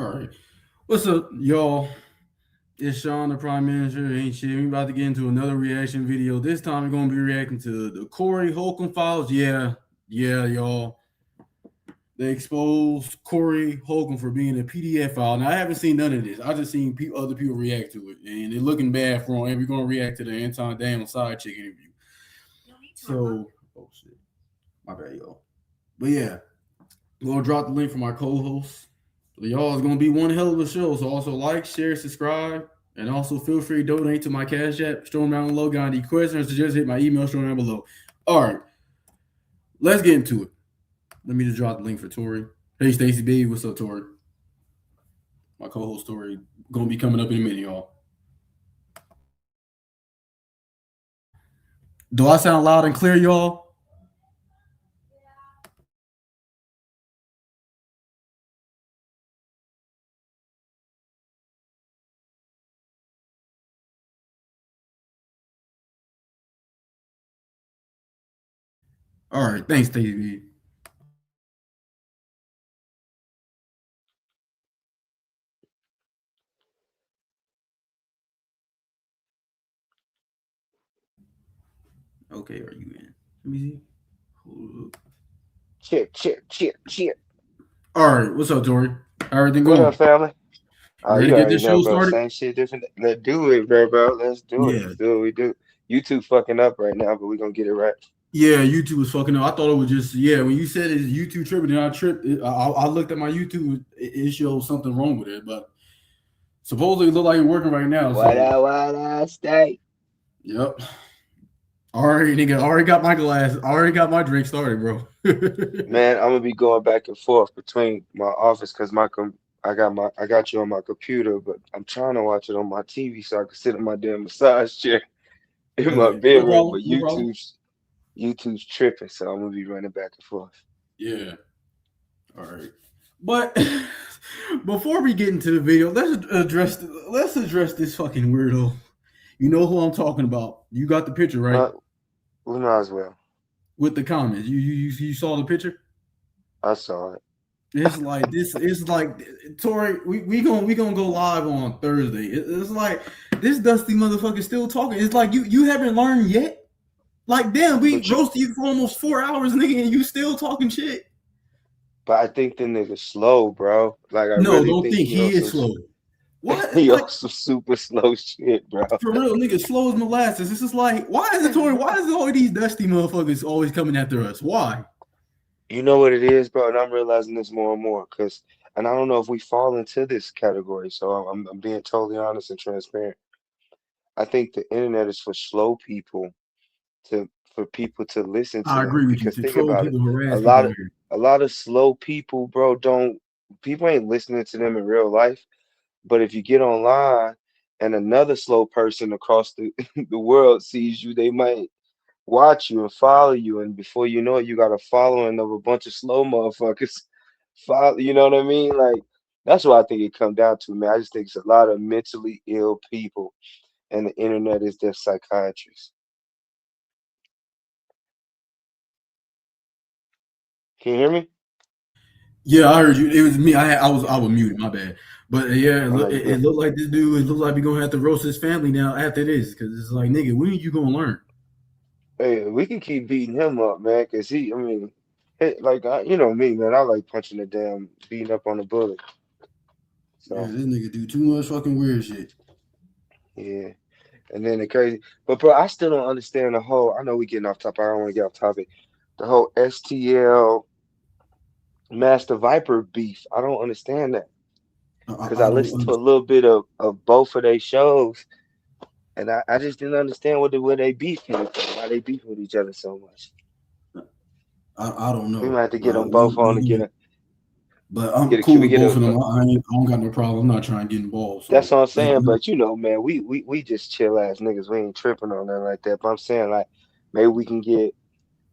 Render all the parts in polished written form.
All right. What's up, y'all? It's Sean, the Prime Minister. Ain't shit. We about to get into another reaction video. This time we're gonna be reacting to the Corey Holcomb files. Yeah, y'all. They exposed Corey Holcomb for being a PDF file. Now I haven't seen none of this. I just seen other people react to it, and they're looking bad for him. And we're gonna react to the Anton Daniel side chick interview. So, oh shit, my bad, y'all. But yeah, I'm gonna drop the link for my co-host. So y'all, it's gonna be one hell of a show. So also like, share, subscribe, and also feel free to donate to my Cash App, Storm down below. Got any questions? Just hit my email, Storm down below. All right, let's get into it. Let me just drop the link for Tori. Hey, Stacy B, what's up, Tori? My co-host Tori gonna be coming up in a minute, y'all. Do I sound loud and clear, y'all? All right, thanks, Stacy B. Okay, are you in? Let me see. Hold up. Chip. All right, what's up, Tori? How everything What going? up, family? You Oh, ready you to get already this know, show bro. started? Same shit, different. Let's do it, bro. Let's do it. Yeah, Let's do what we do. You two fucking up right now, but we gonna get it right. yeah, YouTube was fucking up. I thought it was just when you said it's YouTube tripping, and I tripped. I looked at my YouTube. It showed something wrong with it, but supposedly it looked like it's working right now. So, What I stay. yep. Already, nigga. Already got my glass. Already got my drink started, bro. Man, I'm gonna be going back and forth between my office because I got you on my computer, but I'm trying to watch it on my TV so I can sit in my damn massage chair in my Okay, no bedroom. problem. But No problem. YouTube's tripping, so I'm gonna be running back and forth. Yeah. All right. But before we get into the video, let's address this fucking weirdo. You know who I'm talking about. You got the picture right Uh, we might as well. with the comments. You saw the picture. I saw it. It's like this. It's like Tori. We gonna go live on Thursday. It's like this dusty motherfucker still talking. It's like you haven't learned yet. Like damn, we But you roasted you for almost 4 hours, nigga, and you still talking shit. But I think the nigga slow, bro. Like I No, really don't think think he on he some is slow. What? he Like on some super slow shit, bro. for real, nigga, slow as molasses. This is like why is it Tori? Why is all these dusty motherfuckers always coming after us? Why? You know what it is, bro, and I'm realizing this more and more, cause, and I don't know if we fall into this category. So I'm being totally honest and transparent. I think the internet is for slow people for people to listen to I them. agree with you. Because To think troll about it, people, a harass people lot on of here. a lot of slow people, bro, don't people ain't listening to them in real life. But if you get online and another slow person across the the world sees you, they might watch you and follow you, and before you know it, you got a following of a bunch of slow motherfuckers. Follow, you know what I mean? Like that's what I think it come down to, man. I just think it's a lot of mentally ill people, and the internet is their psychiatrist. Can you hear me? Yeah, I heard you. It was me. I was muted. My bad. But yeah, Oh no, you it good. looked like this dude. It looked like we gonna have to roast his family now after this because it's like nigga, when are you gonna learn? Hey, we can keep beating him up, man, cause I mean, like you know me, man. I like punching the damn, beating up on the bully. Yeah, So this nigga do too much fucking weird shit. yeah. And then the crazy, but bro, I still don't understand the whole. I know we getting off topic. I don't want to get off topic. The whole STL Master Viper beef. I don't understand that because I I don't listened to a understand. little bit of both of their shows, and I just didn't understand where they beefing, why they beefing with each other so much. I don't We know. might have to get But them both on to but I'm can cool we with get both of a them. I don't got no problem. I'm not trying to get involved. That's So what I'm let, saying. But you know, man, we just chill ass niggas. We ain't tripping on nothing like that. But I'm saying like maybe we can get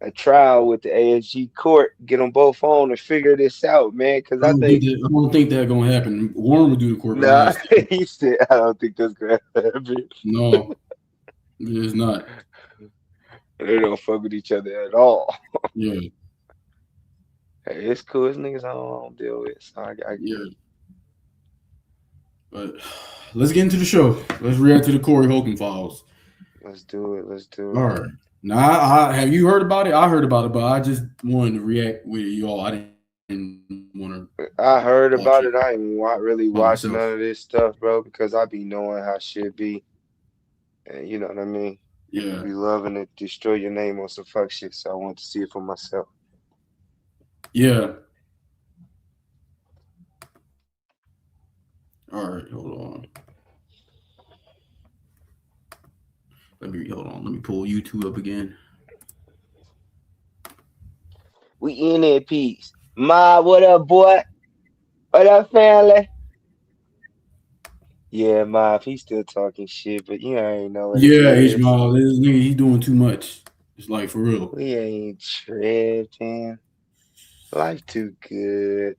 a trial with the ASG court, get them both on and figure this out, man. Because I think I don't think that gonna happen. Warren would do the court, but nah, AST, he said I don't think that's gonna happen. no, it's not. They don't fuck with each other at all. Yeah, Hey, it's cool. It's niggas I don't deal with, so I get yeah. it. But let's get into the show. Let's react to the Corey Holcomb files. Let's do it. Let's do All it. right. Now, I have you heard about it? I heard about it, but I just wanted to react with y'all. I didn't want to I heard watch it about it. I ain't really by watch myself. none of this stuff, bro, because I be knowing how shit be. And you know what I mean? Yeah. Be loving to destroy your name on some fuck shit. So I want to see it for myself. Yeah. All right. Hold on. Hold on. Let me pull YouTube up again. We in that piece. Ma, what up, boy? What up, family? Yeah, Ma, if he's still talking shit, but you ain't know what it Yeah, H is. Mile. This nigga, he's doing too much. It's like for real. We ain't tripping. Life too good.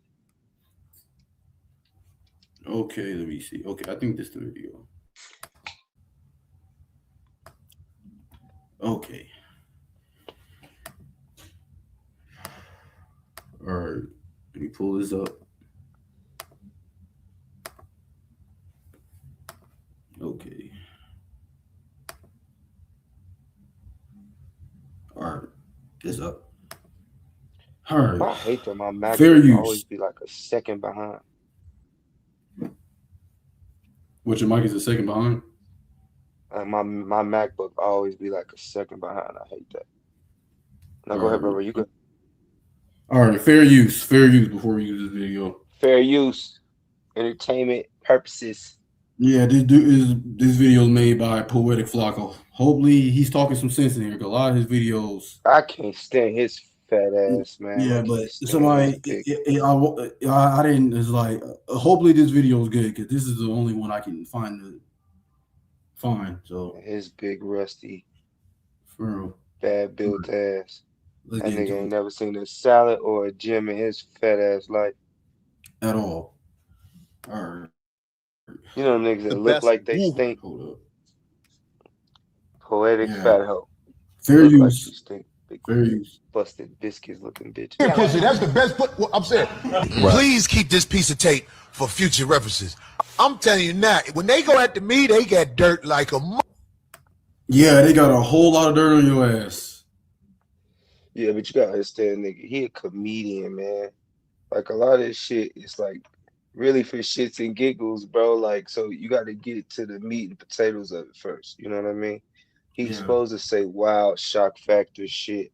Okay, let me see. Okay, I think this is the video. Okay. All right. Let me pull this up. Okay. All right. It's up. All right. I hate that my Fair MacBook always use. be like a second behind. Which your mic is a second behind. My MacBook always be like a second behind. I hate that. Now All go ahead, right. brother. You good. All right. Fair use. Fair use before we use this video. Fair use, entertainment purposes. Yeah, this video is made by Poetic Flacco. Hopefully, he's talking some sense in here. Cause a lot of his videos. I can't stand his fat ass, man. I Yeah, can't but stand his somebody, big I didn't. It's like, hopefully this video is good because this is the only one I can find. So his big rusty for real, bad built ass. let's That get nigga into ain't it never seen a salad or a gym in his fat ass life. at all. All right, You know them niggas The that look best like they woo. stink. hold up. Poetic Yeah, fat hoe. fair Look like you use, stink. Big fair use. busted biscuits looking bitch. Here, pussy, that's the best. Well, I'm saying, please keep this piece of tape for future references. I'm telling you now, when they go after me, they get dirt like a. Yeah, they got a whole lot of dirt on your ass. Yeah, but you gotta understand, nigga, he a comedian, man. Like a lot of this shit is like really for shits and giggles, bro. Like, so you gotta get to the meat and potatoes of it first. You know what I mean? He's Yeah, supposed to say wild shock factor shit.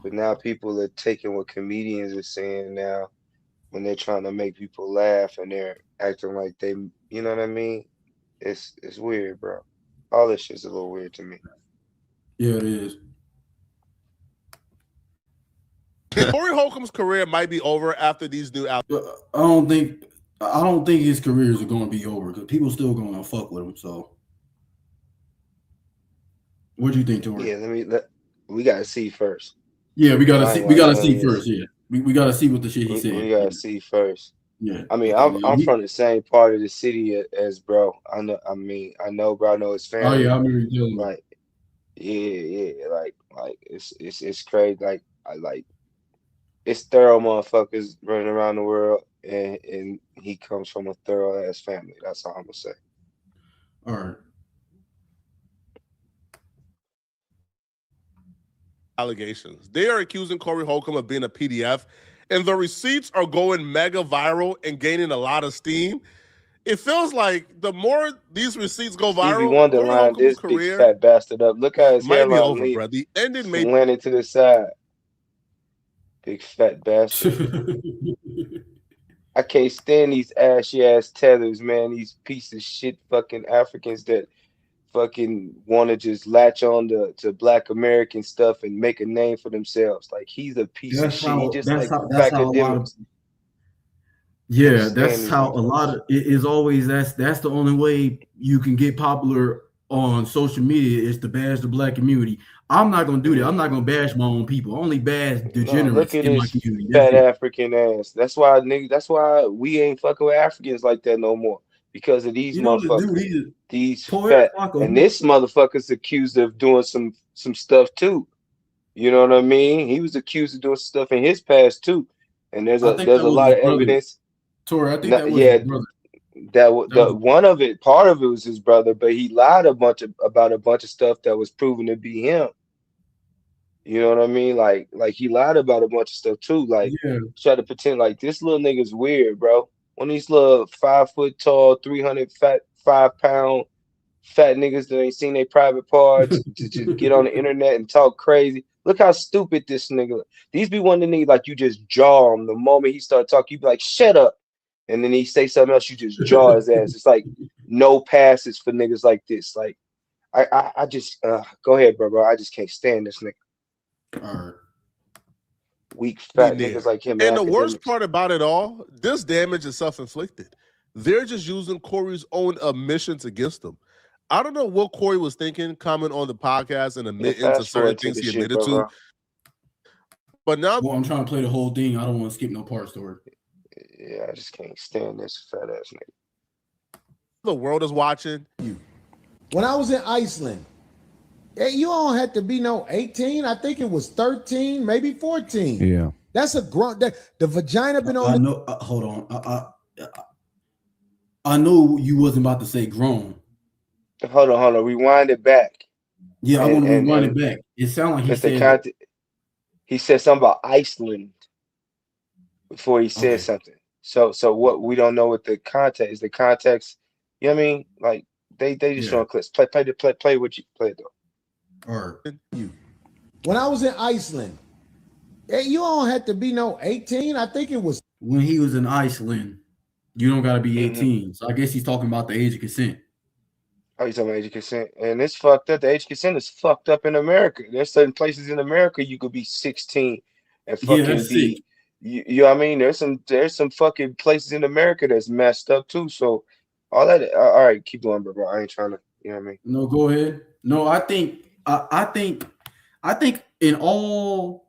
But now people are taking what comedians are saying now when they're trying to make people laugh and they're acting like they, you know what I mean? It's weird, bro. All this shit's a little weird to me. yeah, it is. Corey Holcomb's career might be over after these new albums. But I don't think his careers are going to be over because people still going to fuck with him. So, what do you think, Tori? Yeah, we gotta see first. Yeah, we gotta I see. ain't We like gotta none of see this. first. Yeah, we gotta see what the shit he We said. gotta see first. Yeah. I mean, Okay. I'm from the same part of the city as bro. I know. I mean, I know, bro. I know his Oh yeah, I family. remember you telling me. Like, yeah. Like it's crazy. Like, I like it's thorough motherfuckers running around the world, and he comes from a thorough ass family. That's all I'm gonna say. All right. Allegations. They are accusing Corey Holcomb of being a PDF, and the receipts are going mega viral and gaining a lot of steam. It feels like the more these receipts go Stevie viral, Wonder Corey lined Holcomb's this big career fat bastard up. Look how his might be hairline over, lean bro. The ending may slanted to the side. Big fat bastard. I can't stand these ashy ass tethers, man. These piece of shit fucking Africans that fucking want to just latch on to black American stuff and make a name for themselves. Like he's a piece of that's shit. He how. just That's like how. That's how a lot of. academics. Can't Yeah, stand that's these how a lot motherfuckers. of it is always. That's the only way you can get popular on social media is to bash the black community. I'm not gonna do that. I'm not gonna bash my own people. I only bash No, look degenerates at in my this community. That's fat it. African ass. That's why nigga. That's why we ain't fucking with Africans like that no more because of these You know the dude. motherfuckers. He's These poetic fat Flacco. and this motherfucker's accused of doing some stuff too. You know what I mean? He was accused of doing stuff in his past too, and I think there's that a was lot his of brother. evidence. Tori, I think Not, that was his yeah, brother. The one of it, part of it was his brother, but he lied about a bunch of stuff that was proven to be him. You know what I mean? Like he lied about a bunch of stuff too. Like yeah. try to pretend like this little nigga's weird, bro. One of these little 5 foot tall, 300 fat 5 pound fat niggas that ain't seen their private parts to just get on the internet and talk crazy. Look how stupid this nigga. These be one of the niggas like you just jaw him the moment he start talking. You be like, shut up, and then he say something else. You just jaw his ass. It's like no passes for niggas like this. Like I just go ahead, bro. I just can't stand this nigga. All right. Weak fat niggas like him. And the worst part about it all, this damage is self-inflicted. They're just using Corey's own admissions against him. I don't know what Corey was thinking coming on the podcast and admitting to certain things he admitted to. But now, well, I'm trying to play the whole thing. I don't want to skip no part story. Yeah, I just can't stand this fat ass nigga. The world is watching. When I was in Iceland, you don't have to be no 18. I think it was 13, maybe 14. Yeah. That's a grown. The vagina been on. I know. Hold on. I know you wasn't about to say grown. Hold on. Rewind it back. Yeah, I want to rewind it back. It sounded like he said something about Iceland before he said something. So what we don't know what the context is. The context, you know what I mean? Like they just showing clips. Play what you play though. Or when I was in Iceland, you don't have to be no 18. I think it was when he was in Iceland. You don't gotta be 18. So I guess he's talking about the age of consent. Oh, you're talking about age of consent, and it's fucked up. The age of consent is fucked up in America. There's certain places in America you could be 16 and fucking be. You know what I mean? There's some fucking places in America that's messed up too. So all that. All right, keep going, bro. I ain't trying to. You know what I mean? No, go ahead. No, I think in all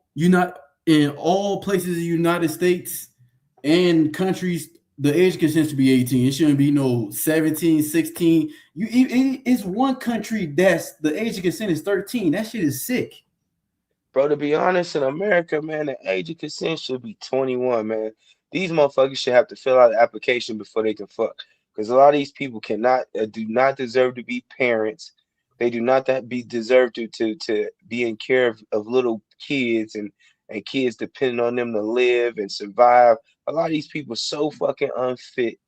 places in the United States and countries, the age of consent should be 18. It shouldn't be no 17, 16. It's one country that's the age of consent is 13. That shit is sick. Bro, to be honest, in America, man, the age of consent should be 21, man. These motherfuckers should have to fill out an application before they can fuck. Because a lot of these people do not deserve to be parents. They do not deserve to be in care of little kids and kids depending on them to live and survive. A lot of these people are so fucking unfit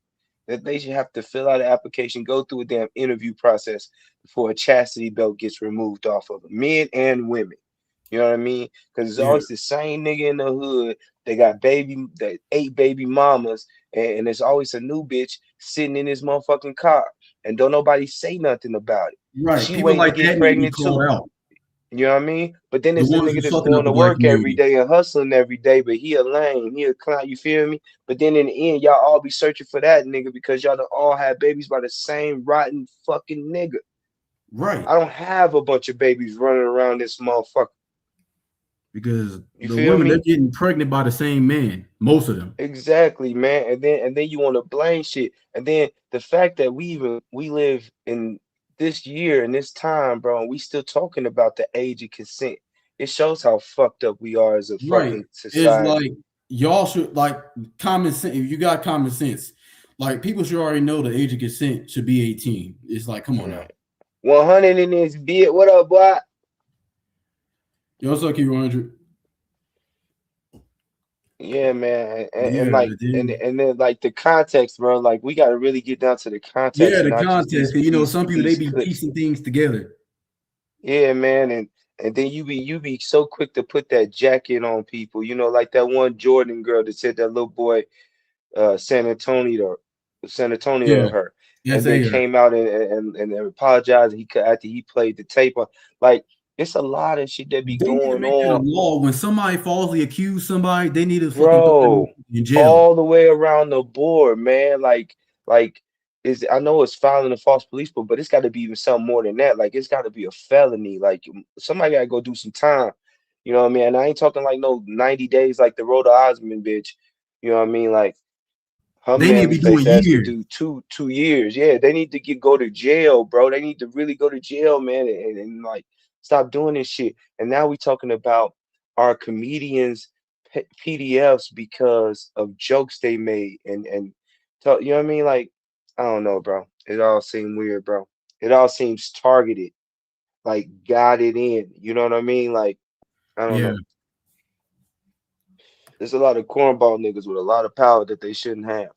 that they should have to fill out an application, go through a damn interview process before a chastity belt gets removed off of them, men and women. You know what I mean? Because it's always the same nigga in the hood. They got 8 baby mamas, and there's always a new bitch sitting in his motherfucking car, and don't nobody say nothing about it. Right? She People waiting like to get that pregnant too. Out. You know what I mean? But then there's the nigga that's fucking going to up a work black every lady. day and hustling every day, but he a lame, he a clown. You feel me? But then in the end, y'all all be searching for that nigga because y'all all have babies by the same rotten fucking nigga. Right. I don't have a bunch of babies running around this motherfucker. Because You the feel women, me? they're getting pregnant by the same man, most of them. Exactly, man. And then you want to blame shit. And then the fact that we live in this year and this time, bro, and we still talking about the age of consent. It shows how fucked up we are as a fucking society. It's like y'all should like common sense. If you got common sense, like people should already know the age of consent should be 18. It's like, come on now. 100 in this bit. What up, boy? Yo, what's up, Q100? Yeah, man, and then like the context, bro. Like we got to really get down to the context. Yeah, the context. You know, some people they be piecing things together. Yeah, man, and then you be so quick to put that jacket on people. You know, like that one Jordan girl that said that little boy, San Antonio to her, and then came out and apologized. After he played the tape on, like. It's a lot of shit that be going on. Law. When somebody falsely accuse somebody, they need to bro in jail. All the way around the board, man. Like I know it's filing a false police report, but it's got to be even something more than that. Like it's got to be a felony. Like somebody got to go do some time. You know what I mean? And I ain't talking like no 90 days like the Rhoda Osmond bitch. You know what I mean? Like her they need to be doing years. Do 2 years. Yeah, they need to go to jail, bro. They need to really go to jail, man, and like. Stop doing this shit. And now we talking about our comedians PDFs because of jokes they made and you know what I mean? Like I don't know, bro. It all seemed weird, bro. It all seems targeted, like got it in. You know what I mean? Like, I don't Yeah, know. There's a lot of cornball niggas with a lot of power that they shouldn't have.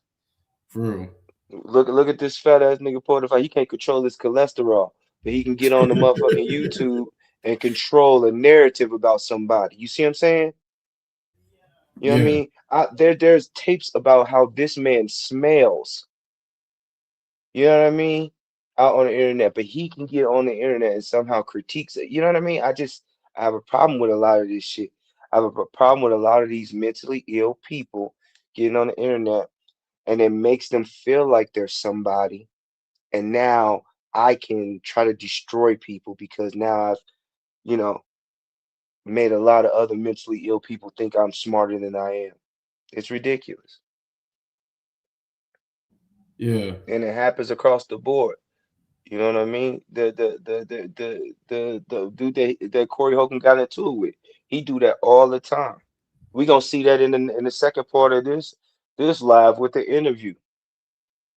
for real. Look at this fat ass nigga Porter. He can't control his cholesterol, but he can get on the motherfucking YouTube and control a narrative about somebody. You see what I'm saying? You know what I Yeah, mean? There's tapes about how this man smells. You know what I mean? Out on the internet, but he can get on the internet and somehow critiques it. You know what I mean? I have a problem with a lot of this shit. I have a problem with a lot of these mentally ill people getting on the internet, and it makes them feel like they're somebody. And now I can try to destroy people because now I've, you know, made a lot of other mentally ill people think I'm smarter than I am. It's ridiculous. yeah, And it happens across the board. You know what I mean? The dude that Corey Holcomb got into it with, he do that all the time. We gonna see that in the second part of this live with the interview.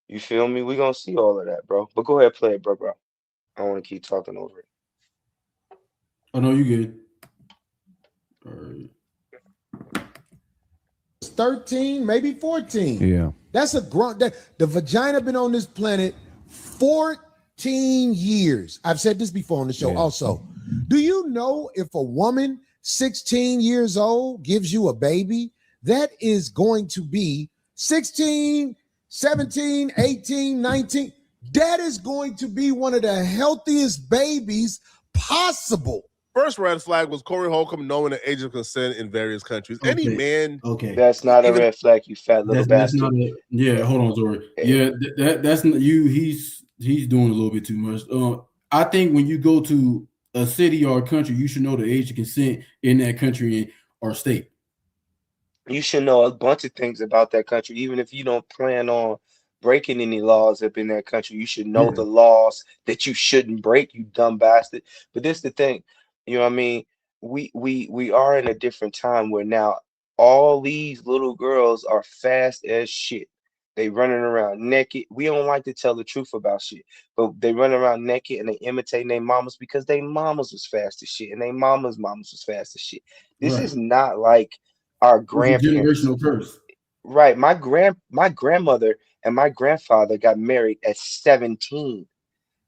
You feel me? We gonna see all of that, bro. But go ahead, play it, bro. I don't want to keep talking over it. oh no, you good. All right. 13, maybe 14. Yeah. That's a grunt. The vagina been on this planet 14 years. I've said this before on the show Yeah. also. Do you know if a woman 16 years old gives you a baby, that is going to be 16, 17, 18, 19. That is going to be one of the healthiest babies possible. First red flag was Corey Holcomb knowing the age of consent in various countries. Any Okay. man, Okay. That's not a Even- red flag, you fat little That's not bastard. a yeah. Hold on, Tori. Yeah, that's not you. He's doing a little bit too much. I think when you go to a city or a country, you should know the age of consent in that country or state. You should know a bunch of things about that country, even if you don't plan on breaking any laws up in that country. You should know Yeah, the laws that you shouldn't break, you dumb bastard. But this the thing, you know what I mean? We are in a different time where now all these little girls are fast as shit. They running around naked. We don't like to tell the truth about shit, but they run around naked and they imitate their mamas because their mamas was fast as shit and their mamas was fast as shit. This right. is not like our It's a grandparents. generational curse. Right. My grandmother and my grandfather got married at 17.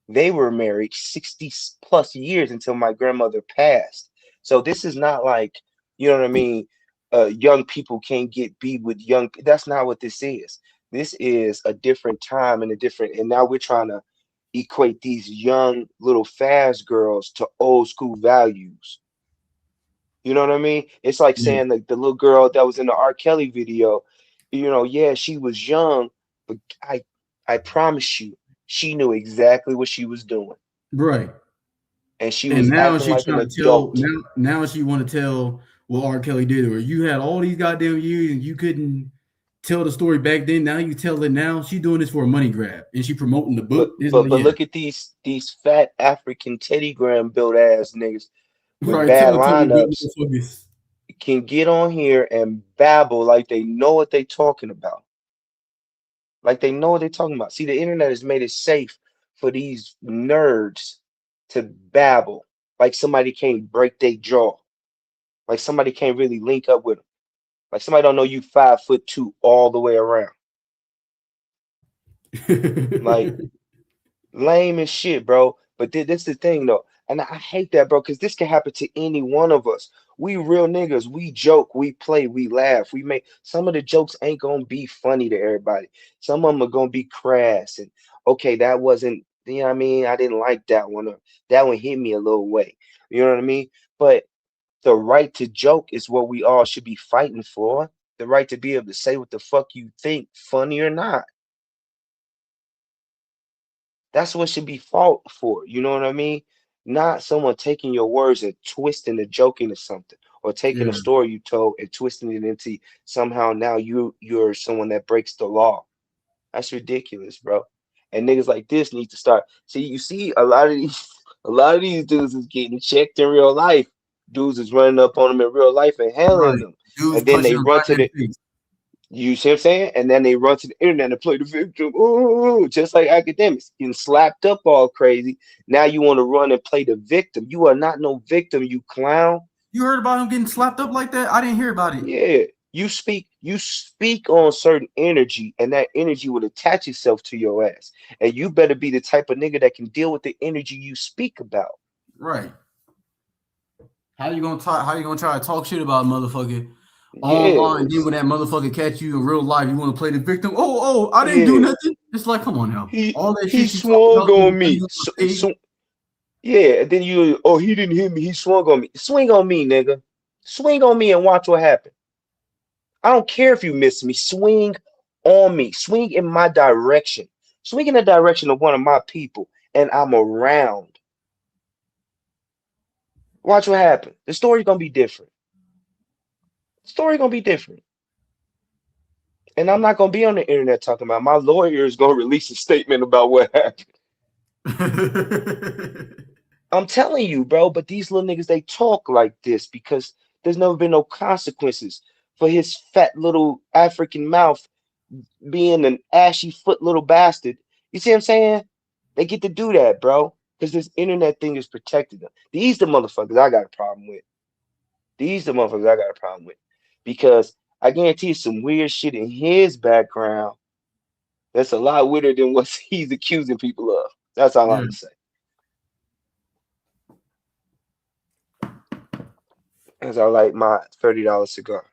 They were married 60 plus years until my grandmother passed. So this is not like, you know what I mean, young people can't be with that's not what this is. This is a different time and and now we're trying to equate these young little fast girls to old school values. You know what I mean? It's like Yeah, saying like the little girl that was in the R. Kelly video, yeah, she was young, but I promise you, she knew exactly what she was doing. right. And she And was now acting she's like an trying to tell. adult. Now she want to tell what R. Kelly did to her. You had all these goddamn years and you couldn't tell the story back then. Now you tell it now. She's doing this for a money grab and she promoting the But book. It's but like but yeah, look at these fat African Teddy Graham built ass niggas with right. bad Teletubby built lineups motherfuckers. can get on here and babble like they know what they talking about. Like they know what they're talking about. See, the internet has made it safe for these nerds to babble. Like somebody can't break their jaw. Like somebody can't really link up with them. Like somebody don't know you 5'2" all the way around. Like lame as shit, bro. But this the thing though, and I hate that, bro, because this can happen to any one of us. We real niggas. We joke, we play, we laugh. We make some of the jokes ain't gonna be funny to everybody. Some of them are gonna be crass and okay, that wasn't. You know what I mean? I didn't like that one. Or that one hit me a little way. You know what I mean? But the right to joke is what we all should be fighting for. The right to be able to say what the fuck you think, funny or not. That's what should be fought for. You know what I mean? Not someone taking your words and twisting the joke into something, or taking a Yeah, story you told and twisting it into somehow now you're someone that breaks the law. That's ridiculous, bro. And niggas like this need to start. See, you see a lot of these a lot of these dudes is getting checked in real life. Dudes is running up on them in real life and handling right. them. Dudes And then punching they him run right to in the the face. You see what I'm saying? And then they run to the internet and play the victim. Ooh, just like academics, getting slapped up all crazy. Now you want to run and play the victim. You are not no victim, you clown. You heard about him getting slapped up like that? I didn't hear about it. Yeah. You speak on certain energy, and that energy would attach itself to your ass. And you better be the type of nigga that can deal with the energy you speak about. Right. How you gonna talk? How you gonna try to talk shit about a motherfucker online? Then Yes. when that motherfucker catch you in real life, you want to play the victim. I didn't do Yeah. nothing. It's like, come on now. He All that he shit you talk swung about, on you me. a pig. Yeah, and then he didn't hit me. He swung on me. Swing on me, nigga. Swing on me and watch what happens. I don't care if you miss me. Swing on me. Swing in my direction. Swing in the direction of one of my people, and I'm around. Watch what happens. The story's gonna be different. The story gonna be different. And I'm not gonna be on the internet talking about it. My lawyer is gonna release a statement about what happened. I'm telling you, bro, but these little niggas, they talk like this because there's never been no consequences for his fat little African mouth being an ashy foot little bastard. You see what I'm saying? They get to do that, bro, because this internet thing is protecting them. These the motherfuckers I got a problem with. These the motherfuckers I got a problem with. Because I guarantee you some weird shit in his background that's a lot weirder than what he's accusing people of. That's all I'm Yeah, gonna say. As I like my $30 cigar.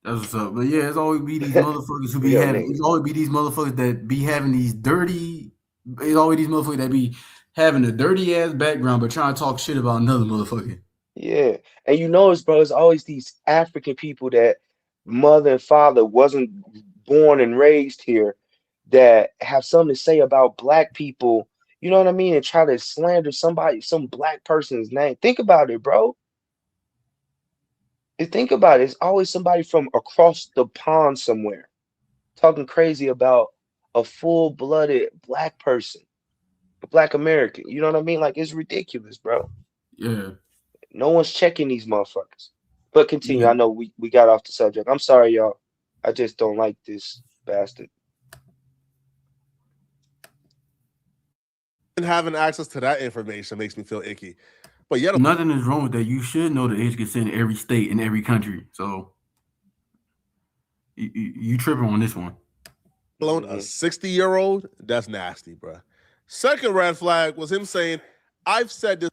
that's what's up. But yeah, it's always be these motherfuckers who be Yo, having. nigga. It's always be these motherfuckers that be having these dirty. It's always these motherfuckers that be having a dirty ass background, but trying to talk shit about another motherfucker. Yeah. And you notice, bro, it's always these African people that mother and father wasn't born and raised here that have something to say about black people, you know what I mean? And try to slander somebody, some black person's name. Think about it, bro. And think about it. It's always somebody from across the pond somewhere talking crazy about a full-blooded black person, a black American. You know what I mean? Like, it's ridiculous, bro. Yeah, No one's checking these motherfuckers. But continue. yeah. I know we got off the subject. I'm sorry, y'all. I just don't like this bastard. And having access to that information makes me feel icky. But yet Nothing is wrong with that. You should know the age consent in every state in every country. So you tripping on this one. alone a 60-year-old, that's nasty, bro. Second red flag was him saying, I've said this.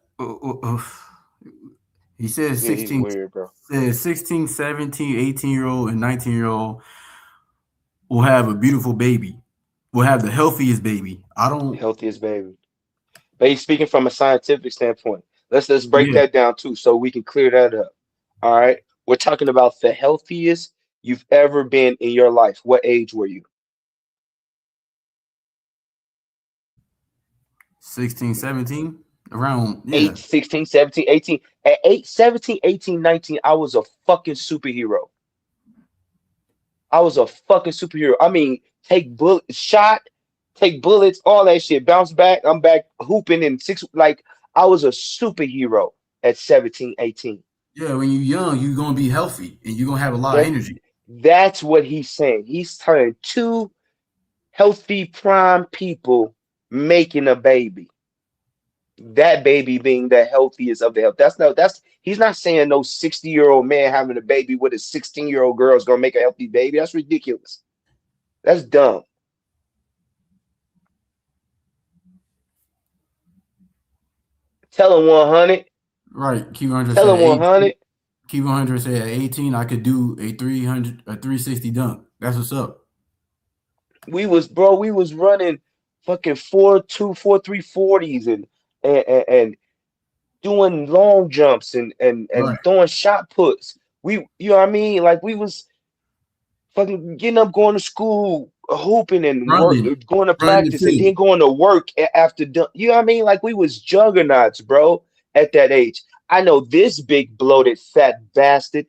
He says Yeah, he's 16, weird, bro. 16, 17, 18-year-old, and 19-year-old will have a beautiful baby. Will have the healthiest baby. I don't. Healthiest baby. But he's speaking from a scientific standpoint. Let's break Yeah, that down too, so we can clear that up. All right. We're talking about the healthiest you've ever been in your life. What age were you? 16, 17, around. Yeah, 8, 16, 17, 18. At 8, 17, 18, 19, I was a fucking superhero. I was a fucking superhero. I mean, take bullets, all that shit. Bounce back. I'm back hooping in six. Like, I was a superhero at 17, 18. yeah. When you're young, you're gonna be healthy and you're gonna have a lot of That energy. that's what he's saying. He's turning two healthy prime people making a baby. That baby being the healthiest of the health. That's he's not saying no 60-year-old man having a baby with a 16-year-old girl is gonna make a healthy baby. That's ridiculous. That's dumb. Tell him 100. Right. Q100 Tell said him 18. 100. Q100 said at 18, I could do a 360 dunk. That's what's up. We was running fucking 4.2, 4.3 40s and doing long jumps and Right. throwing shot puts. You know what I mean? Like we was fucking getting up, going to school, hooping and work, Running. going to Running the practice and field. then going to work after done. You know what I mean? Like we was juggernauts, bro, at that age. I know this big bloated fat bastard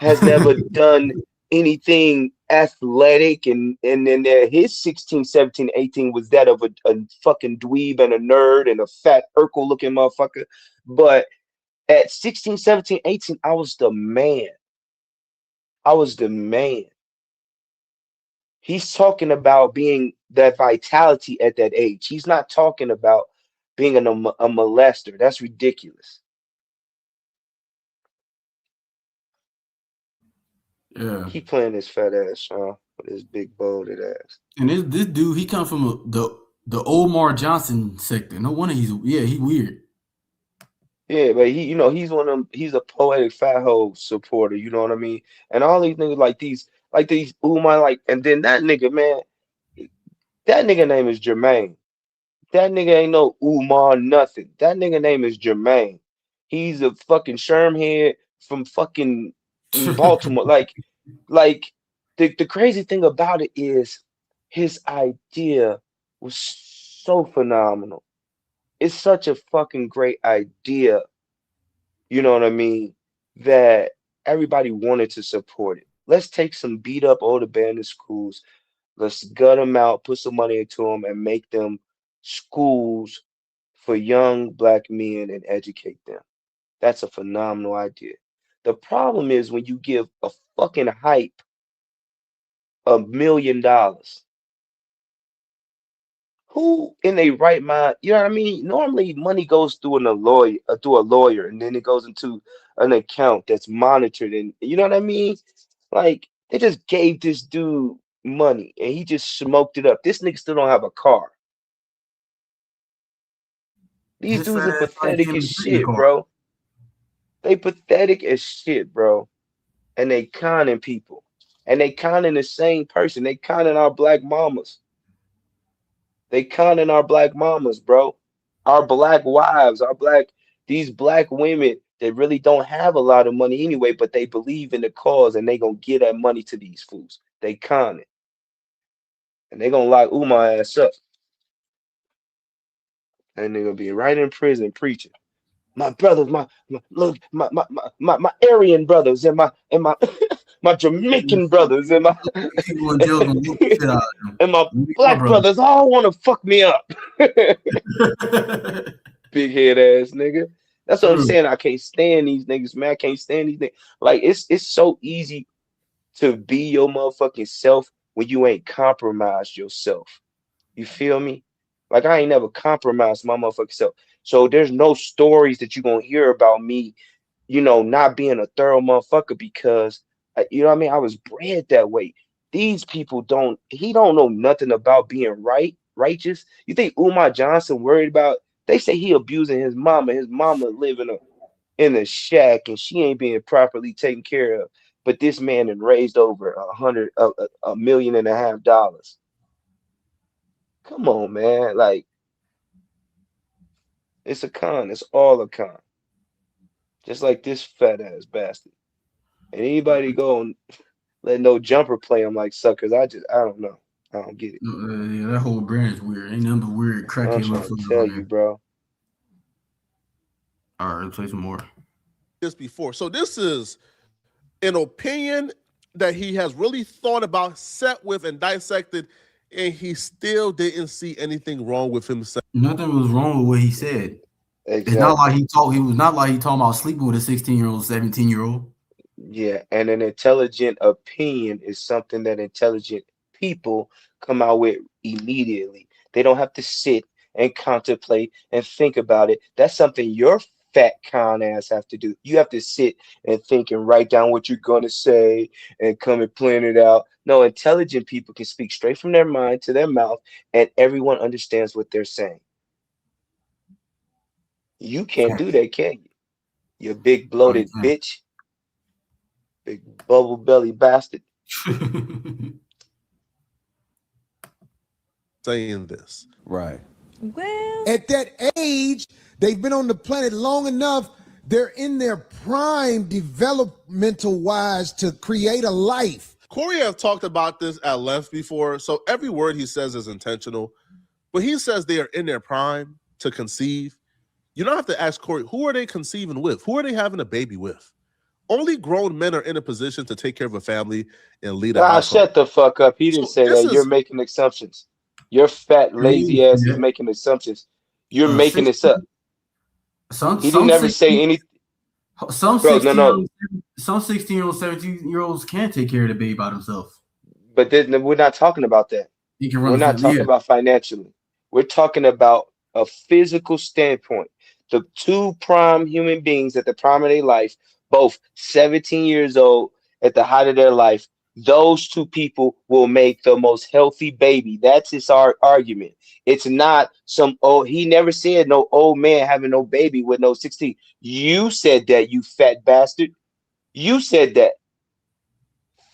has never done anything athletic and then his 16, 17, 18 was that of a fucking dweeb and a nerd and a fat Urkel looking motherfucker. But at 16, 17, 18, I was the man. I was the man. He's talking about being that vitality at that age. He's not talking about being a molester. That's ridiculous. Yeah. Keep playing this fat ass, Sean, with his big balded ass. And this dude, he come from the Omar Johnson sector. No wonder he weird. Yeah, but he's one of them. He's a poetic fat hole supporter. You know what I mean? And all these niggas like these Umar, like, and then that nigga, man, that nigga name is Jermaine. That nigga ain't no Umar nothing. That nigga name is Jermaine. He's a fucking Shermhead from fucking Baltimore. Like the crazy thing about it is his idea was so phenomenal. It's such a fucking great idea, you know what I mean, that everybody wanted to support it. Let's take some beat up old abandoned schools, let's gut them out, put some money into them, and make them schools for young black men and educate them. That's a phenomenal idea. The problem is when you give a fucking hype $1 million. Who in a right mind, you know what I mean? Normally money goes through a lawyer, and then it goes into an account that's monitored, and you know what I mean? Like they just gave this dude money and he just smoked it up. This nigga still don't have a car. These His dudes fat are ass probably pathetic can't as even fit in the shit, car. bro. They pathetic as shit, bro. And they conning people. And they conning the same person. They conning our black mamas. They conning our black mamas, bro. Our black wives, these black women that really don't have a lot of money anyway, but they believe in the cause and they gonna give that money to these fools. They conning. And they gonna lock Umar ass up. And they're gonna be right in prison preaching. My brothers, my Aryan brothers and my my Jamaican brothers and my People in jail gonna whoop the shit out of and my him. My black brother. brothers all want to fuck me up. Big head ass nigga. That's what I'm True. saying. I can't stand these niggas, man. I can't stand these niggas. Like it's so easy to be your motherfucking self when you ain't compromised yourself. You feel me? Like I ain't never compromised my motherfucking self. So there's no stories that you're gonna hear about me, not being a thorough motherfucker because you know what I mean? I was bred that way. These people he don't know nothing about being righteous. You think Umar Johnson worried about, they say he abusing his mama. His mama living in a shack and she ain't being properly taken care of. But this man had raised over $1.5 million. Come on, man. Like, it's a con. It's all a con. Just like this fat ass bastard. And anybody go and let no jumper play him like suckers. I don't know. I don't get it. Yeah, that whole brand is weird. Ain't nothing but weird I'm crackhead trying to motherfuckers tell on you, there. bro. All right, let's play some more. This before. So this is an opinion that he has really thought about, sat with, and dissected, and he still didn't see anything wrong with himself. Nothing was wrong with what he said. Exactly. It's not like he was not like he talking about sleeping with a 16-year-old, 17-year-old. Yeah, and an intelligent opinion is something that intelligent people come out with immediately. They don't have to sit and contemplate and think about it. That's something your fat con ass have to do. You have to sit and think and write down what you're going to say and come and plan it out. No, intelligent people can speak straight from their mind to their mouth, and everyone understands what they're saying. You can't do that, can you? You big bloated bitch. Big bubble belly bastard. Saying this. Right. Well, at that age, they've been on the planet long enough. They're in their prime developmental wise to create a life. Corey have talked about this at length before, so every word he says is intentional. But he says they are in their prime to conceive. You don't have to ask Corey, who are they conceiving with? Who are they having a baby with? Only grown men are in a position to take care of a family and lead a household. Shut the fuck up. He didn't say that. You're making assumptions. Your fat, lazy ass is making assumptions. You're making this up. He didn't ever say anything. Some Bro, 16 no. some 16-year-olds, 17-year-olds can take care of the baby by themselves. But then we're not talking about that. He can run We're the not family. talking about financially. We're talking about a physical standpoint. The two prime human beings at the prime of their life, both 17 years old at the height of their life, those two people will make the most healthy baby. That's his argument. It's not some he never said no old man having no baby with no 16. You said that, you fat bastard. You said that.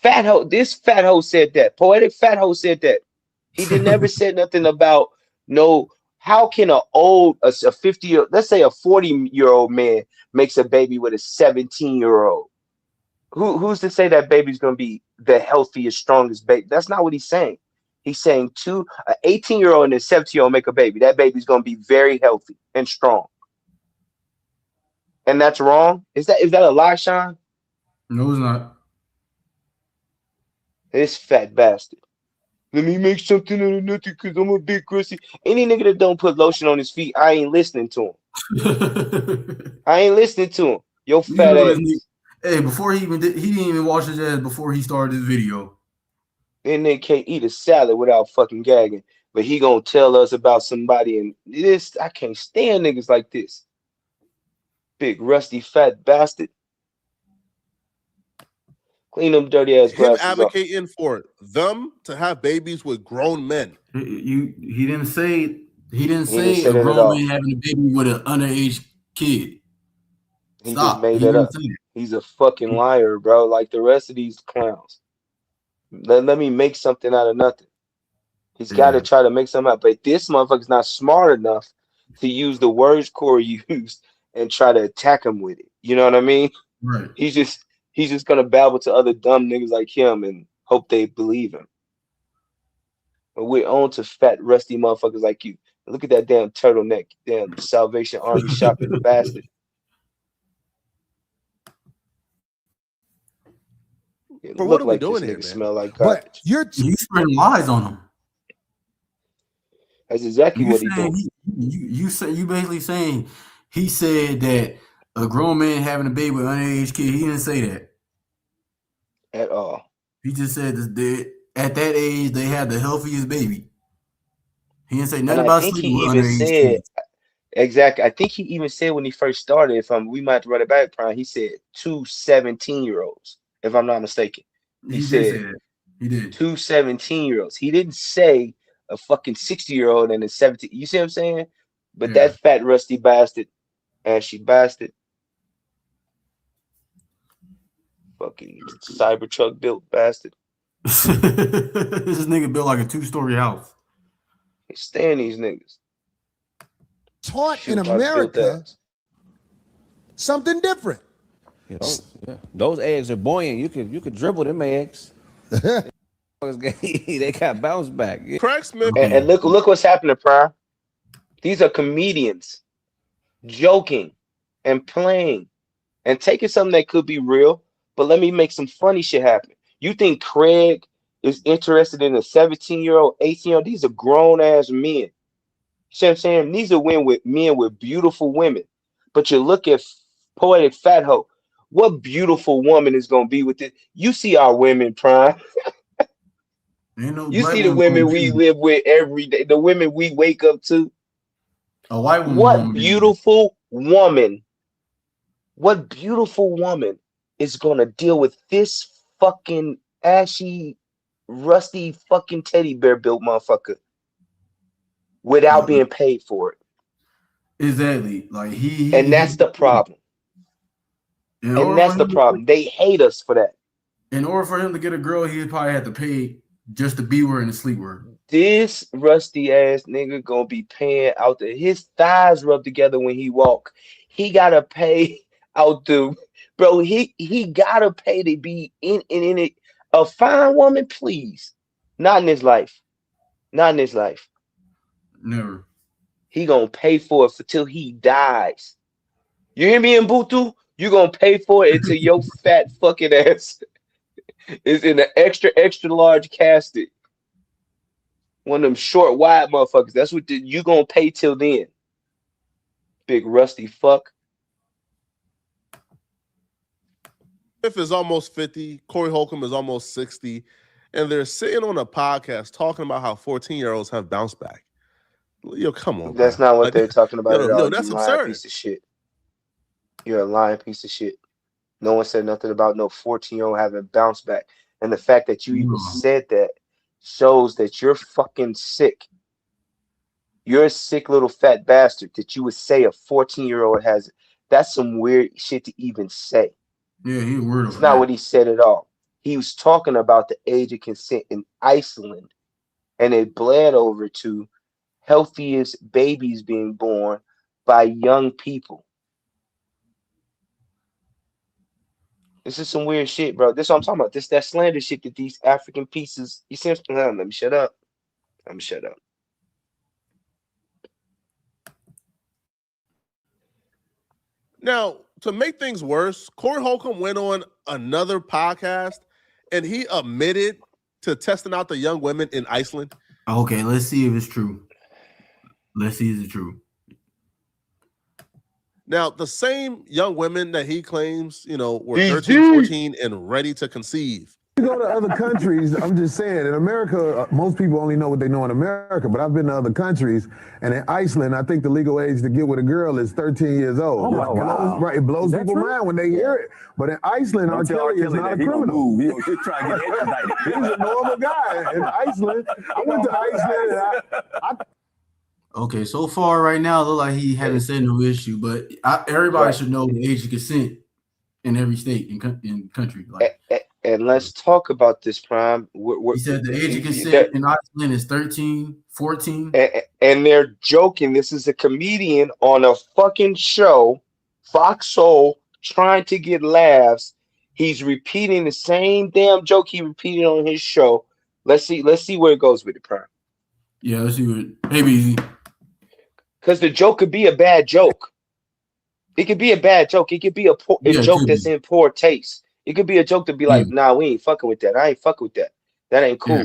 Fat hoe, this fat hoe said that. Poetic fat hoe said that. He did never said nothing about no. How can a 50 let's say a 40-year-old man makes a baby with a 17-year-old? Who's to say that baby's gonna be the healthiest, strongest baby? That's not what he's saying. He's saying an 18-year-old and a 17-year-old make a baby. That baby's gonna be very healthy and strong. And that's wrong. Is that a lie, Sean? No, it's not. This fat bastard. Let me make something out of nothing because I'm a big crusty. Any nigga that don't put lotion on his feet, I ain't listening to him. I ain't listening to him. Yo, fat ass. Hey, before he didn't even wash his ass before he started this video. And then can't eat a salad without fucking gagging. But he gonna tell us about somebody, and this, I can't stand niggas like this. Big rusty fat bastard. Clean them dirty ass Him glasses advocating for them to have babies with grown men. He didn't say say a that at grown all. man having a baby with an underage kid. He Stop. just made He that didn't up. say that. He's a fucking liar, bro. Like the rest of these clowns. Let me make something out of nothing. He's got to try to make something out. But this motherfucker's not smart enough to use the words Corey used and try to attack him with it. You know what I mean? Right. He's just gonna babble to other dumb niggas like him and hope they believe him. But we're on to fat rusty motherfuckers like you. Look at that damn turtleneck, damn Salvation Army shopping bastard. It But look what are we like doing this here, nigga man? smell like But garbage. You spreading lies on him. That's exactly You what he doing. you basically saying he said that a grown man having a baby with an underage kid. He didn't say that At all. He just said that at that age they had the healthiest baby. He didn't say And nothing I about think he sleeping with even underage said kids. exactly. I think he even said when he first started, if we might have to run it back, Prime, he said 2 17-year-olds, if I'm not mistaken. He He did say said that. He did. 2 17-year-olds. He didn't say a fucking 60-year-old and a 17. You see what I'm saying? But Yeah. that fat rusty bastard, ashy bastard, fucking Cybertruck built bastard. This nigga built like a 2-story house. Can't stand these niggas. taught Shoot in by built America ass. something different. You know, those eggs are buoyant. You could dribble them eggs. They got bounce back. Yeah. Craig Smith. And look what's happening, Prime. These are comedians joking and playing and taking something that could be real, but let me make some funny shit happen. You think Craig is interested in a 17-year-old, 18-year-old? These are grown ass men. See what I'm saying? These are men with beautiful women. But you look at Poetic Fat Hoe. What beautiful woman is gonna be with it? You see our women, Prime. Ain't no You black see the woman women gonna we be live with every day, the women we wake up to. a white woman. What beautiful woman? What beautiful woman is gonna deal with this fucking ashy, rusty fucking teddy bear built motherfucker without being paid for it? Exactly. Like And that's the problem. And that's the problem. They hate us for that. In order for him to get a girl, he'd probably have to pay just to be with her and to sleep with her. This rusty ass nigga gonna be paying out his thighs rub together when he walk. He gotta pay out the bro. He gotta pay to be in it. A fine woman, please. Not in his life. Not in his life. Never. He gonna pay for it till he dies. You hear me, in Mbutu? You gonna pay for it until your fat fucking ass is in an extra large casket. One of them short, wide motherfuckers. That's what you gonna pay till then. Big rusty fuck. is almost 50. Corey Holcomb is almost 60. And they're sitting on a podcast talking about how 14-year-olds have bounced back. Yo, come on, That's bro. not what Like, they're talking about at all. that's You lying absurd. piece of shit. You're a lying piece of shit. No one said nothing about no 14-year-old having bounced back. And the fact that you even said that shows that you're fucking sick. You're a sick little fat bastard that you would say a 14-year-old has. That's some weird shit to even say. Yeah, he's weird. It's not what he said at all. He was talking about the age of consent in Iceland, and it bled over to healthiest babies being born by young people. This is some weird shit, bro. This is what I'm talking about. This that slander shit that these African pieces. You see, let me shut up. Let me shut up. Now, to make things worse, Corey Holcomb went on another podcast and he admitted to testing out the young women in Iceland. Okay, let's see if it's true. Let's see if it's true. Now, the same young women that he claims, were He's 13, 14 and ready to conceive. You go to other countries, I'm just saying, in America, most people only know what they know in America, but I've been to other countries, and in Iceland, I think the legal age to get with a girl is 13 years old. Oh, my God. Right, it blows Is that people's true? mind when they hear it. But in Iceland, R. Kelly is not a criminal. He's trying to get extradited. He's a normal guy in Iceland. I went to Iceland, and Okay, so far right now, it look like he haven't said no issue, but everybody should know the age of consent in every state in country. Like, and let's talk about this, Prime. he said the age of consent in Iceland is 13, 14. And they're joking. This is a comedian on a fucking show, Fox Soul, trying to get laughs. He's repeating the same damn joke he repeated on his show. Let's see where it goes with it, Prime. Yeah, let's see what. Hey, BZ. Because the joke could be a bad joke. It could be a bad joke. It could be a joke that's in poor taste. It could be a joke to be like, nah, we ain't fucking with that. I ain't fucking with that. That ain't cool. Yeah.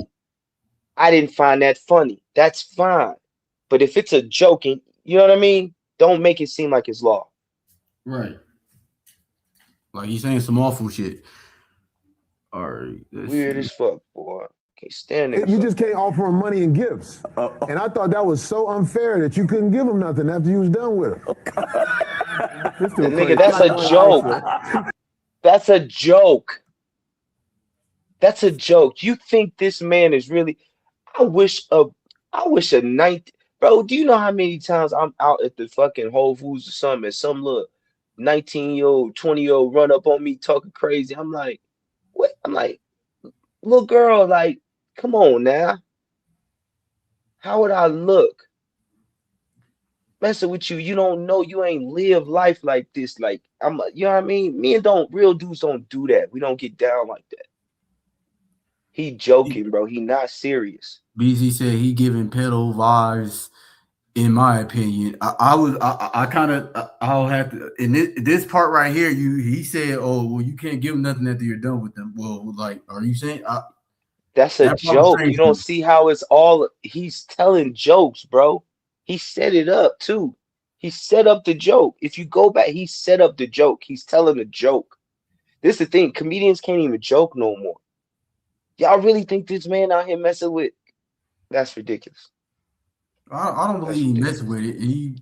I didn't find that funny. That's fine. But if it's a joke, and you know what I mean? Don't make it seem like it's law. Right. Like he's saying some awful shit. All right. Weird as fuck, boy. Can't stand it. you just can't offer him money and gifts. And I thought that was so unfair that you couldn't give him nothing after you was done with him. Nigga, that's a joke. That's a joke. That's a joke. You think this man is really? I wish a night, bro. Do you know how many times I'm out at the fucking Whole Foods or something, and some little 19-year-old, 20-year-old run up on me talking crazy? I'm like, what? I'm like, little girl, like, come on now. How would I look? Messing with you, you don't know, you ain't live life like this. Like, you know what I mean? Me and real dudes don't do that. We don't get down like that. He joking, bro. He not serious. BZ said he giving pedo vibes. In my opinion, I'll have to. In this part right here, he said, "Oh, well, you can't give him nothing after you're done with them." Well, like, are you saying that's a joke? You don't see how it's all. He's telling jokes, bro. He set it up too. He set up the joke. If you go back, he set up the joke. He's telling a joke. This is the thing. Comedians can't even joke no more. Y'all really think this man out here messing with? That's ridiculous. I don't believe he messing with it. He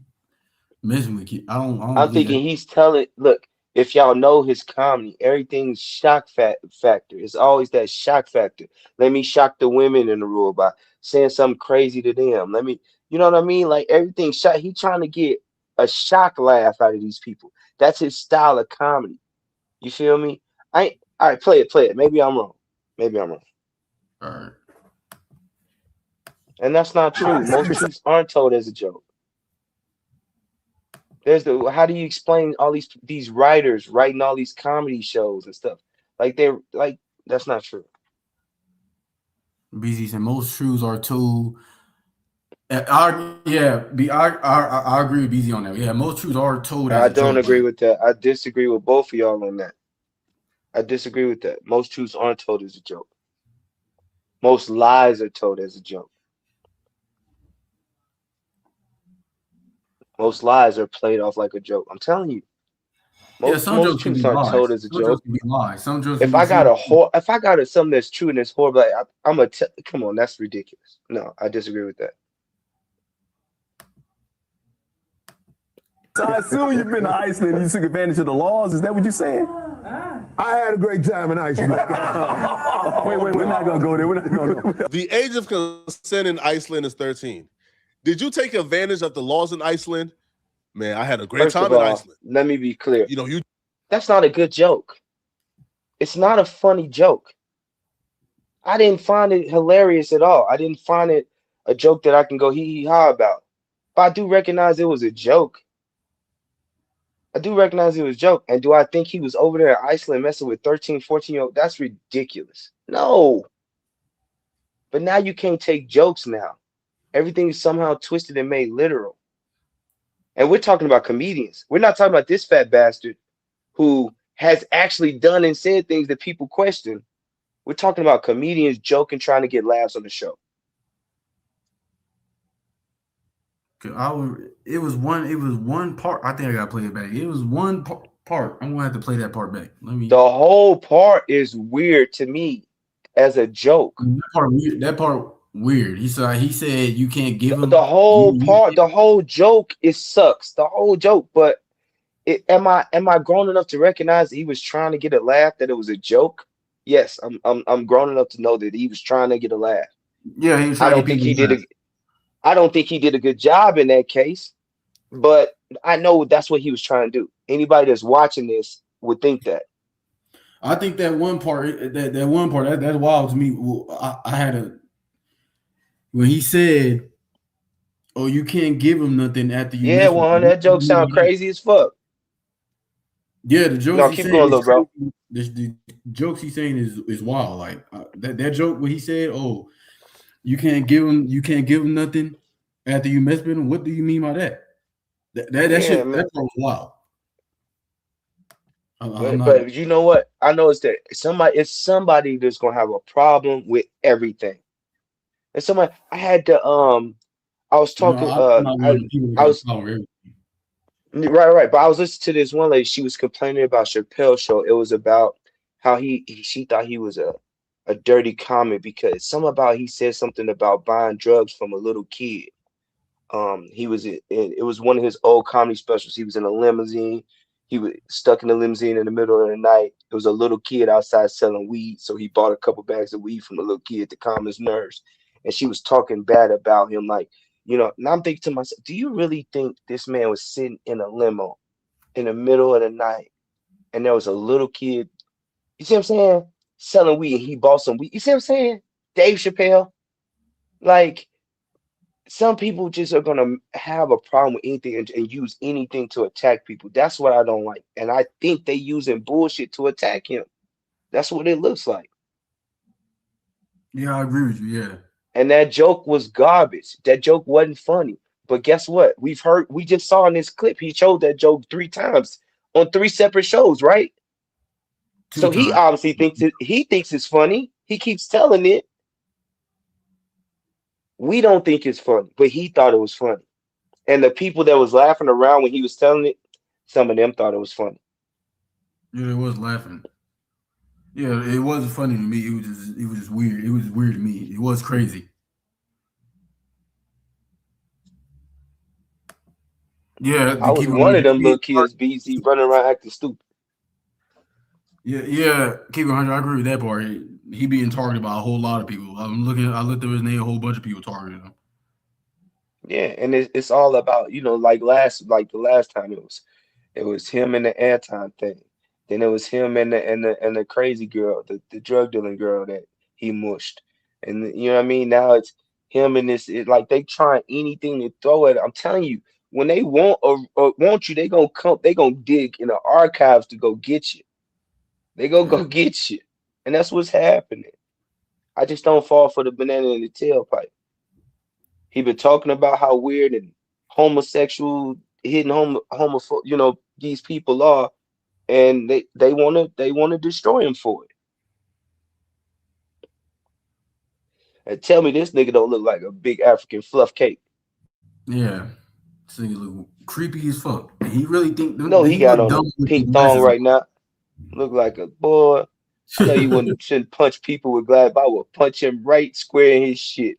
messing with it. I'm thinking he's telling. Look, if y'all know his comedy, everything's shock factor. It's always that shock factor. Let me shock the women in the room by saying something crazy to them. Let me, you know what I mean? Like everything shot. He trying to get a shock laugh out of these people. That's his style of comedy. You feel me? All right, play it. Maybe I'm wrong. All right. And that's not true. Most truths aren't told as a joke. How do you explain all these writers writing all these comedy shows and stuff? Like that's not true. BZ said most truths are told. I agree with BZ on that. Yeah, most truths are told. I don't agree with that. I disagree with both of y'all on that. I disagree with that. Most truths aren't told as a joke. Most lies are told as a joke. Most lies are played off like a joke. I'm telling you. Yeah, Most some jokes can truths be aren't told lies. as a Some jokes joke. can be lies. Some jokes can If be I got true. something that's true and it's horrible, like, I'm gonna come on, that's ridiculous. No, I disagree with that. So I assume you've been to Iceland and you took advantage of the laws. Is that what you're saying? I had a great time in Iceland. Wait, we're not gonna go there. We're not gonna go. The age of consent in Iceland is 13. Did you take advantage of the laws in Iceland? Man, I had a great First of time in all, Iceland. let me be clear. You know, you That's not a good joke. It's not a funny joke. I didn't find it hilarious at all. I didn't find it a joke that I can go hee hee ha about. But I do recognize it was a joke. I do recognize it was a joke. And do I think he was over there in Iceland messing with 13, 14-year-old? That's ridiculous. No. But now you can't take jokes now. Everything is somehow twisted and made literal. And we're talking about comedians. We're not talking about this fat bastard who has actually done and said things that people question. We're talking about comedians joking, trying to get laughs on the show. It was one part. I think I gotta play it back. It was one part. I'm gonna have to play that part back. The whole part is weird to me as a joke. That part weird. He said you can't give him The whole part, the whole joke, it sucks. The whole joke, but am I grown enough to recognize that he was trying to get a laugh, that it was a joke? Yes, I'm grown enough to know that he was trying to get a laugh. Yeah, he was I trying don't think he did I don't think he did a good job in that case, but I know that's what he was trying to do. Anybody that's watching this would think that. I think that one part, that's wild to me. I had when he said, "Oh, you can't give him nothing after you." Yeah, that joke sound crazy as fuck. Yeah, the jokes No, he's keep saying going, little bro. the jokes he's saying is wild. Like that joke where he said, "Oh, you can't give him nothing after you mess with him." What do you mean by that? That shit Man. that part was wild. But you know what? I know it's somebody that's gonna have a problem with everything. And somebody I had to I was talking I was right, but I was listening to this one lady. She was complaining about Chappelle's show. It was about how she thought he was a dirty comic because he said something about buying drugs from a little kid. It was one of his old comedy specials. He was in a limousine. He was stuck in the limousine in the middle of the night. There was a little kid outside selling weed, so he bought a couple bags of weed from the little kid to calm his nerves. And she was talking bad about him, like, and I'm thinking to myself, do you really think this man was sitting in a limo in the middle of the night and there was a little kid, you see what I'm saying, selling weed, and he bought some weed? You see what I'm saying? Dave Chappelle, like, some people just are gonna have a problem with anything and use anything to attack people. That's what I don't like. And I think they using bullshit to attack him. That's what it looks like. Yeah, I agree with you. Yeah. And that joke was garbage. That joke wasn't funny. But guess what? We just saw in this clip, he showed that joke 3 times on 3 separate shows, right? So he obviously thinks it's funny. He keeps telling it. We don't think it's funny, but he thought it was funny. And the people that was laughing around when he was telling it, some of them thought it was funny. Yeah, it was laughing. Yeah, it wasn't funny to me. It was just weird. It was weird to me. It was crazy. Yeah, I was one of them little kids, BZ, running around acting stupid. Yeah, keep it 100. I agree with that part. He being targeted by a whole lot of people. I looked at his name, a whole bunch of people targeted him. Yeah, and it's all about, like the last time it was him and the Anton thing. Then it was him and the crazy girl, the drug dealing girl that he mushed. And you know what I mean? Now it's him and like they trying anything to throw at it. I'm telling you, when they want you, they gonna dig in the archives to go get you. They go get you. And that's what's happening. I just don't fall for the banana in the tailpipe. He been talking about how weird and homosexual, hidden homophobic, these people are, and they wanna destroy him for it. And tell me this nigga don't look like a big African fluff cake. Yeah. This nigga look creepy as fuck. And he really think No, he got look on a dumb with pink the thong glasses right now. Look like a boy. I know you shouldn't punch people with glass, but I will punch him right square in his shit.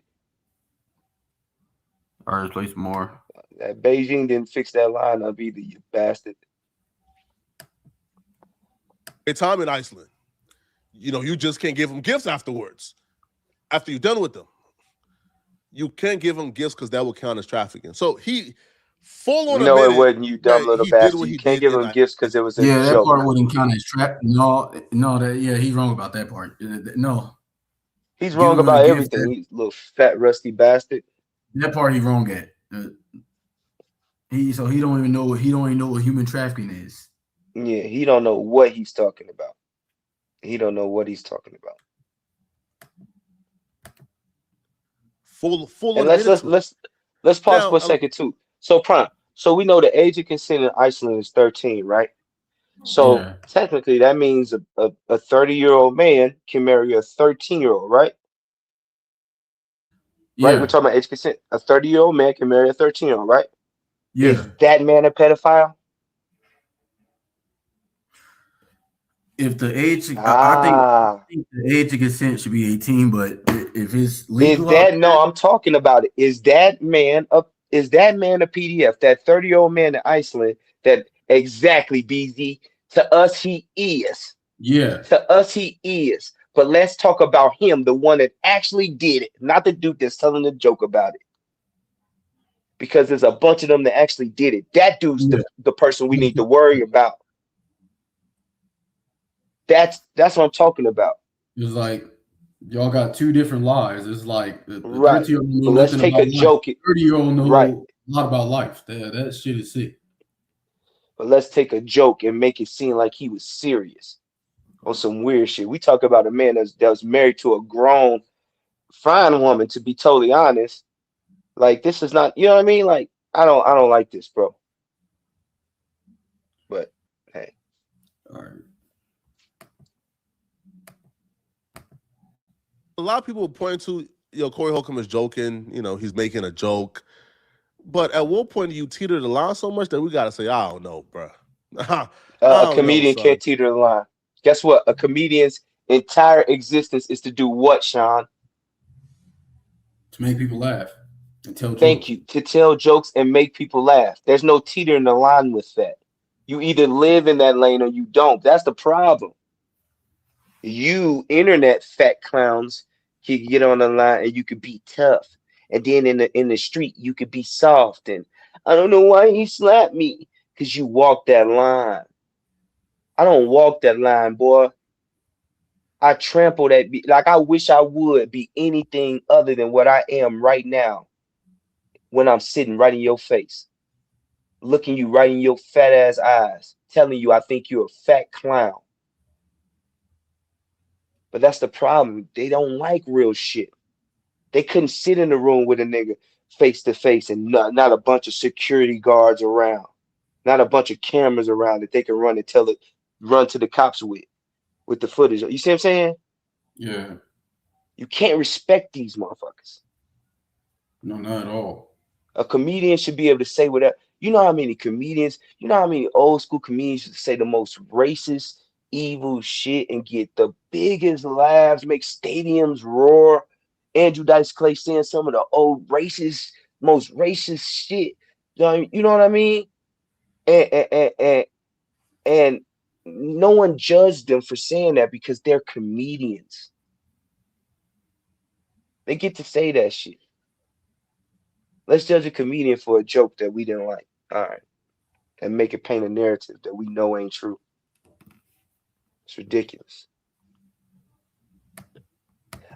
All right, play some more. That Beijing didn't fix that lineup either, you bastard. A time in Iceland, you just can't give them gifts afterwards. After you're done with them, you can't give them gifts because that will count as trafficking. So he full on No, it admitted wasn't, you dumb that little he did bastard. what You he can't did give in him gifts because it was a Yeah, that joke. part wouldn't count as trap. No, he's wrong about that part. No, He's giving wrong him a about gift, everything. He's a little fat, rusty bastard. that part he wrong at. He don't even know what human trafficking is. Yeah, he don't know what he's talking about. He don't know what he's talking about. Full And on admitted to it. let's pause Now, for a second too. So Prime, so we know the age of consent in Iceland is 13, right? So Yeah. technically that means a 30-year-old man can marry a 13-year-old, right? Right? We're Yeah. talking about age consent. A 30-year-old man can marry a 13-year-old, right? Yeah. Is that man a pedophile? If the age, Ah, I think the age of consent should be 18, but if it's is legal out that there, no? I'm talking about it. Is that man a PDF? That 30-year-old man in Iceland that exactly BZ to us he is. yeah. To us he is. But let's talk about him, the one that actually did it, not the dude that's telling the joke about it. Because there's a bunch of them that actually did it. That dude's Yeah. the person we need to worry about. That's what I'm talking about. It's like y'all got two different lives. It's like the Right. 13-year-old know But let's nothing take about a life. joke. 30-year-old know Right. a lot about life. That shit is sick. But let's take a joke and make it seem like he was serious on some weird shit. We talk about a man that was married to a grown, fine woman, to be totally honest. Like, this is not, you know what I mean? Like, I don't like this, bro. But hey. All right. A lot of people point to, Corey Holcomb is joking. He's making a joke. But at what point do you teeter the line so much that we got to say, I don't know, bro. A comedian can't teeter the line. Guess what? A comedian's entire existence is to do what, Sean? To make people laugh and tell jokes. Thank you. To tell jokes and make people laugh. There's no teetering the line with that. You either live in that lane or you don't. That's the problem. You internet fat clowns can get on the line and you could be tough. And then in the street, you could be soft. And I don't know why he slapped me. Because you walk that line. I don't walk that line, boy. I trample that. Like, I wish I would be anything other than what I am right now. When I'm sitting right in your face. Looking you right in your fat ass eyes. Telling you I think you're a fat clown. But that's the problem. They don't like real shit. They couldn't sit in the room with a nigga face to face and not a bunch of security guards around. Not a bunch of cameras around that they can run to the cops with the footage. You see what I'm saying? Yeah. You can't respect these motherfuckers. No, not at all. A comedian should be able to say whatever. You know how many old school comedians used to say the most racist, evil shit and get the biggest laughs, make stadiums roar. Andrew Dice Clay saying some of the old most racist shit. You know what I mean? And no one judged them for saying that because they're comedians. They get to say that shit. Let's judge a comedian for a joke that we didn't like. All right. And make it paint a narrative that we know ain't true. It's ridiculous.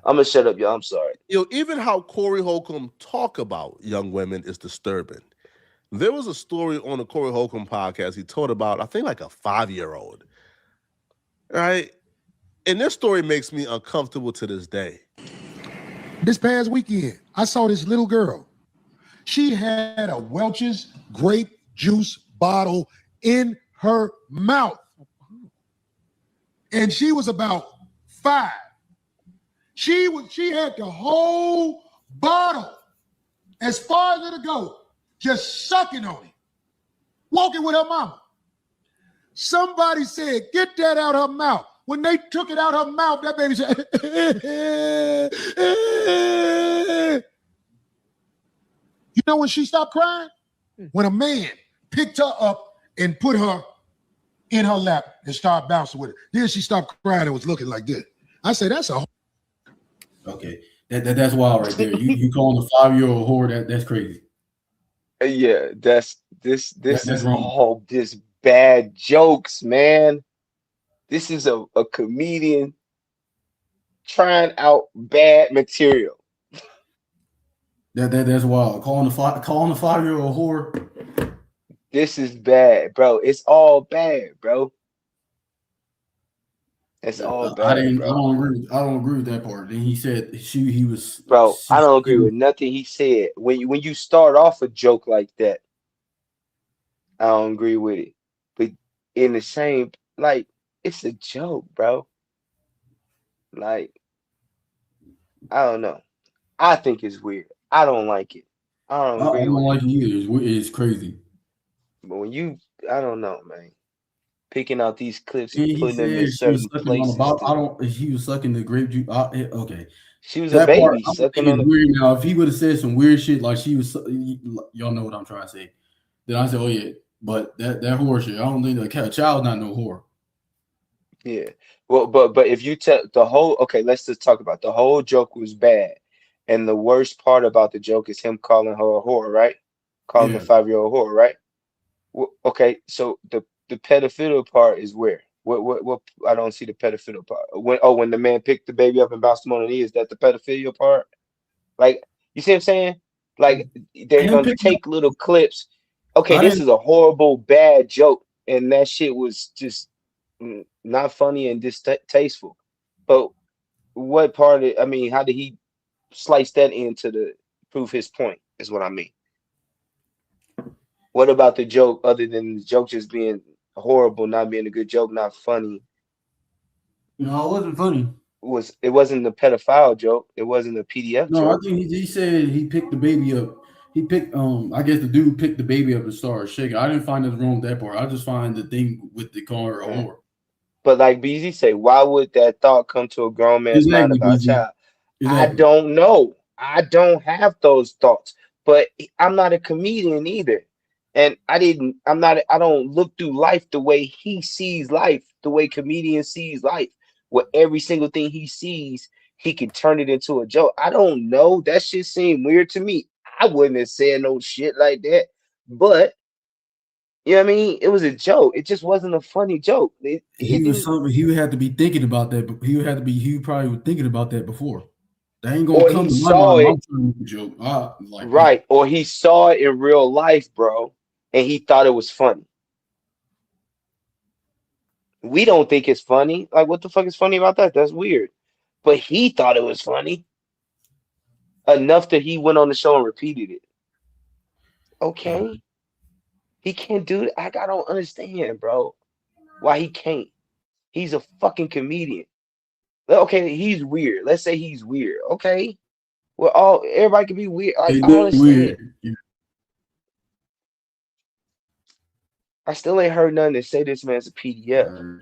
I'm gonna shut up, y'all. I'm sorry. Even how Corey Holcomb talk about young women is disturbing. There was a story on the Corey Holcomb podcast he told about, I think, like a 5-year-old. Right? And this story makes me uncomfortable to this day. This past weekend, I saw this little girl. She had a Welch's grape juice bottle in her mouth. And she was about 5. She had the whole bottle as far as it'll go. just sucking on him, walking with her mama. Somebody said, get that out her mouth. When they took it out her mouth, that baby said, you know when she stopped crying? When a man picked her up and put her in her lap and started bouncing with her. Then she stopped crying and was looking like this. I said, that's a Okay, that's wild right there. You calling a 5-year-old whore? That's crazy. Yeah, this That's is wrong. all just bad jokes, man. This is a comedian trying out bad material. That's wild. Calling a 5-year-old whore. This is bad, bro. It's all bad, bro. It's all I bad, bro. I don't agree with that part. Then he said he was. Bro, I don't agree with nothing he said. When you start off a joke like that, I don't agree with it. But in the same, like, it's a joke, bro. Like, I don't know. I think it's weird. I don't like it. I I don't agree don't with like it. it either. It's crazy. But when you, I don't know, man. Picking out these clips and He putting them in said she was certain sucking on the places. bottom. I don't. He was sucking the grape juice. Okay, She was a that part baby I don't sucking think on is the. weird. Now, if he would have said some weird shit like she was, y'all know what I'm trying to say. Then I said, oh yeah, but that whore shit. I don't think a child's not no whore. Yeah. Well, but if you tell the whole, okay, let's just talk about the whole joke was bad, and the worst part about the joke is him calling her a whore, right? Calling the Yeah, 5-year-old whore, right? Okay, so the pedophile part is where? What? I don't see the pedophile part. When the man picked the baby up and bounced him on the knee, is that the pedophilia part? Like, you see what I'm saying? Like, they're him gonna picking up. take little clips. Okay, I this didn't. is a horrible, bad joke, and that shit was just not funny and distasteful. But what part of, I mean, how did he slice that into the prove his point? Is what I mean. What about the joke, other than the joke just being horrible, not being a good joke, not funny? No, it wasn't funny. It wasn't the pedophile joke. It wasn't a PDF No, I joke. think he said he picked the baby up. He picked I guess the dude picked the baby up and started shaking. I didn't find nothing wrong with that part. I just find the thing with the calling her a Uh, whore. But like BZ say, why would that thought come to a grown man's mind Exactly, about a BG. child? I Exactly. don't know. I don't have those thoughts. But I'm not a comedian either. And I don't look through life the way he sees life, the way comedian sees life, where every single thing he sees, he can turn it into a joke. I don't know. That shit seemed weird to me. I wouldn't have said no shit like that. But you know what I mean? It was a joke. It just wasn't a funny joke. It He was didn't, something he would have to be thinking about that. But he would have to be. He probably was thinking about that before. That ain't gonna or he come to my saw mind when it I'm trying to make a joke. I like no. right, or he saw it in real life, bro, and he thought it was funny. We don't think it's funny. Like, what the fuck is funny about that? That's weird. But he thought it was funny enough that he went on the show and repeated it. Okay, he can't do that. I don't understand, bro. Why he can't? He's a fucking comedian. Okay, he's weird. Let's say he's weird. Okay, well, all everybody can be weird. Like, It's I don't understand. weird. I still ain't heard nothing to say this man's a PDF.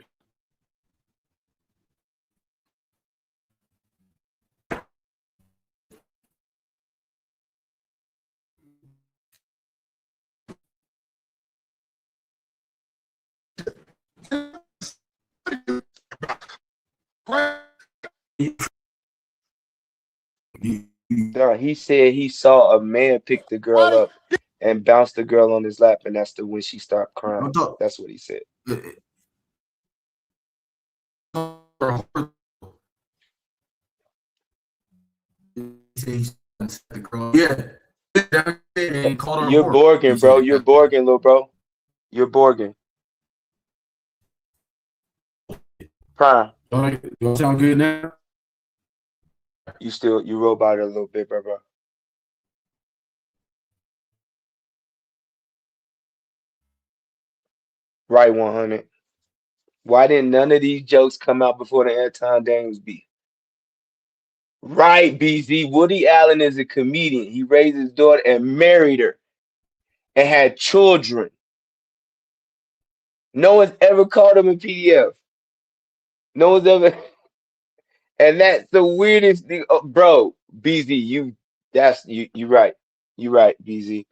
No, he said he saw a man pick the girl up and bounce the girl on his lap, and that's when she stopped crying. I'm talking. That's what he said. Yeah. And called her a You're whore. He Borging, bro. said You're Borging, little bro. You're Borging. Prime. You sound good now? You robot a little bit, bro. Right, 100. Why didn't none of these jokes come out before the Airtime Daniels beef? Right, BZ. Woody Allen is a comedian. He raised his daughter and married her. and had children. No one's ever called him a PDF. No one's ever, and that's the weirdest thing, bro. BZ, you right. You right, BZ.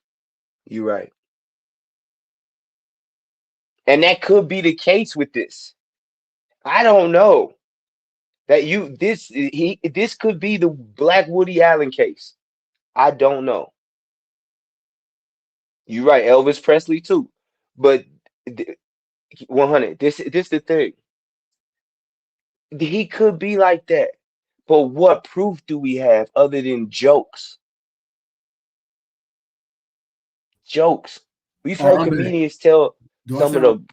You right. And that could be the case with this. I don't know. This could be the Black Woody Allen case. I don't know. You're right, Elvis Presley too. But 100. This the thing. He could be like that. But what proof do we have other than jokes? Jokes. We've All right, heard I'm back. comedians tell Do I some of sound?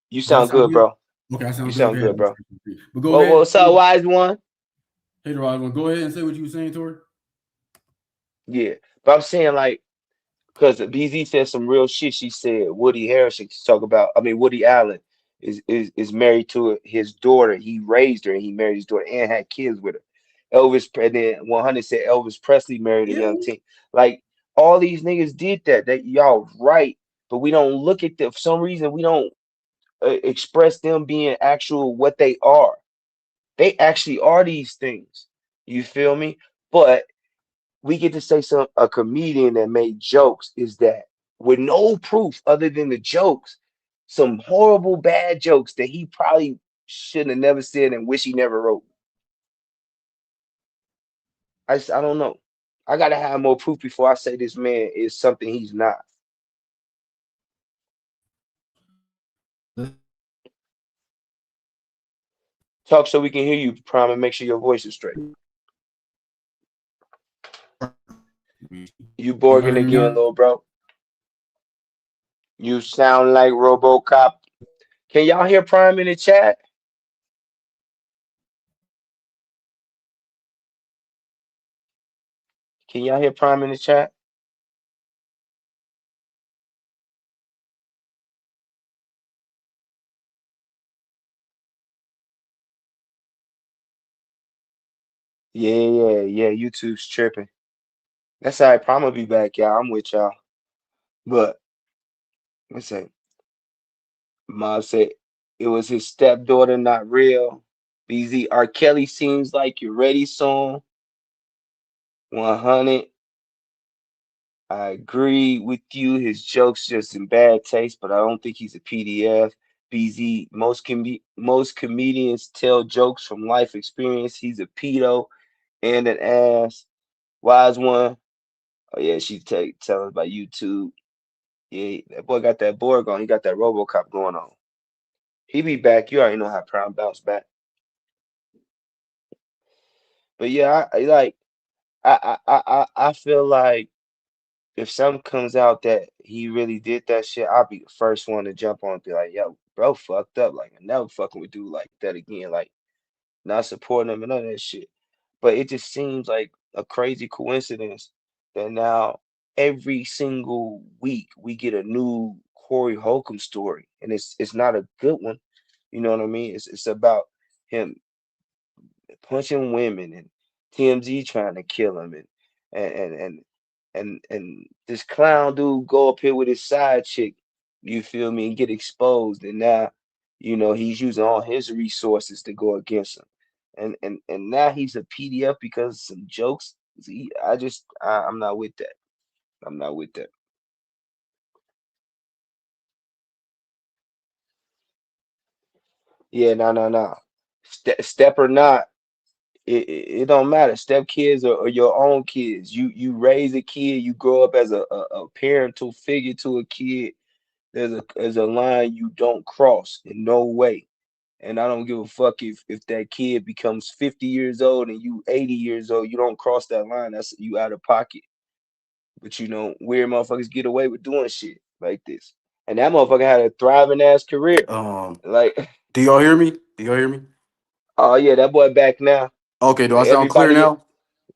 you Do I sound sound good, good? bro. Okay, I You sound good. sound Okay, good, bro. but go ahead. What's up, wise one? Hey, the right one. Go ahead and say what you were saying, Tori. Yeah. But I'm saying like because BZ said some real shit. She said Woody Harrelson talk about. I mean Woody Allen is married to his daughter. He raised her and he married his daughter and had kids with her. And then 100 said Elvis Presley married a Yeah. young teen. Like all these niggas did that. That y'all right, but we don't look at them for some reason. We don't express them being actual what they are. They actually are these things. You feel me? But we get to say a comedian that made jokes is that with no proof other than the jokes, some horrible bad jokes that he probably shouldn't have never said and wish he never wrote. I don't know. I gotta have more proof before I say this man is something he's not. Talk so we can hear you, Prime, and make sure your voice is straight. You You Borging heard me again, now? little bro. You sound like RoboCop. Can y'all hear Prime in the chat? Can y'all hear Prime in the chat? Yeah. YouTube's tripping. That's all right. Prime will be back, y'all. I'm with y'all. But let's say Mom said it was his stepdaughter, not real. BZ R. Kelly seems like you're ready song. 100. I agree with you. His jokes just in bad taste, but I don't think he's a PDF. BZ, most comedians tell jokes from life experience. He's a pedo and an ass. Wise one. Oh yeah, she tell us about YouTube. Yeah, that boy got that board going. He got that RoboCop going on. He be back. You already know how Prime bounce back. But yeah, I feel like if something comes out that he really did that shit, I'll be the first one to jump on and be like, yo, bro, fucked up. Like, I never fucking would do like that again. Like, not supporting him and none of that shit. But it just seems like a crazy coincidence that now every single week we get a new Corey Holcomb story, and it's not a good one. You know what I mean? It's about him punching women and TMZ trying to kill him and and and and this clown dude go up here with his side chick, you feel me, and get exposed. And now, he's using all his resources to go against him. And now he's a PDF because of some jokes. See, I'm not with that. I'm not with that. Yeah, no. Step or not, it don't matter. Step kids or your own kids. You raise a kid, you grow up as a parental figure to a kid. There's a line you don't cross in no way. And I don't give a fuck if that kid becomes 50 years old and you 80 years old. You don't cross that line. That's you out of pocket. But weird motherfuckers get away with doing shit like this. And that motherfucker had a thriving ass career. Like, Do y'all hear me? Do y'all hear me? oh yeah, that boy back now. Okay, do I sound clear Everybody, now?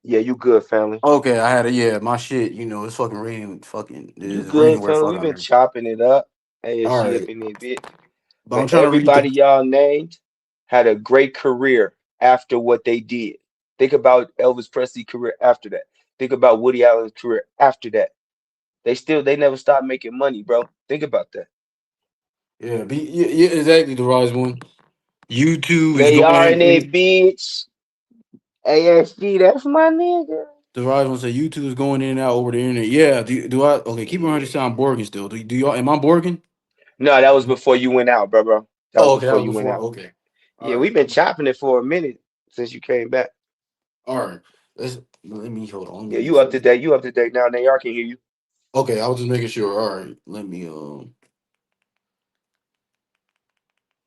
yeah, you good, family. Okay, I had my shit, it's fucking raining, You it's raining good, where the family. fuck We've out been here. chopping it up. All ASG up right, in there a bit. but I'm But trying to read everybody the. y'all named had a great career after what they did. Think about Elvis Presley's career after that. Think about Woody Allen's career after that. They never stopped making money, bro. Think about that. Yeah, exactly. The rise one. YouTube is They going are in in. it, bitch. ASG, that's my nigga. The rise one say YouTube is going in and out over the internet. Yeah. Do I? Okay, keep on. Yeah. Sound Borgin still. Do y'all? Am I Borgin? No, that was before you went out, bro. That was Oh, okay. That before was you went before. out. Okay. All Yeah, we've right. been chopping it for a minute since you came back. All right. Let me hold on. Let Yeah, me you up to date. You up to date now. They can hear you. Okay, I was just making sure. All right. Let me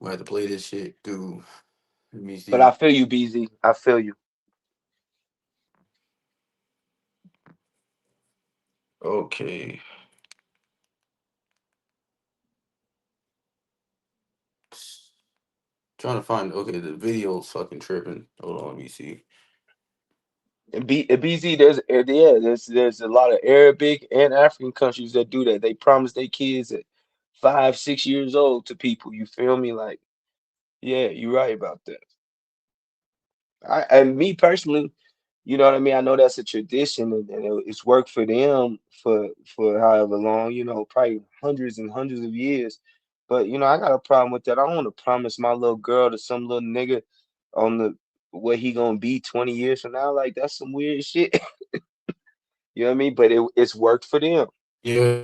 we have to play this shit through. Let me But I see. feel you, BZ. I feel you. Okay. Trying to find okay, the video's fucking tripping. Hold on, let me see. And BZ, there's a lot of Arabic and African countries that do that. They promise their kids at 5, 6 years old to people. You feel me? Like, yeah, you're right about that. And me personally, you know what I mean? I know that's a tradition and it's worked for them for however long, probably hundreds and hundreds of years. But I got a problem with that. I don't want to promise my little girl to some little nigga on the what he gonna be 20 years from now. Like that's some weird shit. You know what I mean? But it's worked for them. Yeah.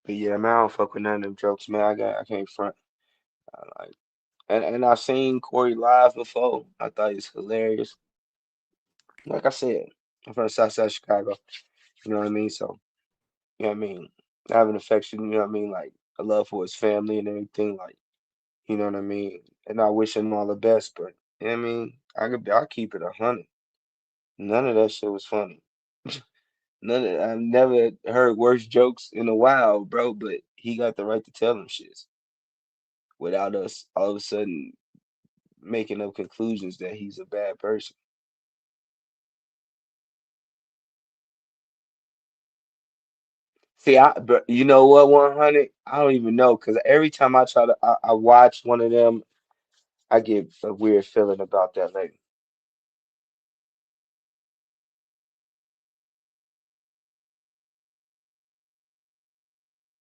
But yeah, man, I don't fuck with none of them jokes, man. I can't front. Like, and I've seen Corey live before. I thought he's hilarious. Like I said, I'm from the South Side of Chicago. You know what I mean? So, you know what I mean? I have an affection, you know what I mean? Like a love for his family and everything. Like, you know what I mean? And I wish him all the best, but you know what I mean? I'll keep it 100. None of that shit was funny. I've never heard worse jokes in a while, bro, but he got the right to tell them shits without us all of a sudden making up conclusions that he's a bad person. See, but you know what, 100? I don't even know because every time I watch one of them, I get a weird feeling about that lady.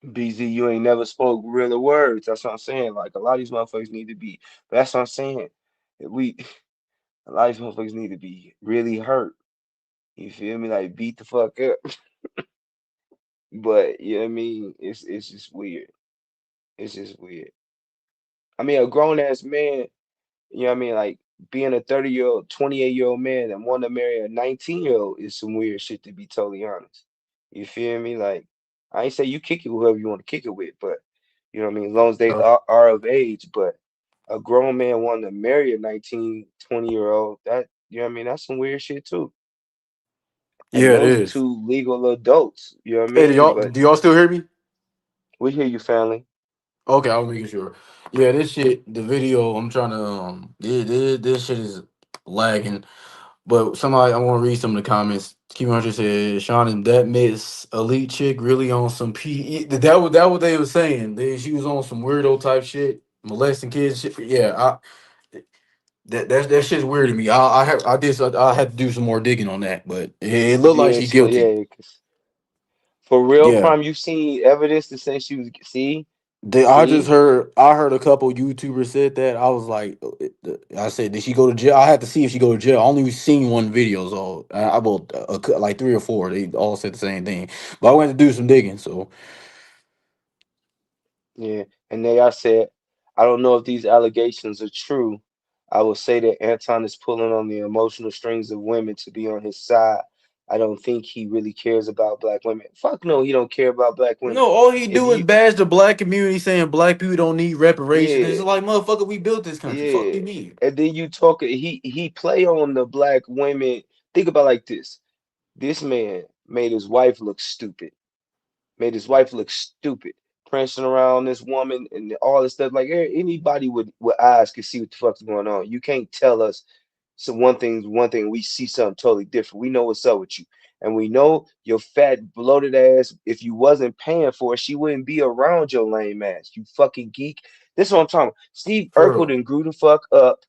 BZ, you ain't never spoke real words. That's what I'm saying. Like a lot of these motherfuckers need to be. But that's what I'm saying. We a lot of these motherfuckers need to be really hurt. You feel me? Like beat the fuck up. But you know what I mean? It's just weird. It's just weird. I mean, a grown ass man. You know what I mean? Like being a 30-year-old, 28-year-old man and wanting to marry a 19-year-old is some weird shit to be totally honest. You feel me? Like I ain't say you kick it with whoever you want to kick it with, but you know what I mean, as long as they are of age, but a grown man wanting to marry a 19, 20-year-old, that you know what I mean, that's some weird shit too. And Yeah, it those are is. two legal adults, you know what I Hey, mean? But do y'all still hear me? we hear you, family. Okay, I was making sure. Yeah, this shit, the video, I'm trying to this shit is lagging. But somebody, I want to read some of the comments. Keep on said, Sean, and that Miss Elite chick really on some P. That what they were saying. She was on some weirdo type shit, molesting kids. Shit. Yeah, that shit's weird to me. I had to do some more digging on that, but it looked like Yeah, she so guilty. yeah, 'cause for real, Yeah, Prime, you seen evidence to say she was see? I heard a couple YouTubers said that. I was like, I said, did she go to jail? I had to see if she go to jail. I only seen one video, so I will like three or four. They all said the same thing, but I went to do some digging. So Yeah, and they I said, I don't know if these allegations are true. I will say that Anton is pulling on the emotional strings of women to be on his side. I don't think he really cares about black women. Fuck no, he don't care about black women. no, all he If do is you, bash the black community, saying black people don't need reparations. It's yeah, like motherfucker, we built this country. Fuck yeah, you mean? and then you talk, he play on the black women. Think about it like this. This man made his wife look stupid. Made his wife look stupid. prancing around this woman and all this stuff. Like anybody with eyes can see what the fuck's going on. You can't tell us. So one thing. We see something totally different. We know what's up with you, and we know your fat bloated ass. If you wasn't paying for it, she wouldn't be around your lame ass. You fucking geek. This is what I'm talking about. Steve For Urkel real. done grew the fuck up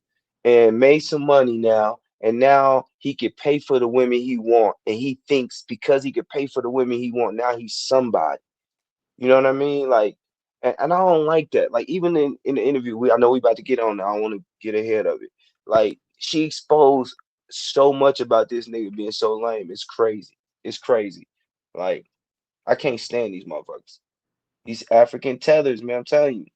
and made some money now. And now he could pay for the women he want. And he thinks because he could pay for the women he want, now he's somebody. You know what I mean? Like, and I don't like that. Like, even in the interview, I know we about to get on now. I don't want to get ahead of it. Like, she exposed so much about this nigga being so lame. It's crazy. It's crazy. Like, I can't stand these motherfuckers. These African tethers, man. I'm telling you.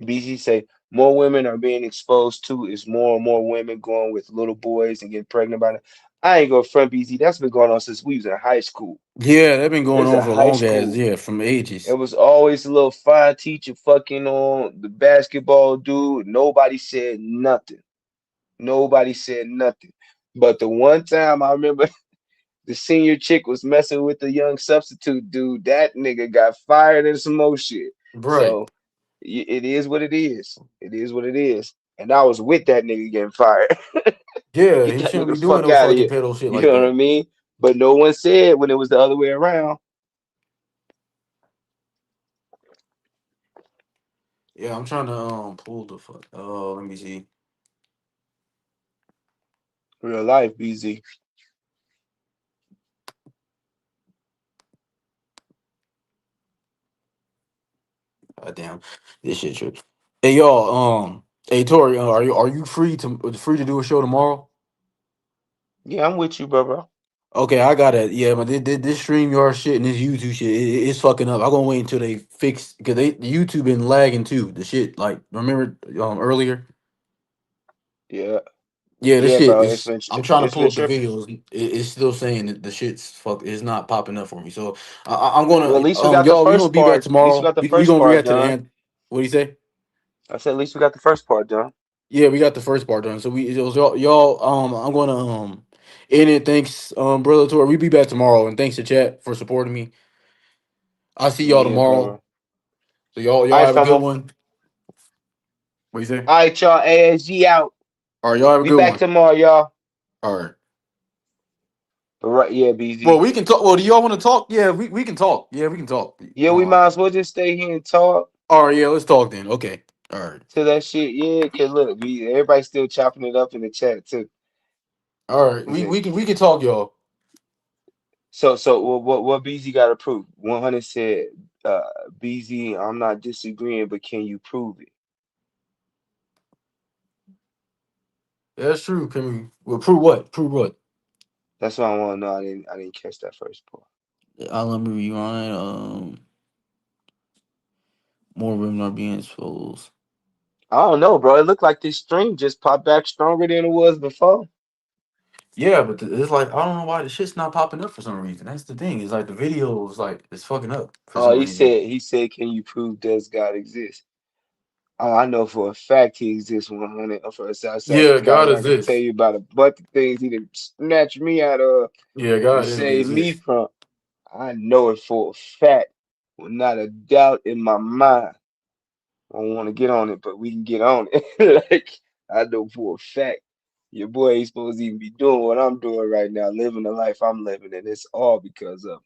BG say more women are being exposed to is more and more women going with little boys and getting pregnant by them. I ain't gonna front BZ. That's been going on since we was in high school. Yeah, they've been going It's on a for high long as school. yeah, from It ages. was always a little fire teacher fucking on the basketball dude. Nobody said nothing. Nobody said nothing. But the one time I remember the senior chick was messing with the young substitute dude, that nigga got fired and some more shit. Right. So it is what it is. It is what it is. And I was with that nigga getting fired. Yeah, Get he that shouldn't nigga be the doing fuck no out of fucking here. pedo shit You like know what I that. mean? But no one said when it was the other way around. Yeah, I'm trying to pull the fuck. Oh, let me see. Real life, BZ. God damn, this shit trips. Hey y'all, hey Tori, are you free to do a show tomorrow? Yeah, I'm with you, bro. Okay, I got it. Yeah, but this StreamYard shit and this YouTube shit, it's fucking up. I'm gonna wait until they fix because the YouTube been lagging too. The shit, like remember earlier. Yeah. Yeah, this Yeah, shit bro. is. I'm trying to It's pull been up the tripping. videos. It's still saying that the shit's fuck. It's not popping up for me. So I'm Well, gonna at least we got the y'all. We gonna first be back part. At least we tomorrow. got the We first gonna part react to the done. end. What do you say? I said at least we got the first part done. Yeah, we got the first part done. So it was y'all. I'm gonna end it. Thanks, brother Tor. We be back tomorrow, and thanks to chat for supporting me. I'll see y'all Yeah, tomorrow. bro. So y'all All right, have a good famo. one. What you say? All right, y'all. ASG out. All right, y'all have a We good back one. tomorrow, y'all. All right. But right, yeah, Well, BZ. we can talk. Well, do y'all want to talk? Yeah, we can talk. Yeah, we can talk. Yeah, we might as well just stay here and talk All right. Yeah, let's talk then. Okay. All right. to that shit. Yeah, cause look, everybody's still chopping it up in the chat too. All right. And then, We can talk, y'all. so what BZ got to prove? 100 said, uh, BZ, I'm not disagreeing, but can you prove it? That's true. Can we? Well, prove what? Prove what? That's what I want to know. I didn't catch that first part. I'll let me rewind. More women are being exposed. I don't know, bro. It looked like this stream just popped back stronger than it was before. Yeah, but it's like I don't know why the shit's not popping up for some reason. That's the thing. It's like the video is like it's fucking up for Oh, some reason. he said, can you prove does God exist? Oh, I know for a fact he exists 100 for a Southside Yeah, God Chicago. I is can tell this. you about a bunch of things he did snatch me out of Yeah, and God save is me this. from. I know it for a fact, with not a doubt in my mind. I don't want to get on it, but we can get on it. Like, I know for a fact your boy ain't supposed to even be doing what I'm doing right now, living the life I'm living, and it's all because of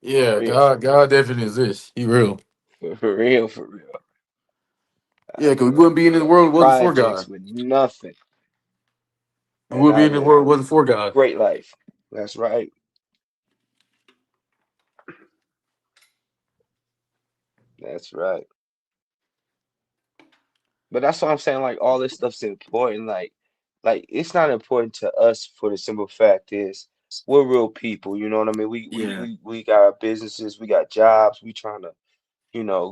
Yeah, real, for real, God definitely exists. He real. for real, for real. Yeah, because we Grew up wouldn't be in this in the world if it wasn't for projects God. with nothing, We and wouldn't I be in this live world if it a wasn't for God. great life. That's right. That's right. But that's what I'm saying. Like all this stuff's important. Like it's not important to us for the simple fact is we're real people. You know what I mean? Yeah. We got our businesses, we got jobs, we trying to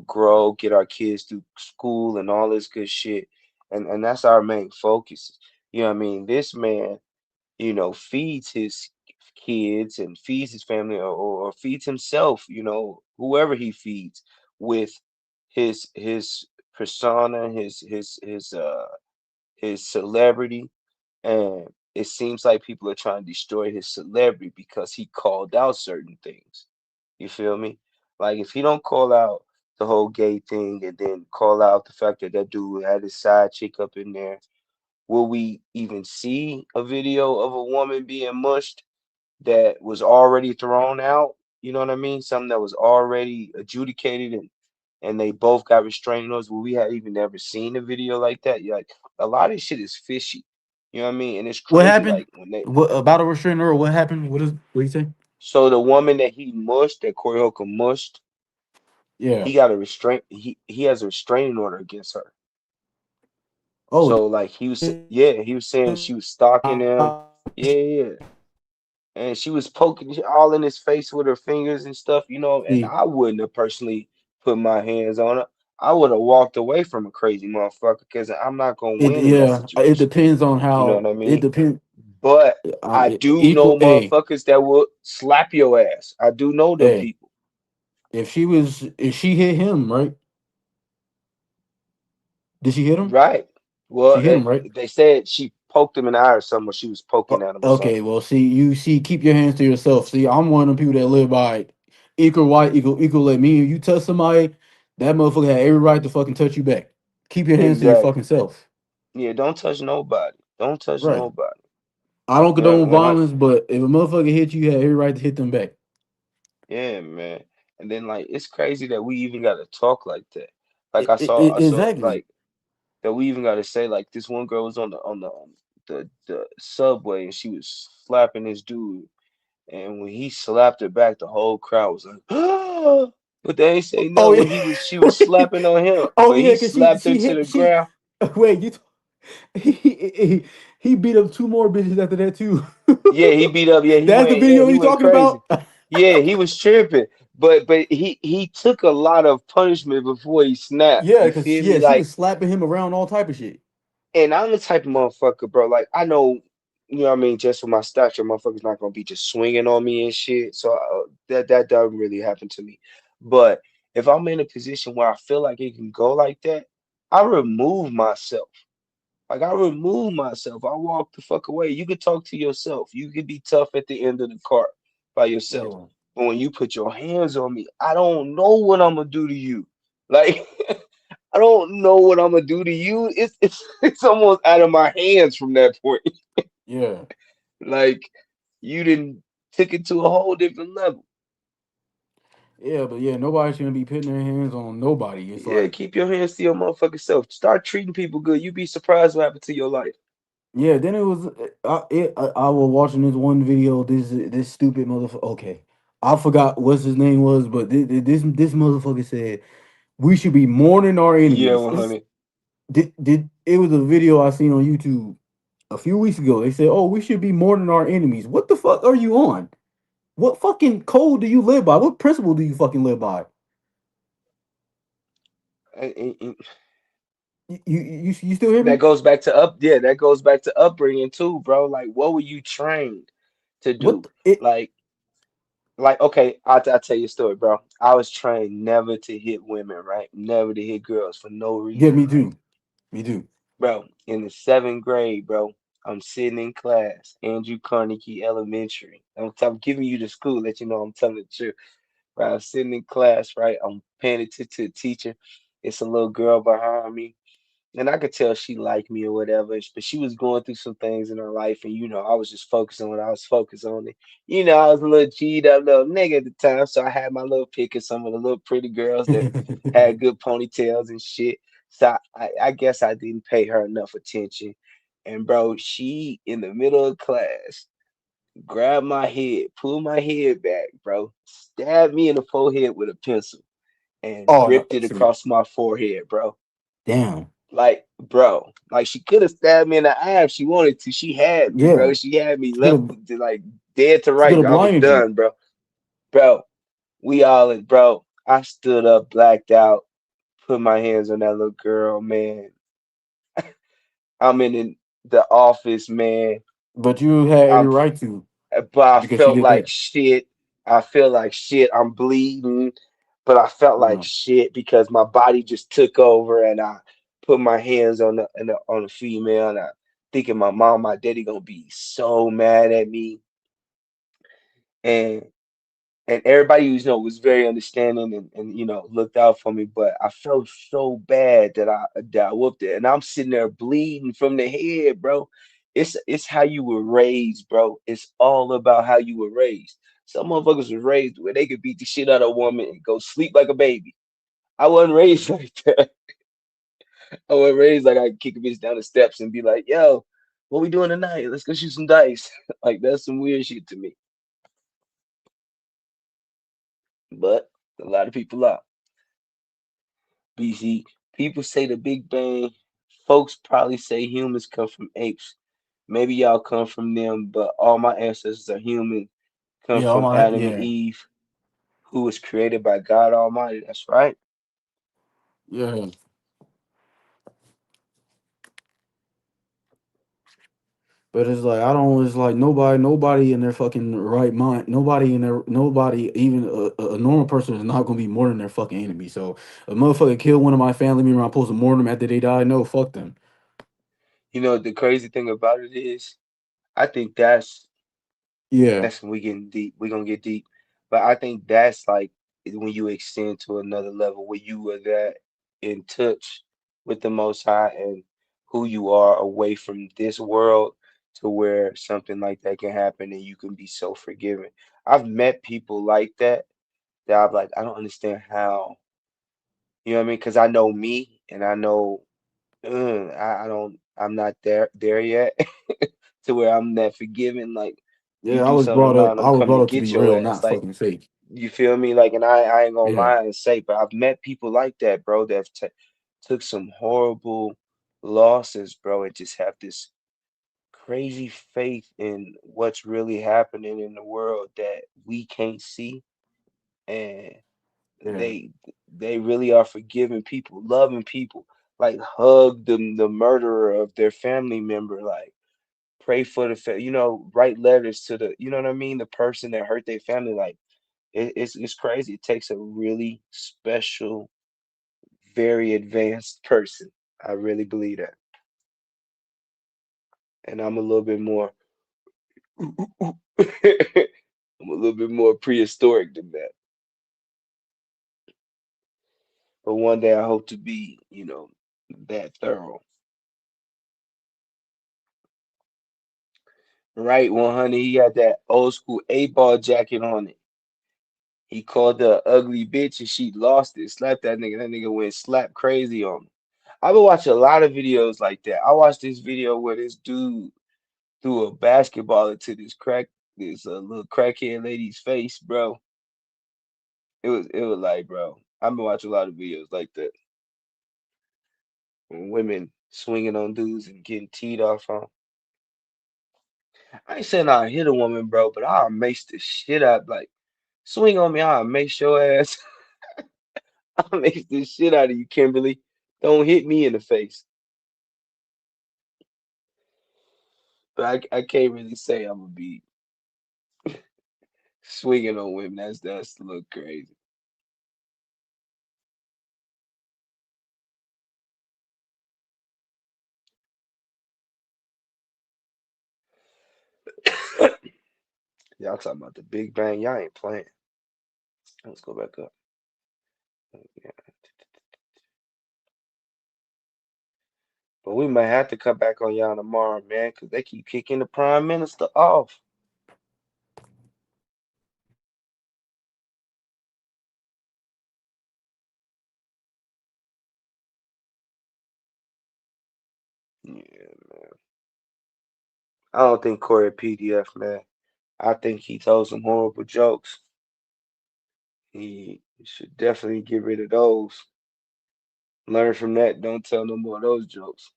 grow, get our kids through school and all this good shit, and that's our main focus. You know what I mean? This man, feeds his kids and feeds his family or feeds himself, whoever he feeds with his persona, his celebrity, and it seems like people are trying to destroy his celebrity because he called out certain things. You feel me? Like if he don't call out the whole gay thing and then call out the fact that that dude had his side chick up in there, will we even see a video of a woman being mushed that was already thrown out? You know what I mean? Something that was already adjudicated and they both got restraining orders. Will we have even ever seen a video like that? Yeah, like a lot of shit is fishy. You know what I mean? And it's What crazy. happened? Like when they What about a restraining order? What happened? What you say? so the woman that he mushed, that Corey Holcomb mushed, Yeah. he got a restraint. He has a restraining order against her. Oh, So like yeah, he was saying she was stalking him. Yeah, yeah. And she was poking all in his face with her fingers and stuff, you know. And see, I wouldn't have personally put my hands on her. I would have walked away from a crazy motherfucker because I'm not gonna win in that it situation. depends on You know what how I it mean? depends. But I do know Equal. Hey, motherfuckers that will slap your ass. I do know them hey. people. If she hit him, right? Did she hit him? Right. She Well, hit him, right? they said she poked him in the eye or something, or she was poking at him or something. Okay, well, see, keep your hands to yourself. See, I'm one of the people that live by equal right, equal. Let me, if you touch somebody, that motherfucker had every right to fucking touch you back. Keep your hands to your Exactly. fucking self. Yeah, don't touch nobody. Don't touch Right. nobody. I don't You know, condone when I violence, but if a motherfucker hit you, you have every right to hit them back. yeah, man. And then like it's crazy that we even gotta talk like that. Like I saw Exactly. like that we even gotta say like this one girl was on the subway and she was slapping this dude, and when he slapped her back, the whole crowd was like, but they ain't say Oh nothing when yeah. she was slapping on him, Oh but yeah, he because slapped her she to the hit she. ground. Wait, he beat up two more bitches after that too. Yeah, he beat up. Yeah, That's the video he you went talking crazy. about? Yeah, he was tripping. But he took a lot of punishment before he snapped. Yeah, You because feel me? yeah, she Like, was slapping him around all type of shit. and I'm the type of motherfucker, bro. Like, I know, you know what I mean, just for my stature, motherfuckers not gonna be just swinging on me and shit. So that doesn't really happen to me. But if I'm in a position where I feel like it can go like that, I remove myself. Like I remove myself. I walk the fuck away. You could talk to yourself. You could be tough at the end of the cart by yourself. Yeah. But when you put your hands on me, I don't know what I'm gonna do to you. Like I don't know what I'm gonna do to you. It's almost out of my hands from that point. Yeah. Like you didn't took it to a whole different level. Yeah, but yeah, nobody's gonna be putting their hands on nobody. It's Yeah, like, keep your hands to your motherfucking self. Start treating people good. You'd be surprised what happened to your life. yeah. Then it was, I was watching this one video. This stupid motherfucker. Okay, I forgot what his name was, but this motherfucker said we should be mourning our Yeah, enemies. 100. Did it was a video I seen on YouTube a few weeks ago. They said, "Oh, we should be mourning our enemies." What the fuck are you on? What fucking code do you live by? What principle do you fucking live by? You still hear That me? goes back to that goes back to upbringing too, bro. Like what were you trained to do? What it? Like okay, I'll tell you a story, bro. I was trained never to hit women, right? Never to hit girls for no Yeah, reason, me right? too. Me too. Bro, in the seventh grade, bro, I'm sitting in class, Andrew Carnegie Elementary. I'm giving you the school, let you know I'm telling the truth. Right, I'm sitting in class, right? I'm paying attention to the teacher. It's a little girl behind me, and I could tell she liked me or whatever, but she was going through some things in her life, and I was just focused on what I was focused on it. I was a little G'd up little nigga at the time, so I had my little pick of some of the little pretty girls that had good ponytails and shit. So I guess I didn't pay her enough attention. And bro, she in the middle of class grabbed my head, pulled my head back, bro, stabbed me in the forehead with a pencil, and Oh no, ripped it see, across my forehead, bro. damn. Like, bro, like she could have stabbed me in the eye if she wanted to. She had me, bro. Yeah, She had me she could left have. like dead to She could right. have I was blinded you. done, bro. Bro, bro. I stood up, blacked out, put my hands on that little girl, man. I'm in the office, man. But you had every I'm, right to but I because she felt did like that. shit. I feel like shit. I'm bleeding, but I felt like Yeah. shit because my body just took over, and I put my hands on the female, and I thinking my mom, my daddy gonna be so mad at me, and and everybody was very understanding and looked out for me. But I felt so bad that I whooped it, and I'm sitting there bleeding from the head, bro. It's how you were raised, bro. It's all about how you were raised. Some motherfuckers was raised where they could beat the shit out of a woman and go sleep like a baby. I wasn't raised like that. I wasn't raised like I could kick a bitch down the steps and be like, "Yo, what we doing tonight? Let's go shoot some dice." Like that's some weird shit to me. But a lot of people are. BC, people say the Big Bang. Folks probably say humans come from apes. Maybe y'all come from them, but all my ancestors are human. Come Yeah, from Adam and yeah, Eve, who was created by God Almighty. That's right. yeah. But it's like I don't. It's like nobody in their fucking right mind. Nobody, even a normal person is not gonna be more than their fucking enemy. So a motherfucker kill one of my family member, I'm supposed to mourn them after they die. No, fuck them. You know the crazy thing about it is, I think Yeah, that's when we getting deep. We're gonna get deep. But I think that's like when you extend to another level where you were that in touch with the Most High and who you are away from this world to where something like that can happen and you can be so forgiving. I've met people like that I'm like, I don't understand how, you know what I mean? Because I know me and I know I don't, I'm not there yet to where I'm that forgiving. Like you yeah. do something to mine, I I'm was coming brought to up to get be your real, ass. not Like fucking fake. you feel me? Like, and I ain't gonna Yeah, lie and say, but I've met people like that, bro, that have took some horrible losses, bro, and just have this crazy faith in what's really happening in the world that we can't see, and yeah, they really are forgiving people, loving people, like hug the murderer of their family member, like pray for write letters to the, you know what I mean, the person that hurt their family, like it's crazy. It takes a really special, very advanced person. I really believe that. And I'm a little bit more I'm a little bit more prehistoric than that. But one day I hope to be, that thorough. Right, 100. He had that old school 8-ball jacket on it. He called her a ugly bitch and she lost it. Slapped that nigga. That nigga went slap crazy on him. I've been watching a lot of videos like that. I watched this video where this dude threw a basketball into this little crackhead lady's face, bro. It was like, bro, I've been watching a lot of videos like that. When women swinging on dudes and getting teed off on. I ain't saying I hit a woman, bro, but I'll mace the shit out. Like, swing on me, I'll mace your ass. I'll mace the shit out of you, Kimberly. Don't hit me in the face. But I can't really say I'm gonna be swinging on women. That's a little crazy. Y'all talking about the Big Bang? Y'all ain't playing. Let's go back up. Yeah. But we might have to come back on y'all tomorrow, man, because they keep kicking the prime minister off. Yeah, man. I don't think Corey a PDF, man. I think he told some horrible jokes. He should definitely get rid of those. Learn from that. Don't tell no more of those jokes.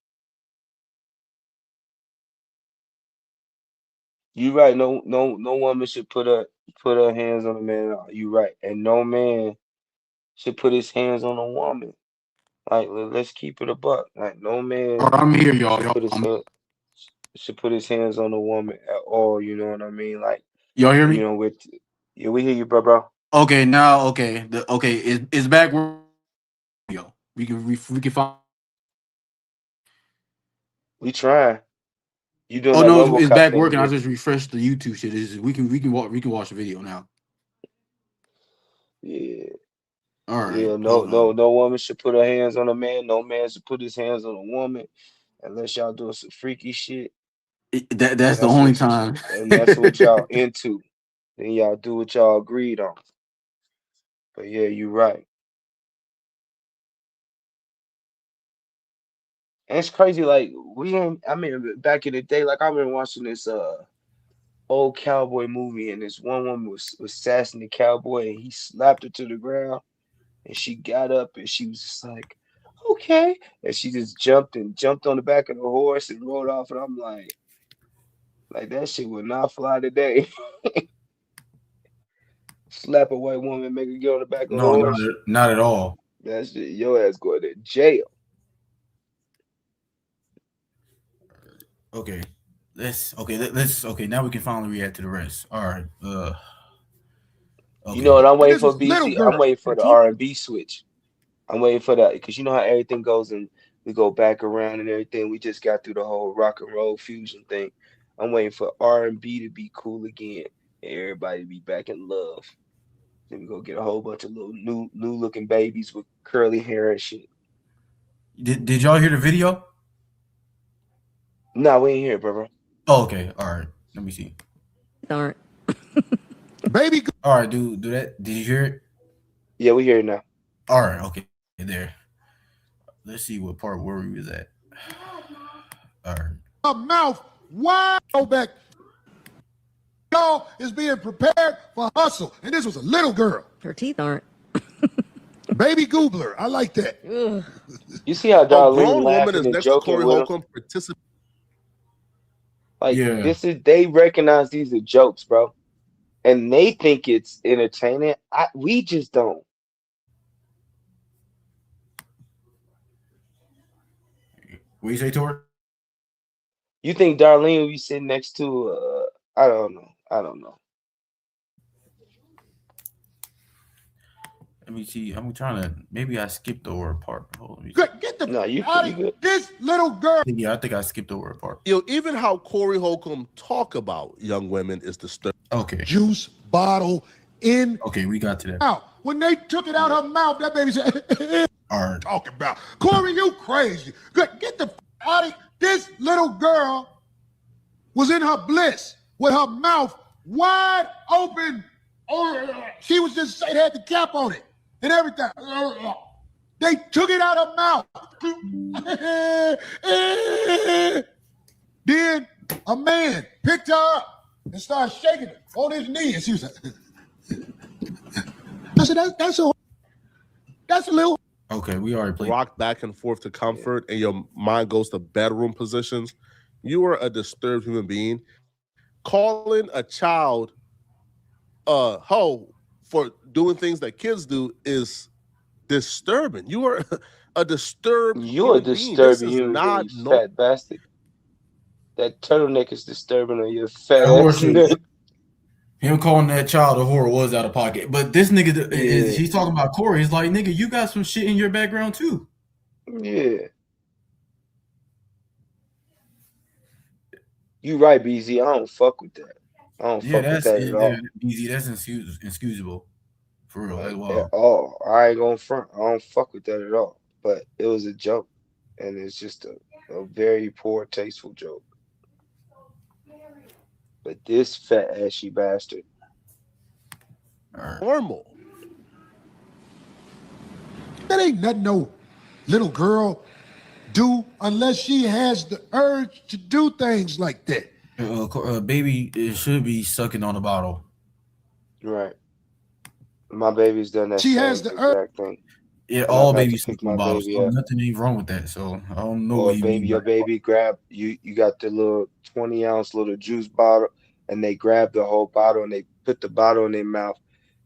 You right. No woman should put her hands on a man. You right. And no man should put his hands on a woman. Like let's keep it a buck. Like no all man right, I'm here, y'all. should put his hand should put his hands on a woman at all. You know what I mean? Like Y'all hear me? with yeah, we hear you, bro. Okay, now okay, it's back. Yo, we can find. We trying. You doing Oh that no, it's RoboCop back thing working. I again? just refreshed the YouTube shit. We can watch the video now. Yeah. All right, Yeah, no woman should put her hands on a man. No man should put his hands on a woman unless y'all doing some freaky shit. That's And the that's only what time. and that's what y'all into. Then y'all do what y'all agreed on. But yeah, you're right. And it's crazy, like we ain't I mean back in the day, like I remember watching this old cowboy movie and this one woman was sassing the cowboy and he slapped her to the ground and she got up and she was just like, okay. And she just jumped on the back of the horse and rode off. And I'm like that shit would not fly today. Slap a white woman, make her get on the back of a No, horse. not at all. That shit, your ass going to jail. Okay, let's okay. Now we can finally react to the rest. All right. You know Okay. what I'm And waiting this for, was little BC? I'm girl. waiting for the R&B switch. I'm waiting for that because you know how everything goes and we go back around and everything. We just got through the whole rock and roll fusion thing. I'm waiting for R&B to be cool again and everybody to be back in love. Then we go get a whole bunch of little new looking babies with curly hair and shit. Did y'all hear the video? Nah, we ain't here, bro. Oh, okay. All right. Let me see. Darn. Baby, All right, do that. Did you hear it? Yeah, we here now. All right. Okay. There. Let's see what part where we was at. All right. her mouth wide open. Y'all is being prepared for hustle. And this was a little girl. Her teeth aren't. Baby Goobler. I like that. Ugh. You see how A Darlene grown woman laughing is and next to joking Corey with him? Holcomb participating. Like Yeah. this is they recognize these are jokes, bro, and they think it's entertaining. We just don't. What you say, Tor? You think Darlene will be sitting next to? I don't know. I don't know. Let me see. I'm trying to. Maybe I skipped over a part. Hold on. Let me see. Good. Get the No, you out you of good. this little girl. Yeah, I think I skipped over a part. You know, even how Corey Holcomb talk about young women is disturbing. Okay. Juice bottle in Okay, we got to that. out. When they took it out her mouth, that baby said, All right. talking about. Corey, you crazy. Good. Get the out of this little girl was in her bliss with her mouth wide open. She was just it had the cap on it and everything. They took it out her mouth. Then a man picked her up and started shaking her on his knee, and she was like, I said, that's a little. Okay, we already played. Rock back and forth to comfort, and your mind goes to bedroom positions. You are a disturbed human being. Calling a child a hoe for doing things that kids do is disturbing. You are a disturbed You're a human being. This disturbing is human not being, you normal. fat bastard. That turtleneck is disturbing on your fat That ass. horse him calling that child a whore was out of pocket. But this nigga, Yeah. he's talking about Corey. He's like, nigga, you got some shit in your background too. Yeah. You right, BZ. I don't fuck with that. I don't Yeah, fuck with that at all. easy. That's inexcusable. For real, as Like well. at all. I ain't gonna front. I don't fuck with that at all. But it was a joke. And it's just a very poor, tasteful joke. But this fat ashy bastard. All right. Normal. That ain't nothing no little girl do unless she has the urge to do things like that. Baby, it should be sucking on the bottle. Right. My baby's done that She same has the urge. exact thing. Yeah, And all I've had to babies pick suck on my the bottle. baby So up. nothing ain't wrong with that. So I don't know Or what he baby, mean your by baby grab you got the little 20-ounce little juice bottle and they grab the whole bottle and they put the bottle in their mouth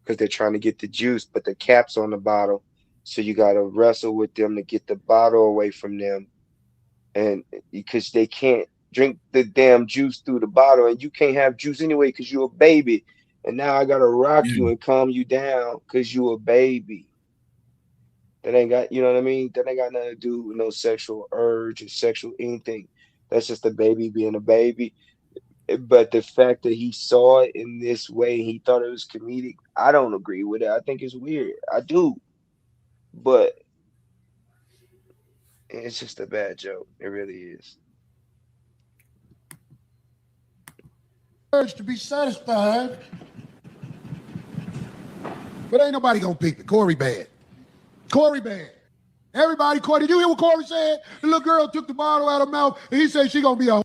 because they're trying to get the juice, but the cap's on the bottle. So you gotta wrestle with them to get the bottle away from them. And because they can't drink the damn juice through the bottle, and you can't have juice anyway because you're a baby. And now I gotta rock you and calm you down because you're a baby. That ain't got, you know what I mean? That ain't got nothing to do with no sexual urge or sexual anything. That's just a baby being a baby. but the fact that he saw it in this way, he thought it was comedic. I don't agree with it. I think it's weird. I do, but it's just a bad joke. It really is. Urge to be satisfied, but ain't nobody gonna pick it. Corey bad. Corey bad. Everybody, Corey, did you hear what Corey said? The little girl took the bottle out of her mouth, and he said she gonna be a.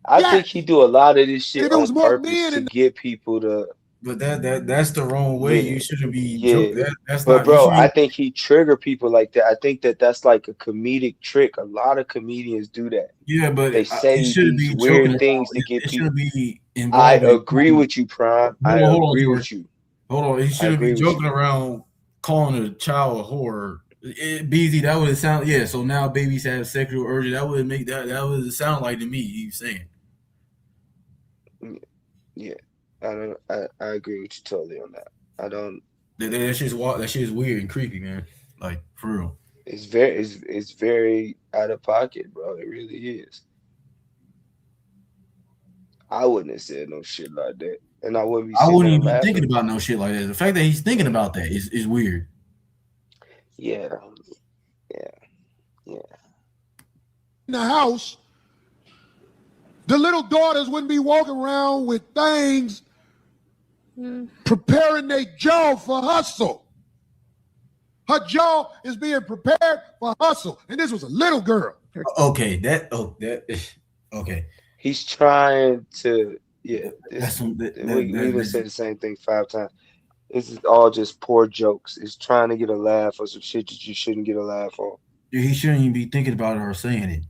I Yes. think he do a lot of this shit If it was on more purpose men to in get people to But that's the wrong way. yeah, You shouldn't be yeah. joking. That's But not. You bro, I shouldn't. think he trigger people like that. I think that that's like a comedic trick. A lot of comedians do that. Yeah, but They it say shouldn't these be joking weird around. things to It, get it people. shouldn't be I involving. agree with you, Prime. I Hold on, agree George. with you. Hold on. He I shouldn't be agree with you. joking around calling a child a whore. BZ, that would sound. Yeah. So now babies have sexual urges. That would make that would sound like to me. He's saying. Yeah, I don't. I agree with you totally on that. I don't. That shit's weird and creepy, man. Like for real. It's very out of pocket, bro. It really is. I wouldn't have said no shit like that, and I wouldn't be I sitting wouldn't there even be thinking laughing. about no shit like that. The fact that he's thinking about that is weird. Yeah, yeah, yeah. In the house, the little daughters wouldn't be walking around with things preparing their jaw for hustle. Her jaw is being prepared for hustle, and this was a little girl. Okay, okay. He's trying to. Yeah, That's this some we even said the same thing 5 times. This is all just poor jokes. It's trying to get a laugh or some shit that you shouldn't get a laugh on. he shouldn't even be thinking about it or saying it.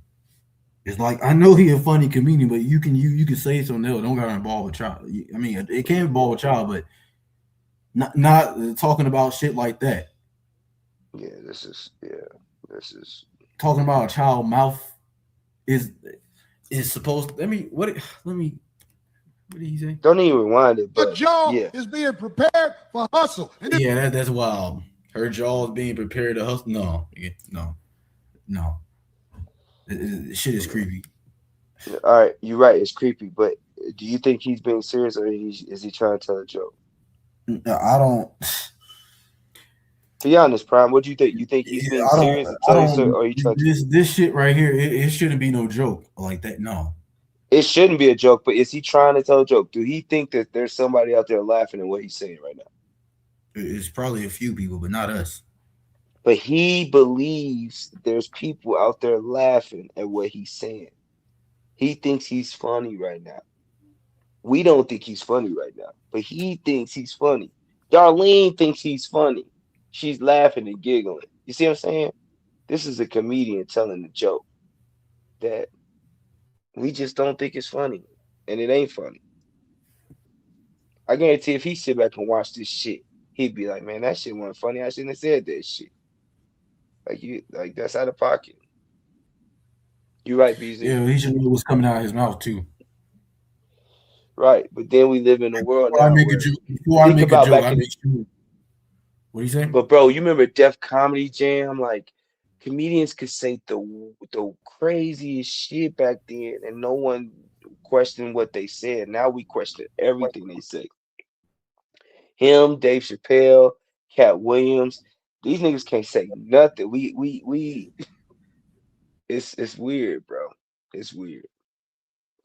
It's like I know he a funny comedian, but you can say something else. Don't gotta involve a child. I mean, it can involve a child, but not talking about shit like that. Yeah, this is. Talking about a child mouth is supposed. What did he say? Don't even rewind it, Her but jaw yeah, is being prepared for hustle. And this Yeah, that's wild. Her jaw is being prepared to hustle. No. Shit is creepy. all right, you're right. It's creepy, but do you think he's being serious or is he trying to tell a joke? I don't. Be honest, Prime. What do you think? You think he's being I don't. serious and I telling us, don't. or are you trying to? This shit right here. It shouldn't be no joke like that. No. It shouldn't be a joke, but is he trying to tell a joke? Do he think that there's somebody out there laughing at what he's saying right now? It's probably a few people, but not us. But he believes there's people out there laughing at what he's saying. He thinks he's funny right now. We don't think he's funny right now, but he thinks he's funny. Darlene thinks he's funny. She's laughing and giggling. You see what I'm saying? This is a comedian telling a joke that we just don't think is funny, and it ain't funny. I guarantee if he sit back and watch this shit, he'd be like, "Man, that shit wasn't funny. I shouldn't have said that shit." Like that's out of pocket. You right, BZ. Yeah, he should know what's coming out of his mouth too. Right, but then we live in a world Before I now make a where joke, think about back I in make the. sure. What do you say? But bro, you remember Def Comedy Jam? Like comedians could say the craziest shit back then, and no one questioned what they said. Now we question everything they say. Him, Dave Chappelle, Cat Williams. These niggas can't say nothing. We. It's weird, bro. It's weird.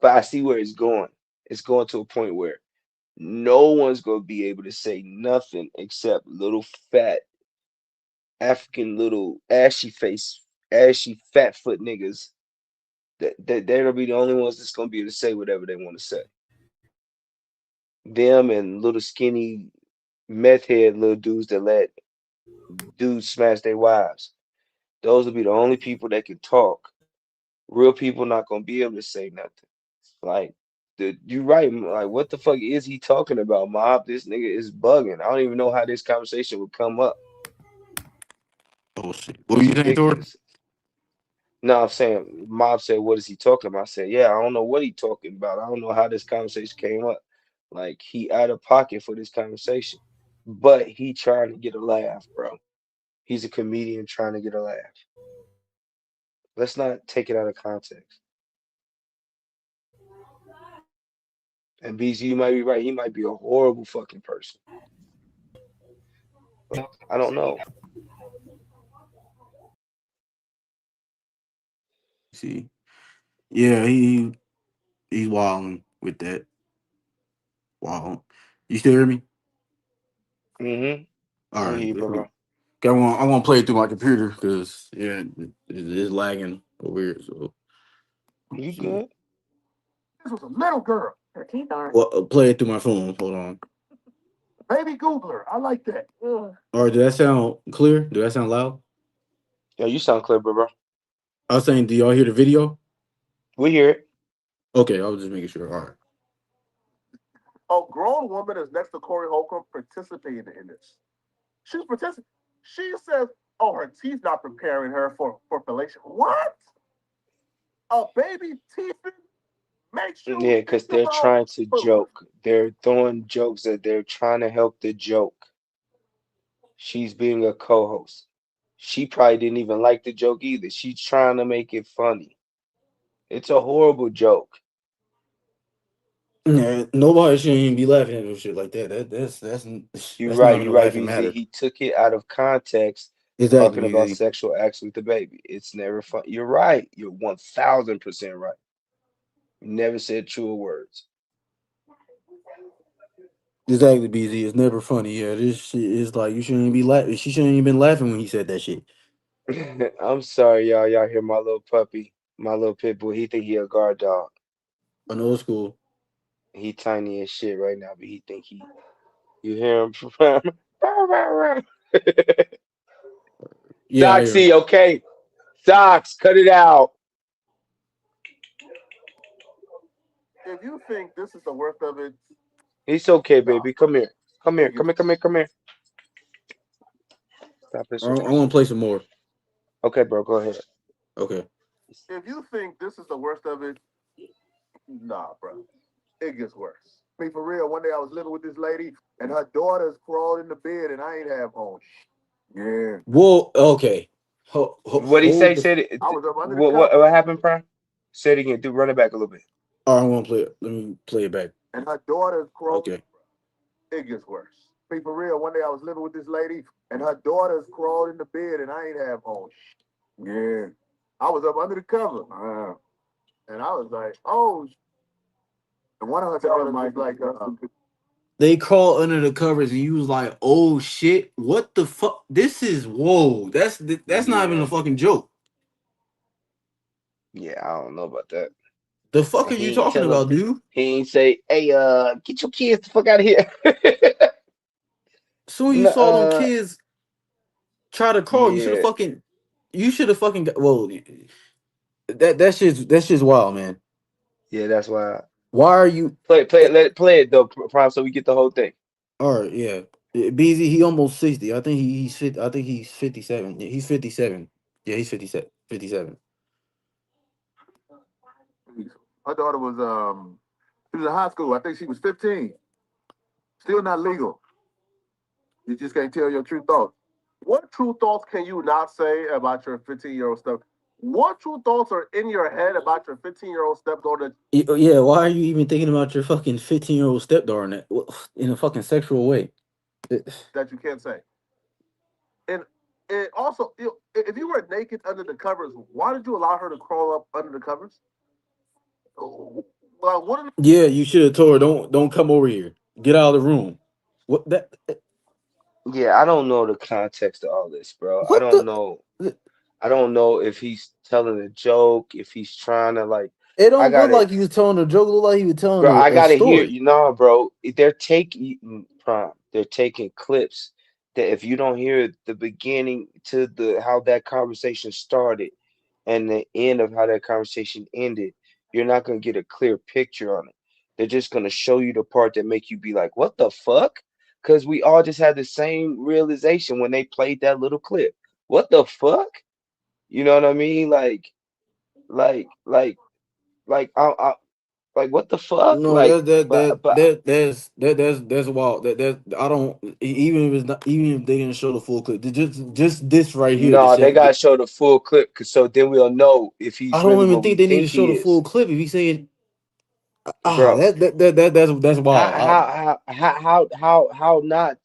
But I see where it's going. It's going to a point where no one's gonna be able to say nothing except little fat African little ashy fat foot niggas. They'll be the only ones that's gonna be able to say whatever they want to say. Them and little skinny meth head little dudes that let dudes smash their wives. Those will be the only people that can talk. Real people not gonna be able to say nothing. Like you right. Like what the fuck is he talking about, Mob? This nigga is bugging. I don't even know how this conversation would come up. Oh shit! What do It's you think, Jordan? ridiculous. No, I'm saying Mob said, "What is he talking about?" I said, "Yeah, I don't know what he talking about. I don't know how this conversation came up. Like he out of pocket for this conversation, but he trying to get a laugh, bro. He's a comedian trying to get a laugh. Let's not take it out of context." And BZ, you might be right. He might be a horrible fucking person. But I don't know. See, yeah, he's wilding with that. Wow, you still hear me? Mm-hmm. All I right, hear you, bro. okay, I want to play it through my computer because yeah, it's lagging over here. So You see. good? This was a little girl. Her teeth aren't. Well, play it through my phone. Hold on. Baby Googler. I like that. Ugh. All right, did that sound clear? Did that sound loud? Yeah, you sound clear, bro. I was saying, do y'all hear the video? We hear it. Okay, I was just making sure. All right. A grown woman is next to Corey Holcomb participating in this. She's participating. She says, "Oh, her teeth not preparing her for fellation." What? A baby teeth makes you Yeah, because think they're about trying to joke. They're throwing jokes that they're trying to help the joke. She's being a co-host. She probably didn't even like the joke either. She's trying to make it funny. It's a horrible joke. Yeah, nobody shouldn't even be laughing at no shit like that. That's You're not right. even You're a right, laughing BZ. matter. He took it out of context, Exactly. talking about sexual acts with the baby. It's never fun. You're right. You're 1000% right. You never said truer words. Exactly, BZ. It's never funny. Yeah, this shit is like you shouldn't even be laughing. She shouldn't even been laughing when he said that shit. I'm sorry, y'all. Y'all hear my little puppy, my little pit bull. He think he a guard dog. I know it's cool. He tiny as shit right now, but he think he. You hear him from? Yeah, I hear him. Doxy, okay. Dox, cut it out. if you think this is the worth of it, It's okay, nah. baby. Come here. Come here. Come here. Come here. Come here. Stop it. I want to play some more. Okay, bro. Go ahead. Okay. If you think this is the worst of it, nah, bro. It gets worse. I mean, for real, one day I was living with this lady and her daughters crawled in the bed and I ain't have home. Yeah. Whoa. Okay. What he say? Hold the. Said it. I was up under the What? covers. What happened, Prime? Say it again. Do run it back a little bit. All right, I want to play it. Let me play it back. And her daughters crawled. Okay. It gets worse. I mean, for real, one day I was living with this lady and her daughters crawled in the bed and I ain't have home. Yeah. I was up under the cover. And I was like, oh. And one of her daughters was like, They crawl under the covers and you was like, oh shit, what the fuck? This is whoa. That's not even Yeah. a fucking joke. Yeah, I don't know about that. The fuck are He you ain't talking tell him. about, dude? He ain't say, "Hey, get your kids the fuck out of here." Soon you saw them kids try to crawl, Yeah, you should have fucking got, whoa. That's just wild, man. yeah. That's why. Why are you Play it. Let it play it though, Prime, so we get the whole thing. all right, yeah. BZ, he almost 60. I think he's fit. I think he's 57. Yeah, he's 57. Yeah, he's 57. 57. her daughter was she was in high school. I think she was 15. Still not legal. You just can't tell your true thoughts. What true thoughts can you not say about your 15-year-old step? What true thoughts are in your head about your 15-year-old stepdaughter? Yeah, why are you even thinking about your fucking 15-year-old stepdaughter in a fucking sexual way? That you can't say? And also, if you were naked under the covers, why did you allow her to crawl up under the covers? Well, what? Yeah, you should have told her don't come over here. Get out of the room. What that? Yeah, I don't know the context of all this, bro. I What don't the? know. I don't know if he's telling a joke, if he's trying to like. It I don't look gotta, like he was telling a joke. It look like he was telling bro. I a gotta hear. story. You know, bro. They're taking Prime. They're taking clips that if you don't hear the beginning to the how that conversation started and the end of how that conversation ended, you're not gonna get a clear picture on it. They're just gonna show you the part that make you be like, "What the fuck?" Because we all just had the same realization when they played that little clip. What the fuck? You know what I mean? Like, like, I like, what the fuck? No, Like, but that's wild. That I don't even if it's not even if they didn't show the full clip. Just this right here. no, they gotta show the full clip, cause so then we'll know if I he's don't really even what think we they need to think show he the is. full clip. If he said bro. That's wild. How not?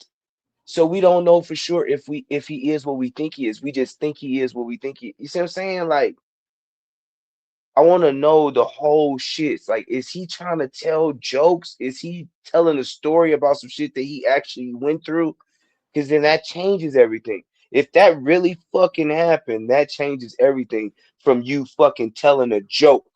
So we don't know for sure if he is what we think he is. We just think he is what we think he. You see what I'm saying? Like, I want to know the whole shit. Like, is he trying to tell jokes? Is he telling a story about some shit that he actually went through? Because then that changes everything. If that really fucking happened, that changes everything from you fucking telling a joke.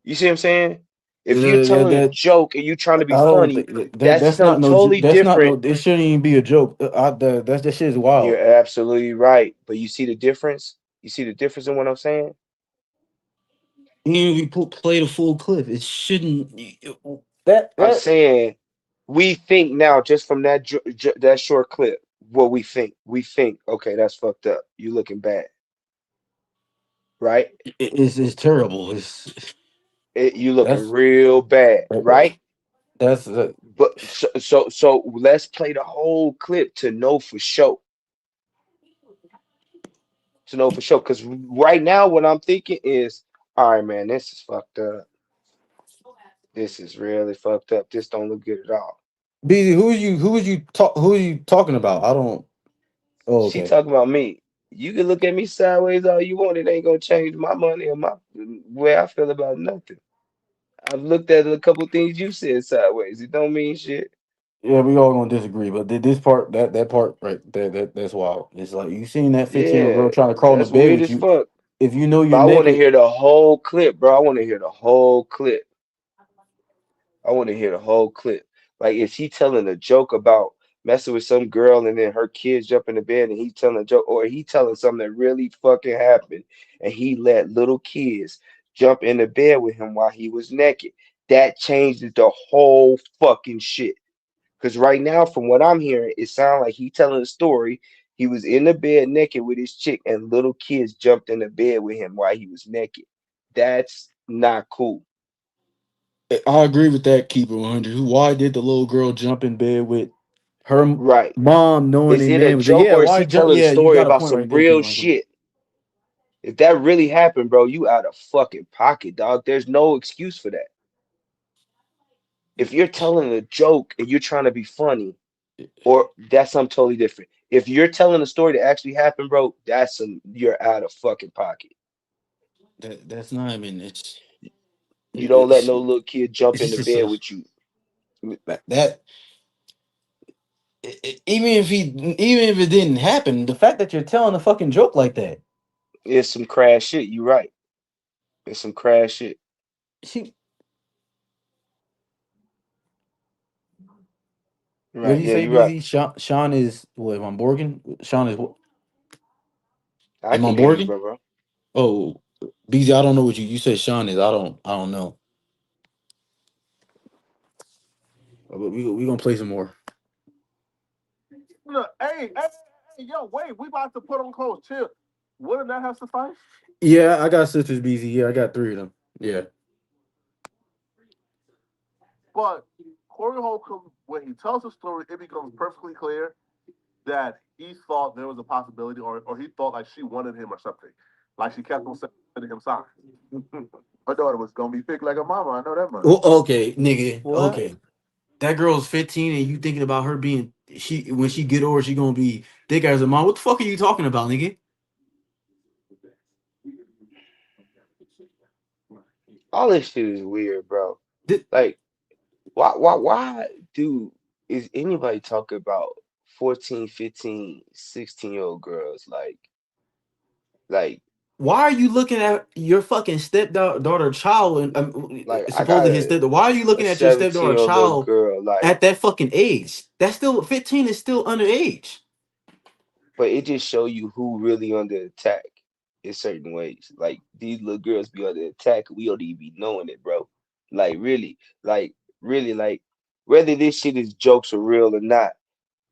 You see what I'm saying? If you're telling a That joke and you're trying to be I don't funny, think that that's that's not something no totally that's not different. no. It shouldn't even be a joke. That shit is wild. You're absolutely right. But you see the difference? You see the difference in what I'm saying? Even if we play the full clip, it shouldn't. That I'm that saying we think now just from that short clip, what we think. We think, okay, that's fucked up. You looking bad, right? is terrible. You looking That's real bad, right? that's But so let's play the whole clip to know for sure. To know for sure. Because right now, what I'm thinking is, all right, man, this is fucked up. This is really fucked up. This don't look good at all. BZ. Who are you talking about? I don't. Oh, She okay. talking about me. You can look at me sideways all you want. It ain't gonna change my money or my way I feel about nothing. I've looked at a couple things you said sideways. It don't mean shit. Yeah, we all gonna disagree, but this part, that part right there, that's wild. It's like you seen that 15-year-old girl Yeah, trying to crawl in the that's bed weird with as you. fuck. If you know But you're I want to naked, hear the whole clip, bro. I want to hear the whole clip. I want to hear the whole clip. Like, is he telling a joke about messing with some girl and then her kids jump in the bed and he's telling a joke, or he telling something that really fucking happened and he let little kids jump in the bed with him while he was naked? That changes the whole fucking shit. Because right now, from what I'm hearing, it sounds like he telling a story. He was in the bed naked with his chick, and little kids jumped in the bed with him while he was naked. That's not cool. I agree with that. Keep it 100. Why did the little girl jump in bed with her Right. mom, knowing Is a it a man was there? joke Yeah, or is why he jump? telling a Yeah, you story got a about point some right there, real Keep 100. shit? If that really happened, bro, you out of fucking pocket, dog. There's no excuse for that. If you're telling a joke and you're trying to be funny, or that's something totally different. If you're telling a story that actually happened, bro, you're out of fucking pocket. That's not even. You don't let It's no little kid jump it's in the just bed with you. that. Even if it didn't happen, the fact that you're telling a fucking joke like that, It's some crash shit. You right. It's some crash shit. she. What did Right. you Yeah, say, you're right. BZ? Sean is what? Am I Borgin? Sean is what? I Am I can hear you, Borgin? bro. Oh, BZ. I don't know what you said. Sean is. I don't know. But we gonna play some more. Look, hey, yo, wait, we about to put on clothes. Chill. Wouldn't that have sufficed? Yeah, I got sisters, BZ. Yeah, I got three of them. Yeah. But Corey Holcomb, when he tells the story, it becomes perfectly clear that he thought there was a possibility, or he thought like she wanted him or something. Like she kept on sending him signs. Her daughter was gonna be thick like a mama. I know that much. Well, okay, nigga. What? Okay. That girl's 15 and you thinking about her being she when she get older, she gonna be thick as a mom. What the fuck are you talking about, nigga? All this shit is weird, bro. Th- Like, why do is anybody talking about 14, 15, 16-year-old girls? Like, Why are you looking at your fucking stepdaughter child and I got supposedly his stepdaughter? Why are you a looking at your stepdaughter 17-year-old little child girl, like, at that fucking age? That's still 15 is still underage. but it just show you who really under attack in certain ways. Like these little girls be under attack, we don't even be knowing it, bro. Like like really, like whether this shit is jokes or real or not,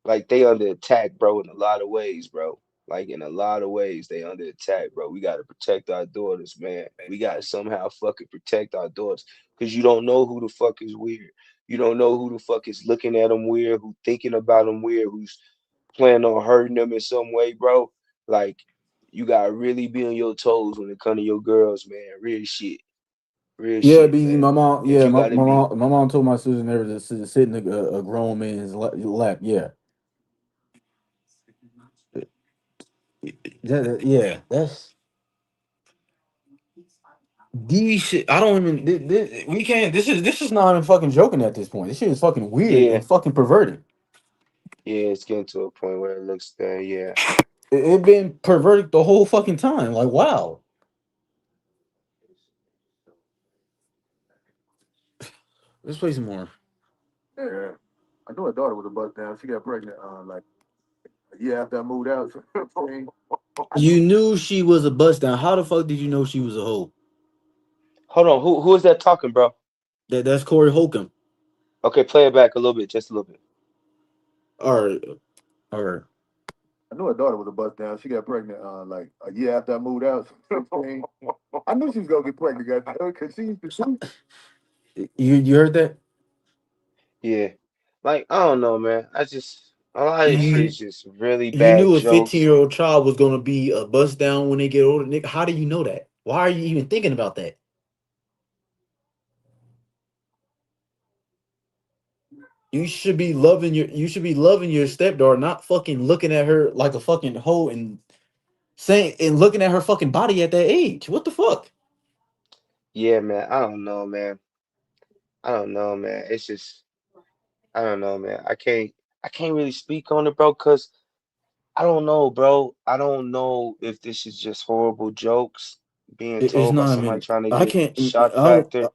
like they under attack, bro, in a lot of ways, bro. Like in a lot of ways, they under attack, bro. We gotta protect our daughters, man. We gotta somehow fucking protect our daughters, cause you don't know who the fuck is weird. You don't know who the fuck is looking at them weird, who thinking about them weird, who's planning on hurting them in some way, bro. Like you gotta really be on your toes when it come to your girls, man. Real shit. Real Yeah, shit, BZ, man. my mom. Like Yeah, you gotta be. my mom told my sister never to sit in a grown man's lap. Yeah, yeah, that's these shit. I don't even. We can't. This is not even fucking joking at this point. This shit is fucking weird Yeah, and fucking perverted. yeah. It's getting to a point where it looks there. Yeah. It been perverted the whole fucking time. Like, wow. Let's play some more. Yeah. I knew her daughter was a bust down. She got pregnant like a year after I moved out. You knew she was a bust down. How the fuck did you know she was a hoe? Hold on. Who is that talking, bro? That's Corey Holcomb. Okay, play it back a little bit, just a little bit. All right, all right. I knew her daughter was a bust down. She got pregnant like a year after I moved out. I knew she was gonna get pregnant, because she used to. You heard that? Yeah. Like, I don't know, man. A lot of this shit You is just really you bad knew a 15 jokes. year old child was gonna be a bust down when they get older. Nigga, how do you know that? Why are you even thinking about that? You should be loving your stepdaughter, not fucking looking at her like a fucking hoe and saying and looking at her fucking body at that age. What the fuck? Yeah, man. I don't know, man. I don't know, man. It's just, I don't know, man. I can't really speak on it, bro, because I don't know, bro. I don't know if this is just horrible jokes being It's told by not somebody even. trying to I get can't. shock factor.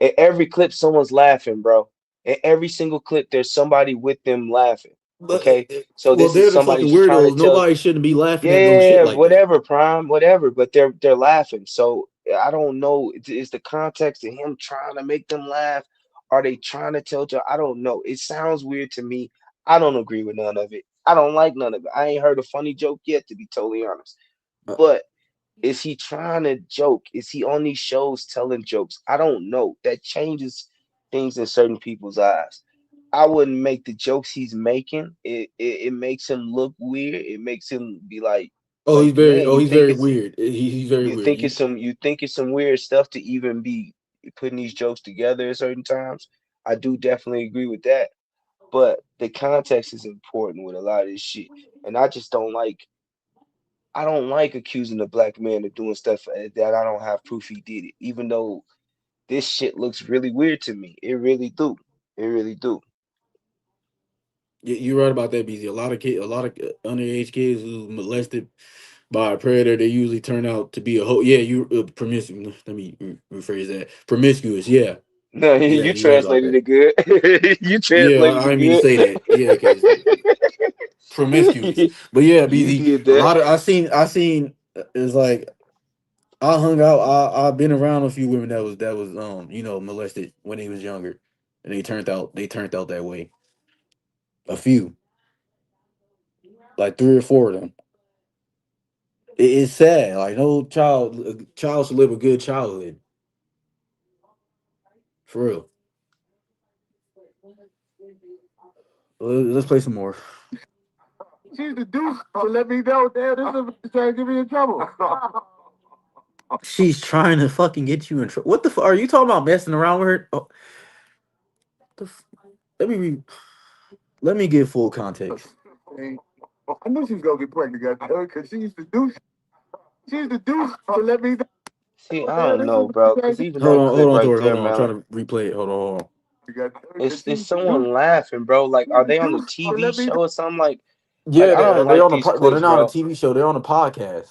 In every clip, someone's laughing, bro. In every single clip, there's somebody with them laughing. Okay, so Well, this is they're the fucking somebody's trying to weirdos. tell. Nobody shouldn't be laughing at no shit Yeah, like that. whatever, Prime, whatever. But they're laughing. So I don't know. Is the context of him trying to make them laugh? Are they trying to tell you? I don't know. It sounds weird to me. I don't agree with none of it. I don't like none of it. I ain't heard a funny joke yet, to be totally honest. Uh, But is he trying to joke? Is he on these shows telling jokes? I don't know. That changes things in certain people's eyes. I wouldn't make the jokes he's making. It makes him look weird. It makes him be like man, he's very weird. He's very weird. you think it's some weird stuff to even be putting these jokes together at certain times. I do definitely agree with that. But the context is important with a lot of this shit. And I don't like accusing a black man of doing stuff that I don't have proof he did it, even though this shit looks really weird to me. It really do. It really do. You're right about that, BZ. A lot of underage kids who molested by a predator, they usually turn out to be a hoe. Yeah, you promiscuous. Let me rephrase that. Promiscuous. Yeah, No, yeah, you you're right about translated that. it good. You Yeah, translated I it didn't mean to good. say that. Yeah, because promiscuous. But yeah, You BZ. did A that. lot of I seen. It's like I hung out. I've been around a few women that was molested when they was younger, and they turned out that way. A few, like 3 or 4 of them. It's sad. Like no child should live a good childhood. For real. Let's play some more. She's the deuce. So let me know. Damn, this is trying to get me in trouble. She's trying to fucking get you in trouble. What the fuck are you talking about? Messing around with her? Oh, the f- let me let me give full context. I knew she was gonna get pregnant, because she used to do. She used to do. So let me know. See, I Damn, don't this know, is bro. trying Cause to even Hold that on, clip hold on, right Tori. Hold there, on. I'm man. trying to replay it. Hold on, hold on. It's someone laughing, bro. Like, are they on a TV show or something? Like Yeah, I don't they're like on a these well, they're clips, not on a bro. TV show. They're on a podcast.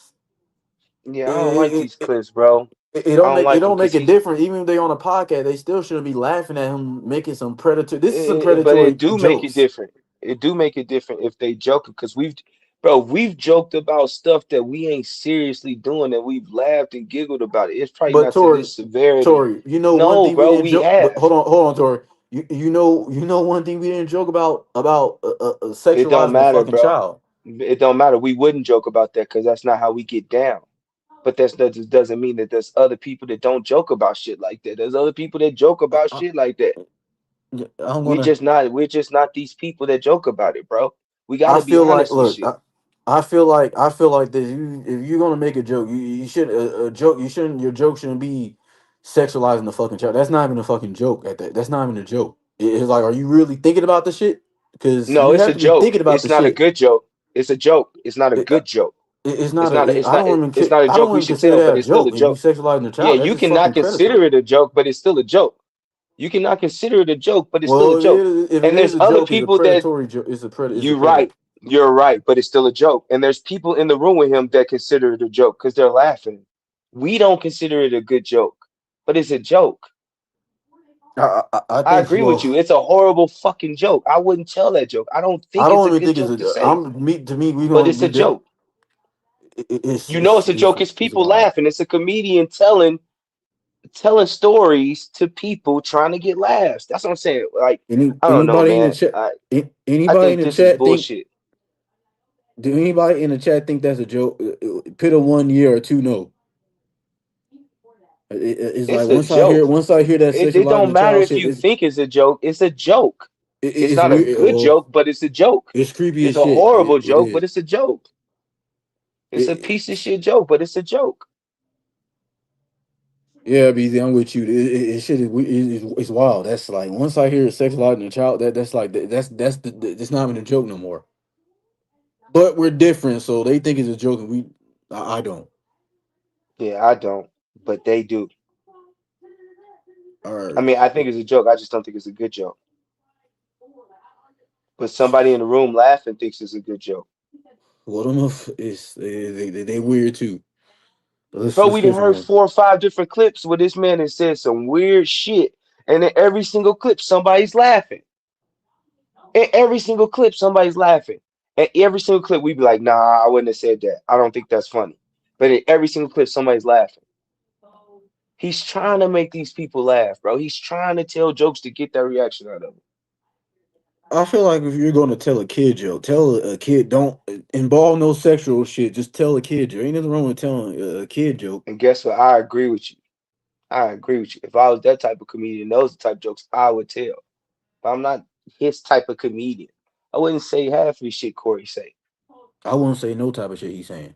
Yeah, I don't like It, these it, clips, bro. it I don't don't make it like him don't make because it different. Even if they on a podcast, they still shouldn't be laughing at him making some predator. This is some but predatory it do make it jokes. different. It do make it different if they joke because we've joked about stuff that we ain't seriously doing and we've laughed and giggled about it. It's probably But not to Tori, this severity. Tori, you know one No, thing we bro, didn't we joke. But have. hold on, Tori. You know one thing we didn't joke about It don't sexualizing a matter, fucking bro. child. It don't matter. We wouldn't joke about that because that's not how we get down. But that just doesn't mean that there's other people that don't joke about shit like that. There's other people that joke I, about I, shit like that. I'm gonna. We're just not these people that joke about it, bro. We I gotta be feel like honest with look. shit. I feel like this. If you're gonna make a joke, you should a joke. You shouldn't. Your joke shouldn't be sexualizing the fucking child. That's not even a fucking joke. That's not even a joke. It's like, are you really thinking about the shit? Because No, you it's have a to be joke. thinking about It's the not a shit. good joke. It's a joke. It's not a It, good joke. it's It's not not. a. It's I not. don't It's even. not a I joke don't we even should consider tell, that but a it's still a joke. And you joke. sexualizing the Yeah, child, that's you just cannot fucking consider predatory. it a joke, but it's still a joke. You cannot consider it a joke, but it's still a Well, joke. if it And is there's a other joke, it's a people that predatory joke. It's a you're predator. right. You're right, but it's still a joke. And there's people in the room with him that consider it a joke because they're laughing. We don't consider it a good joke, but it's a joke. I I think, agree with you. It's a horrible fucking joke. I wouldn't tell that joke. I don't I think it's don't a even good think it's joke to a. say, To me, we but don't. it's a We did. joke. You know it's a joke. It's It's people wild. laughing. It's a comedian telling stories to people trying to get laughs. That's what I'm saying. Like, I don't know, Anybody in the man. chat? I Anybody in think the this is chat think? bullshit. Do anybody in the chat think that's a joke? Put a 1 year or two no. It's like It's a joke. once I hear that It sexualizing don't the matter child if shit, you think it's a joke. It's a joke. It's it's not a weird. good Well, joke, but it's a joke. it's creepy It's as a shit. horrible It joke, is. but it's a joke. It's a It, piece of shit joke, but it's a joke. yeah, BZ, I'm with you. Shit it's wild. That's like once I hear sexualizing the child, that's like that's not even a joke no more. But we're different, so they think it's a joke, and I don't. Yeah, I don't, but they do. All I right. mean, I think it's a joke. I just don't think it's a good joke. But somebody in the room laughing thinks it's a good joke. Well, them is they weird too. Bro, Let's we play done some heard more. 4 or 5 different clips where this man has said some weird shit. And in every single clip, somebody's laughing. In every single clip, somebody's laughing. And every single clip, we be like, nah, I wouldn't have said that. I don't think that's funny. But in every single clip, somebody's laughing. He's trying to make these people laugh, bro. He's trying to tell jokes to get that reaction out of them. I feel like if you're going to tell a kid joke, tell a kid don't involve no sexual shit. Just tell a kid joke. Ain't nothing wrong with telling a kid joke. And guess what? I agree with you. I agree with you. If I was that type of comedian, those are the type of jokes I would tell. But I'm not his type of comedian. I wouldn't say half of the shit Corey say. I won't say no type of shit he's saying.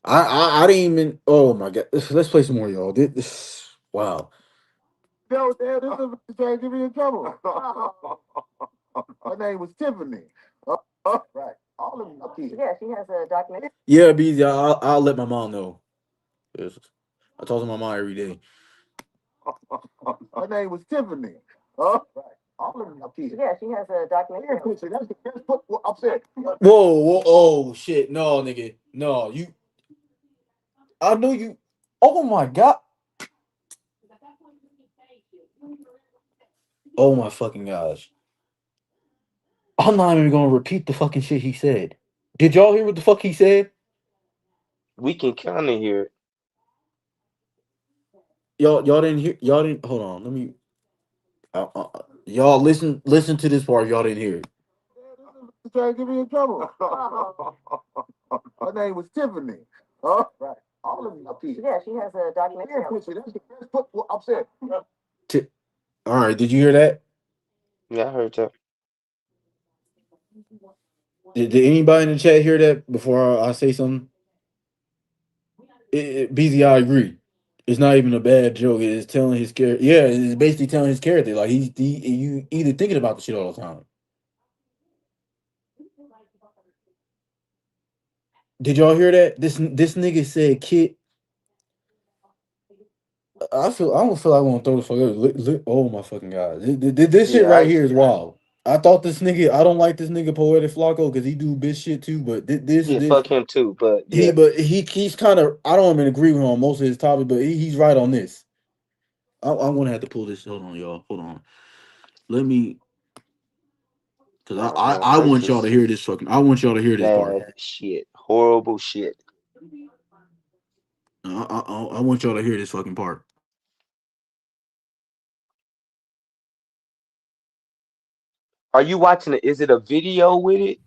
I didn't even. Oh my god. Let's play some more, y'all. Wow. Yo, Dad, this is trying to get me in trouble. Her name was Tiffany. Right. All of them are kids. Yeah, she has a documentary. Yeah, BZ. I'll let my mom know. Yes. I talk to my mom every day. Her name was Tiffany. Right. All of them are kids. Yeah, she has a documentary. That's what I'm saying. Whoa. Oh shit. No, nigga. No, you. I knew you. Oh my god. Oh my fucking gosh. I'm not even gonna repeat the fucking shit he said. Did y'all hear what the fuck he said? We can kind of hear it. Y'all didn't hear. Y'all didn't. Hold on. Let me. Y'all listen to this part. If y'all didn't hear it. This is trying to get me in trouble. Her name was Tiffany. Right. All of them are kids. Yeah, she has a documentary. That's what I'm saying. All right. Did you hear that? Yeah, I heard that. Did anybody in the chat hear that before I say something? BZ, I agree. It's not even a bad joke. It's telling his character. Yeah, it's basically telling his character like you either thinking about the shit all the time. Did y'all hear that? This nigga said kid. I don't feel like I want to throw this fuck up. Oh my fucking god! This shit Yeah, right here is wild. I thought this nigga. I don't like this nigga Poetic Flacco because he do bitch shit too. But yeah, fuck him too. But yeah, he's kind of. I don't even agree with him on most of his topics, but he's right on this. I'm gonna have to pull this. Hold on, y'all. Hold on. Let me. Because nah, man, I this want y'all to hear is this fucking. I want y'all to hear this part. bad shit, horrible shit. I want y'all to hear this fucking part. Are you watching it? Is it a video with it?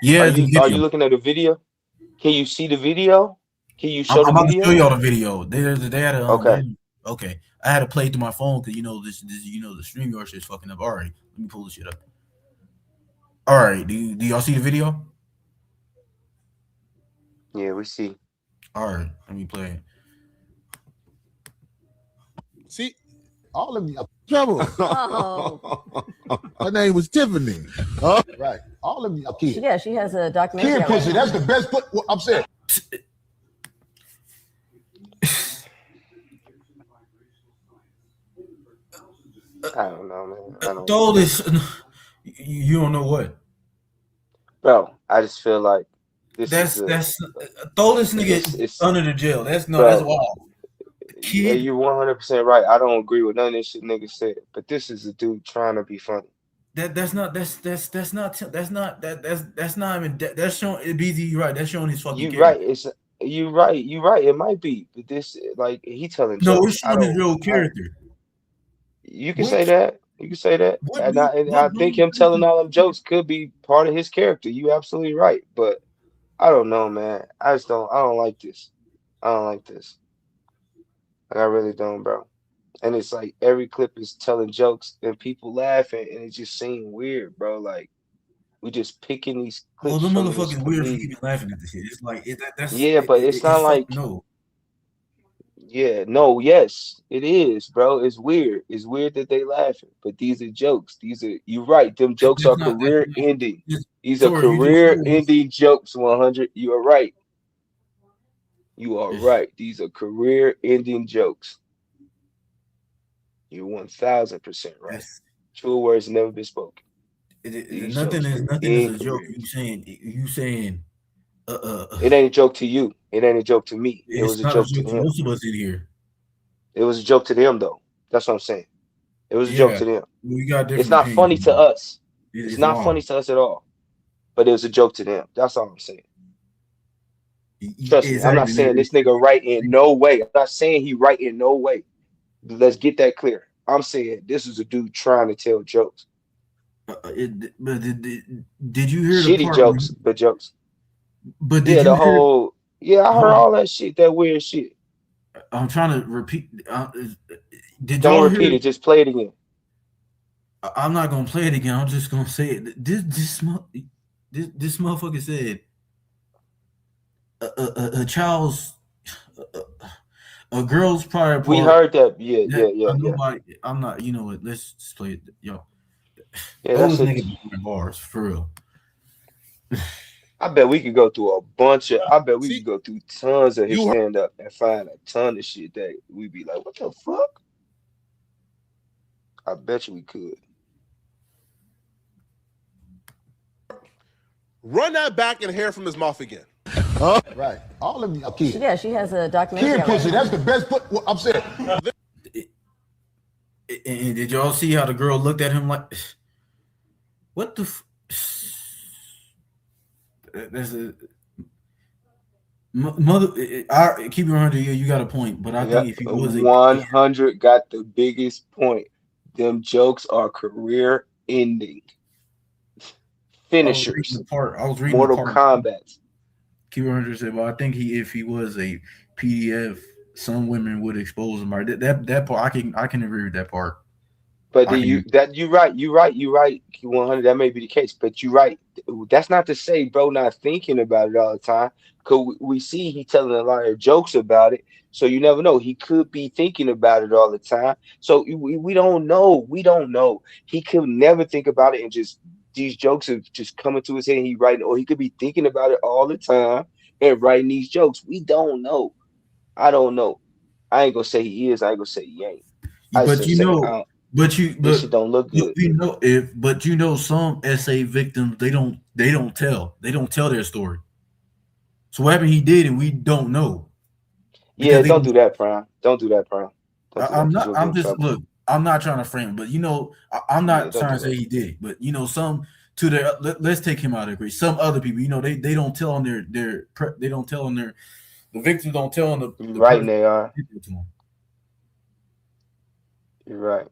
Yeah, the Are video. you looking at a video? Can you see the video? Can you I'm show the about to show video? y'all the video. They had a Okay. okay. I had to play through my phone because this the StreamYard shit's fucking up. All right, let me pull this shit up. All right, do y'all see the video? Yeah, we see. All right, let me play it. See, all of y'all trouble. Oh. Her name was Tiffany. Right. All of y'all kids. Yeah, she has a documentary. Kid out right pussy. now. That's the best. I'm saying. I don't know, man. I don't Throw know. this. You don't know what. Bro, I just feel like this That's is that's throw this nigga it's under the jail. That's bro. wild. Yeah, Kid, you're 100% right. I don't agree with none of this shit nigga said, but this is a dude trying to be funny. that's not even that's showing BZ. You're right. That's showing his fucking You character. right. You right. It might be, but this like he telling No, jokes. it's showing his real character. You can What? say that. You can say that. What And dude? I What think dude? him telling all them jokes could be part of his character. You absolutely right. But I don't know, man. I don't like this. I don't like this. Like I really don't, bro. And it's like every clip is telling jokes and people laughing and it just seems weird, bro. Like we just picking these Well, clips the from this motherfucking weird for comedian. even laughing at this shit. It's like Yeah, but it's not it's like fucking no. yeah, no, yes, it is, bro. It's weird. It's weird that they laughing, but these are jokes. These are you're right. Them jokes are That's career not. ending. These are Sorry, you just career showed us. ending jokes. 100. You are right. You are right. These are career ending jokes. You're 1000% right. That's True words never been spoken. These nothing jokes could is end a joke. careers. You saying It ain't a joke to you. It ain't a joke to me. It was it's a not a joke to joke to them. most of us in here. It was a joke to them, though. That's what I'm saying. It was a joke Yeah, to them. we got different It's not opinions. funny to us. It's not wild. funny to us at all. But it was a joke to them. That's all I'm saying. Trust me, I'm not saying this nigga right in no way. I'm not saying he right in no way. Let's get that clear. I'm saying this is a dude trying to tell jokes. But did you hear the Shitty part? jokes, but jokes. But Yeah, did the you hear? whole. Yeah, I heard all that shit. That weird shit. I'm trying to repeat. Did Don't y'all repeat hear? it. Just play it again. I'm not gonna play it again. I'm just gonna say it. This motherfucker said a child's a girl's prior We part. heard that. Yeah. Nobody. I'm not. You know what? Let's just play it. Yo, Yeah, those that's it. niggas behind bars for real. I bet we could go through a bunch of. I bet we see, could go through tons of his you heard, stand up and find a ton of shit that we'd be like, what the fuck? I bet you we could. run that back and hear from his mouth again. Right. All of y'all kids. Yeah, she has a documentary. Kid out right pussy. now. That's the best. I'm saying. And did y'all see how the girl looked at him like, what the? That's a mother. I keep it 100. You got a point, but I think if he was 100 got the biggest point. Them jokes are career ending. Finishers. I was reading Mortal the part. Kombat. Keep it 100 said, well, I think if he was a PDF, some women would expose him. Right? That part I can agree with that part. But you're right. 100. That may be the case, but you're right. That's not to say, bro, not thinking about it all the time. Cause we see he telling a lot of jokes about it, so you never know. He could be thinking about it all the time. So we don't know. We don't know. He could never think about it and just these jokes are just coming to his head and he writing, or he could be thinking about it all the time and writing these jokes. We don't know. I don't know. I ain't gonna say he is. I ain't gonna say he ain't. But you know. This shit don't look good. But you know, some SA victims they don't tell their story. So what happened? He did, and we don't know. Yeah, don't do that, Prime. Don't do that, Prime. I'm not. I'm just look. I'm not trying to frame, but you know, I'm not trying to say he did. But you know, some to their. Let's take him out of the Some other people, you know, they don't tell on their they don't tell on their the victims don't tell on the right. They are. You're right.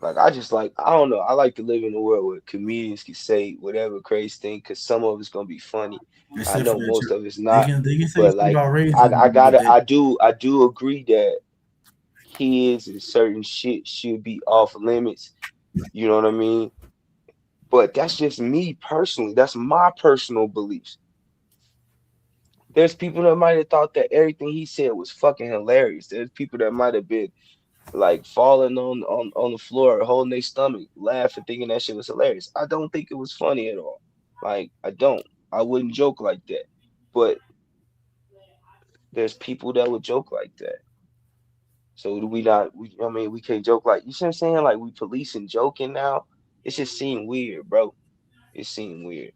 Like I don't know. I like to live in a world where comedians can say whatever crazy thing because some of it's gonna be funny. I know most of it's not. They can say but like I do agree that kids and certain shit should be off limits. You know what I mean? But that's just me personally. That's my personal beliefs. There's people that might have thought that everything he said was fucking hilarious. There's people that might have been like falling on the floor, holding their stomach, laughing, thinking that shit was hilarious. I don't think it was funny at all. Like, I don't. I wouldn't joke like that. But there's people that would joke like that. So do we not? I mean, we can't joke like, you see what I'm saying? Like, we policing joking now. It just seemed weird, bro. It seemed weird.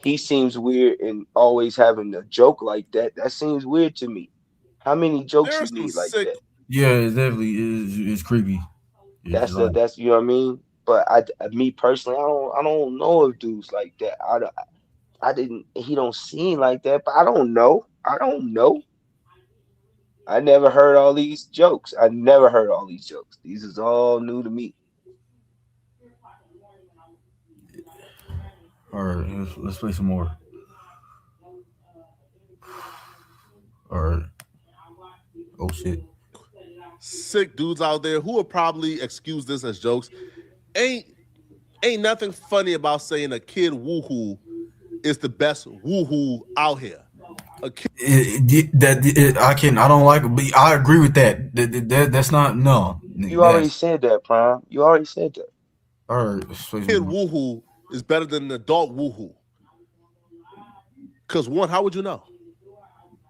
He seems weird and always having a joke like that. That seems weird to me. How many jokes There are you some need like sick. that? Yeah, it definitely is. It's creepy. It's like, That's you know what I mean. But me personally, I don't know if dudes like that. I didn't. He don't seem like that, but I don't know. I don't know. I never heard all these jokes. I never heard all these jokes. These is all new to me. all right, let's play some more. All right. Oh shit. Sick dudes out there who will probably excuse this as jokes. Ain't nothing funny about saying a kid woohoo is the best woohoo out here. A kid I don't like it, but I agree with that. That's not no. You already said that, Prime. You already said that. All right. Let's play kid some more. woohoo is better than an adult woohoo. Because one, how would you know?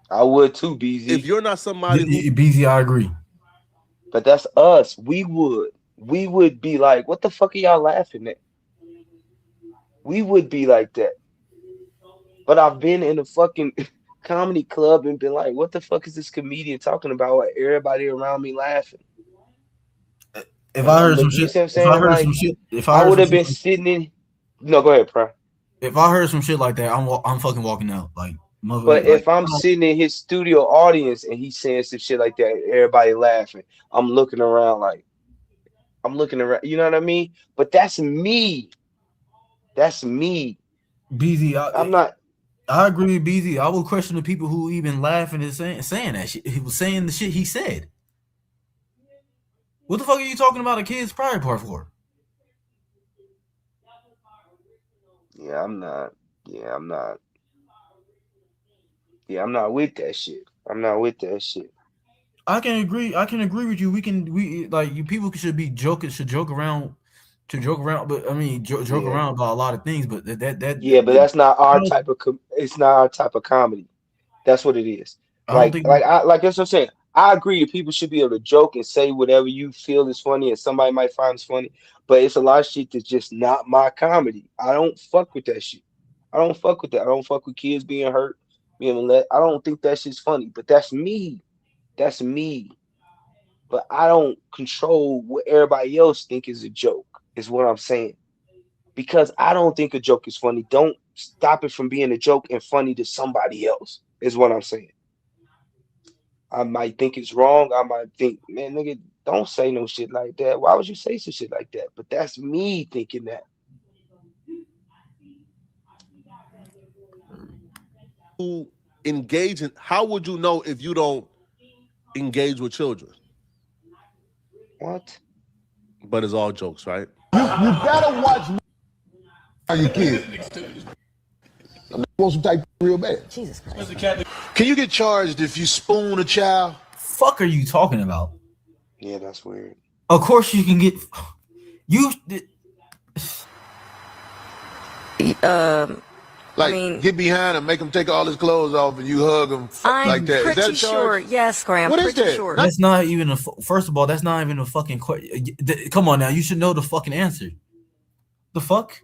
I would too, BZ. If you're not somebody who BZ, I agree. But that's us. We would be like, what the fuck are y'all laughing at? We would be like that. But I've been in a fucking comedy club and been like, what the fuck is this comedian talking about? Like, everybody around me laughing. If I heard some You shit, see what I'm if saying? I heard Like, some shit, if I I would heard have some been shit, sitting in. No, go ahead, Prime. if I heard some shit like that, I'm fucking walking out. Like, But if I'm sitting in his studio audience and he's saying some shit like that, everybody laughing, I'm looking around like, you know what I mean? But that's me. That's me. BZ, I'm not. I agree with BZ. I would question the people who even laughing and saying that shit. He was saying the shit he said. What the fuck are you talking about a kid's private part for? Yeah, I'm not. Yeah, I'm not. Yeah, I'm not with that shit. I'm not with that shit. I can agree with you. We like you people should be joking, should joke around, but I mean joke Yeah. around about a lot of things. But Yeah, but that's not our type of. It's not our type of comedy. That's what it is. I don't think Like that's what I'm saying. I agree that people should be able to joke and say whatever you feel is funny, and somebody might find it's funny. But it's a lot of shit that's just not my comedy. I don't fuck with that shit. I don't fuck with that. I don't fuck with kids being hurt, being molested. I don't think that shit's funny. But that's me. That's me. But I don't control what everybody else think is a joke. Is what I'm saying. Because I don't think a joke is funny. Don't stop it from being a joke and funny to somebody else. Is what I'm saying. I might think it's wrong. I might think, man, nigga, don't say no shit like that. Why would you say some shit like that? But that's me thinking that. who engage in, how would you know if you don't engage with children? What? But it's all jokes, right? You better watch your kids. Want some type real bad. Jesus Christ. Can you get charged if you spoon a child? Fuck are you talking about? Yeah, that's weird. Of course you can get you. Like, I mean, get behind him, make him take all his clothes off, and you hug him like that. Is pretty that a sure. charge? Yes, Graham. What is pretty that? sure. That's not even a. First of all, that's not even a fucking question. Come on now, you should know the fucking answer. The fuck?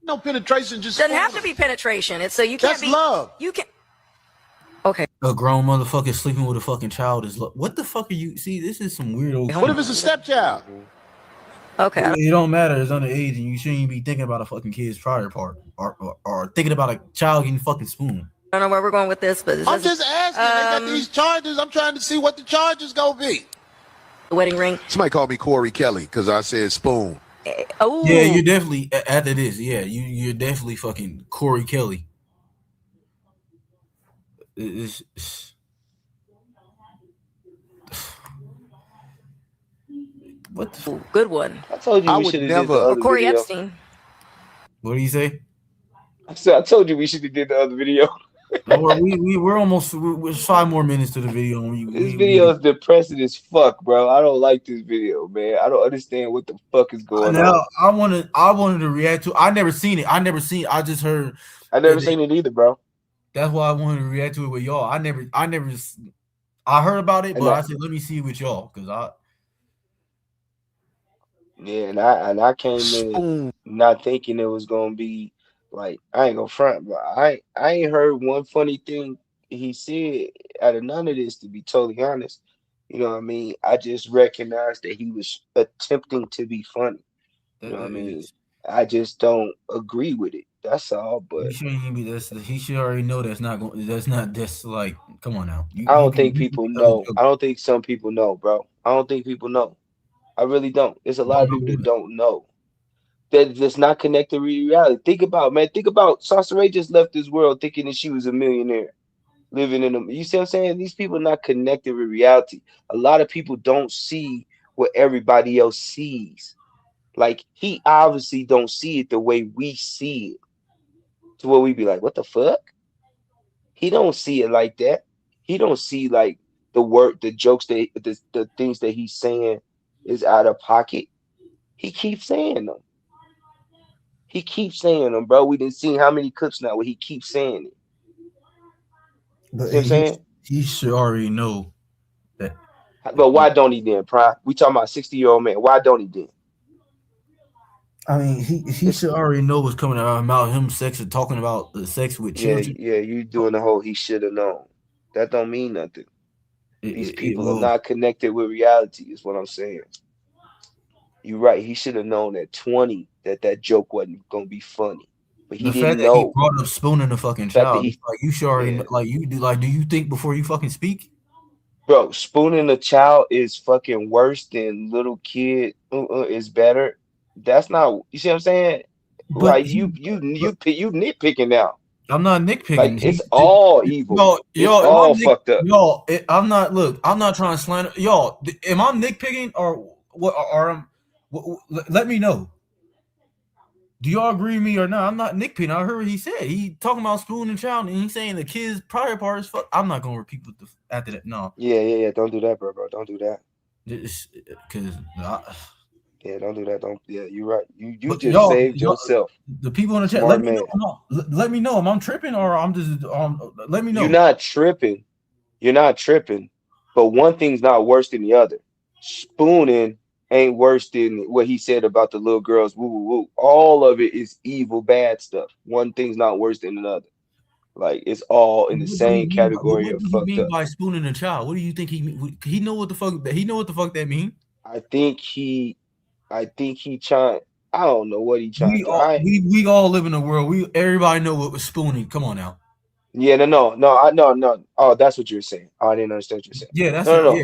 No penetration, just Doesn't have to be penetration. It's so you can't That's be love. You can. Okay. A grown motherfucker sleeping with a fucking child is what the fuck are you? See, this is some weirdo. What if it's a stepchild? Okay. It don't matter. It's underage, and you shouldn't be thinking about a fucking kid's prior part or thinking about a child getting fucking spoon. I don't know where we're going with this, but I'm just asking. They got these charges. I'm trying to see what the charges gonna be. the wedding ring. Somebody called me Corey Kelly because I said spoon. Oh, Yeah, you're definitely after this. Yeah, you're definitely fucking Corey Kelly. What the good one? I told you I we would should have never- did the Or other Corey video. Epstein. What do you say? I told you we should have did the other video. We're almost we're 5 more minutes to the video. This video is depressing as fuck, bro. I don't like this video, man. I don't understand what the fuck is going on. I wanted to react to. I never seen it. I just heard. I never seen it either, bro. That's why I wanted to react to it with y'all. I heard about it, but I said let me see it with y'all because and I came in not thinking it was gonna be like, I ain't gonna front, but I ain't heard one funny thing he said out of none of this, to be totally honest. You know what I mean? I just recognized that he was attempting to be funny. You know what I mean? I just don't agree with it. That's all. But he should already know that's not going. That's like, come on now. I don't think people know. I don't think some people know, bro. I don't think people know. I really don't. There's a lot of people that don't know. That's not connected to reality. Think about Sasha Ray just left this world thinking that she was a millionaire, living in them. You see what I'm saying? These people are not connected with reality. A lot of people don't see what everybody else sees. Like, he obviously don't see it the way we see it. To where we be like, what the fuck? He don't see it like that. He don't see like the jokes that the things that he's saying is out of pocket. He keeps saying them. He keeps saying them, bro. We didn't see how many clips now where he keeps saying it. But you know what I'm saying? He should already know that. But why don't he then, Prime? We talking about a 60-year-old man. Why don't he then? I mean, he should already know what's coming out about him talking about the sex with children. Yeah, you doing the whole he should have known. That don't mean nothing. These people are not connected with reality, is what I'm saying. You're right. He should have known at 20 that joke wasn't gonna be funny. But he didn't know. He brought up spooning the fucking child. Like, you should already do you think before you fucking speak? Bro, spooning a child is fucking worse than little kid is better. That's not, you see what I'm saying? But like, you nitpicking now. I'm not nitpicking. Like, it's all evil. It's all fucked up. Y'all, I'm not trying to slander y'all. Am I nitpicking or what? Let me know. Do y'all agree with me or not? I'm not nitpicking. I heard what he said. He talking about spooning child, and he's saying the kid's prior part is fuck. I'm not gonna repeat what after that. No. Yeah. Don't do that, bro. Don't do that. Yeah, don't do that. You're right. You just saved yourself. The people in the chat, let me know. Am I tripping or I'm just let me know. You're not tripping. But one thing's not worse than the other. Spooning ain't worse than what he said about the little girls. Woo, woo, woo. All of it is evil, bad stuff. One thing's not worse than another. Like, it's all in the same category of fucked up. What do you mean by spooning a child? What do you think he know what the fuck that mean? I think he trying. I don't know what he trying to do. We all live in a world. Everybody know what was spooning. Come on now. Yeah, no. Oh, that's what you're saying. Oh, I didn't understand what you're saying. Yeah, that's no.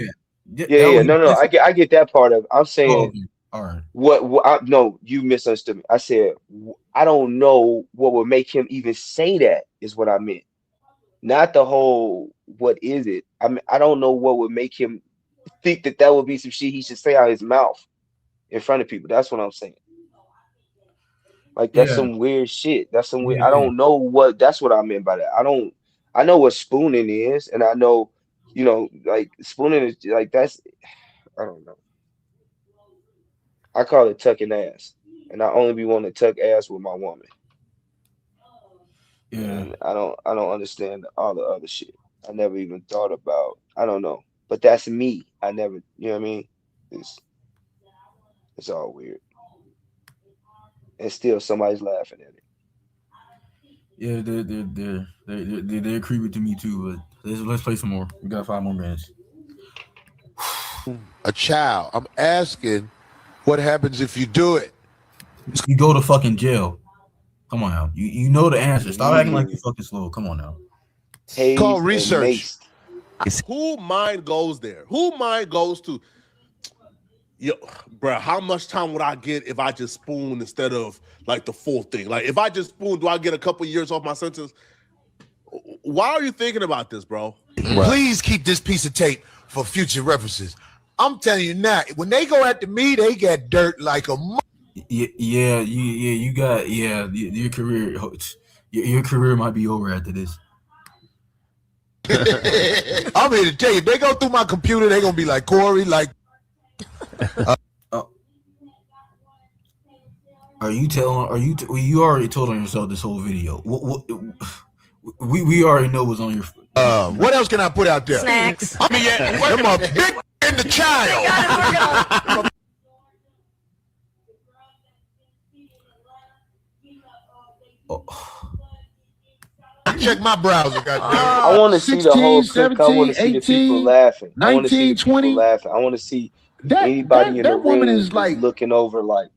No. I get that part of it. I'm saying, all right. No, you misunderstood me. I said I don't know what would make him even say that. Is what I meant. Not the whole. What is it? I mean, I don't know what would make him think that would be some shit he should say out his mouth in front of people. That's what I'm saying. Like, that's some weird shit. That's some weird. I don't know what. That's what I meant by that. I know what spooning is, and I know, like, spooning is like, that's. I don't know. I call it tucking ass, and I only be wanting to tuck ass with my woman. Yeah. And I don't understand all the other shit. I never even thought about. I don't know, but that's me. I never. You know what I mean? It's all weird. And still somebody's laughing at it. Yeah, they're creepy to me too, but let's play some more. We got 5 more minutes. A child. I'm asking what happens if you do it. You go to fucking jail. Come on now. You know the answer. Stop acting like you fucking slow. Come on now. Call research. Who mind goes there? Who mind goes to, yo, bro, how much time would I get if I just spoon instead of like the full thing? Like, if I just spoon, do I get a couple years off my sentence? Why are you thinking about this, bro? Right. Please keep this piece of tape for future references. I'm telling you now, when they go after me, they get dirt like a You got your career. Your career might be over after this. I'm here to tell you, if they go through my computer, they're gonna be like, Corey, like. You already told on yourself this whole video. We already know what's on your. What else can I put out there? Snacks. I mean, them a big in the child. Check my browser, goddamn. I want to see the whole clip. I want to see the people laughing. 19, 20. Laughing. I want to see anybody in the room is like looking over, like,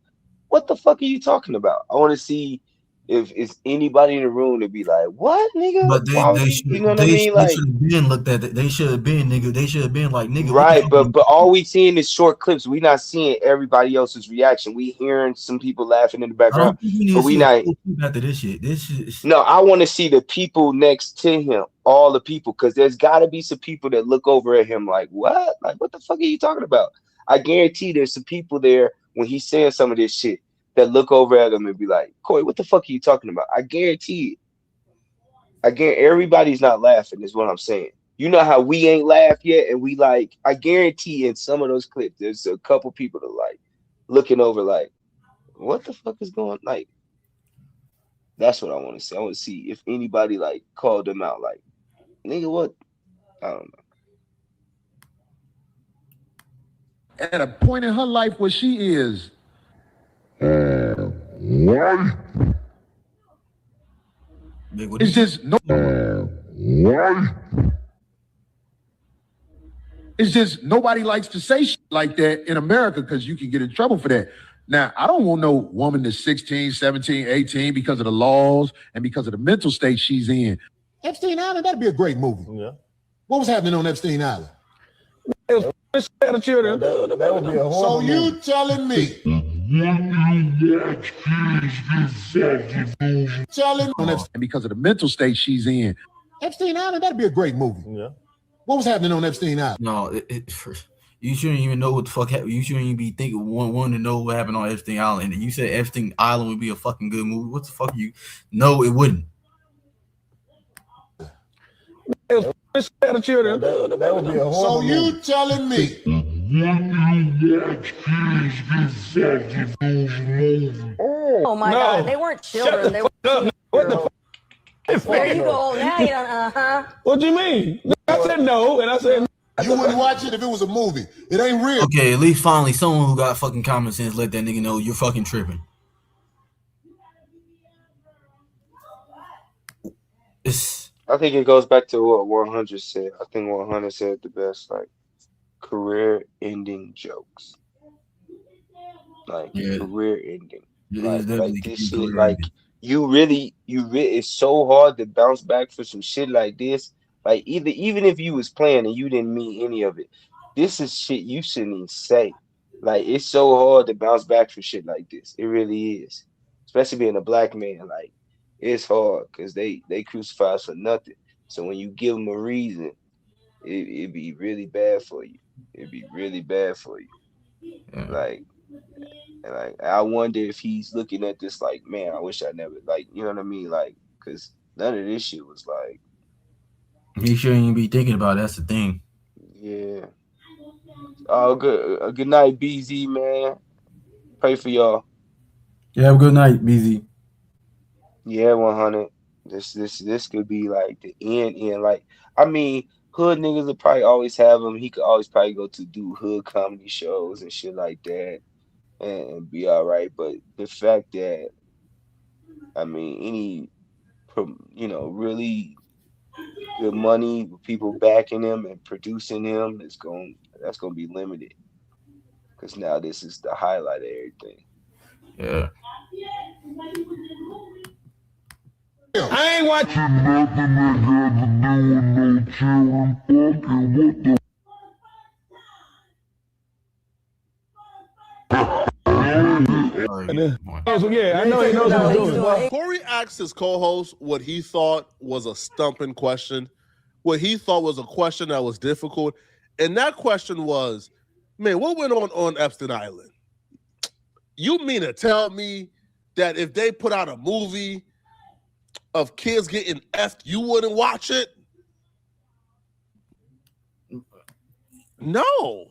what the fuck are you talking about? I want to see if it's anybody in the room to be like, what, nigga? But they should, you know what I mean? Like, should have been looked at. They should have been, nigga. They should have been like, nigga. Right, but all we seeing is short clips. We not seeing everybody else's reaction. We hearing some people laughing in the background, but we not. After this shit. No, I want to see the people next to him, all the people, because there's got to be some people that look over at him like, what? Like, what the fuck are you talking about? I guarantee there's some people there when he's saying some of this shit that look over at him and be like, Corey, what the fuck are you talking about? I guarantee it. I guarantee everybody's not laughing is what I'm saying. You know how we ain't laughed yet, and we like, I guarantee in some of those clips, there's a couple people that like looking over like, what the fuck is going on? Like, that's what I want to see. I want to see if anybody like called them out like, nigga, what? I don't know. At a point in her life where she is. What? It's just no. What? It's just nobody likes to say shit like that in America because you can get in trouble for that. Now, I don't want no woman that's 16, 17, 18 because of the laws and because of the mental state she's in. Epstein Island, that'd be a great movie. Yeah. What was happening on Epstein Island? The children. That would be a horrible movie. You telling me? And because of the mental state she's in. Epstein Island, that'd be a great movie. Yeah. What was happening on Epstein Island? No, you shouldn't even know what the fuck happened. You shouldn't even be thinking one to know what happened on Epstein Island. And you said Epstein Island would be a fucking good movie. What the fuck you? No, it wouldn't. The children. That would be a horrible movie. You telling me? Oh my God, they weren't children. They were. What the fuck? There you go. Now you don't. What do you mean? I said no, and I said you wouldn't watch it if it was a movie. It ain't real. Okay, at least finally someone who got fucking common sense let that nigga know you're fucking tripping. I think it goes back to what 100 said. I think 100 said the best, like career-ending jokes, like career ending. Like this shit, like you really, it's so hard to bounce back for some shit like this. Like even if you was playing and you didn't mean any of it, this is shit you shouldn't even say. Like it's so hard to bounce back from shit like this. It really is, especially being a black man. Like it's hard because they crucify us for nothing. So when you give them a reason, it'd be really bad for you. It'd be really bad for you. Yeah. Like I wonder if he's looking at this like, man, I wish I never, like, you know what I mean? Like, because none of this shit was like. You shouldn't even be thinking about it. That's the thing. Yeah. Oh, good. Good night, BZ, man. Pray for y'all. Yeah, have a good night, BZ. Yeah, 100. This could be like the end. Like, I mean, hood niggas will probably always have him. He could always probably go to do hood comedy shows and shit like that and be all right. But the fact that, I mean, any, really good money with people backing him and producing him that's gonna be limited. Because now this is the highlight of everything. Yeah. I ain't watching nothing that got to do with no children fucking. What the? Yeah, I know he knows what he's doing. Corey asked his co-host what he thought was a stumping question, what he thought was a question that was difficult, and that question was, man, what went on Epstein Island? You mean to tell me that if they put out a movie of kids getting effed, you wouldn't watch it? No.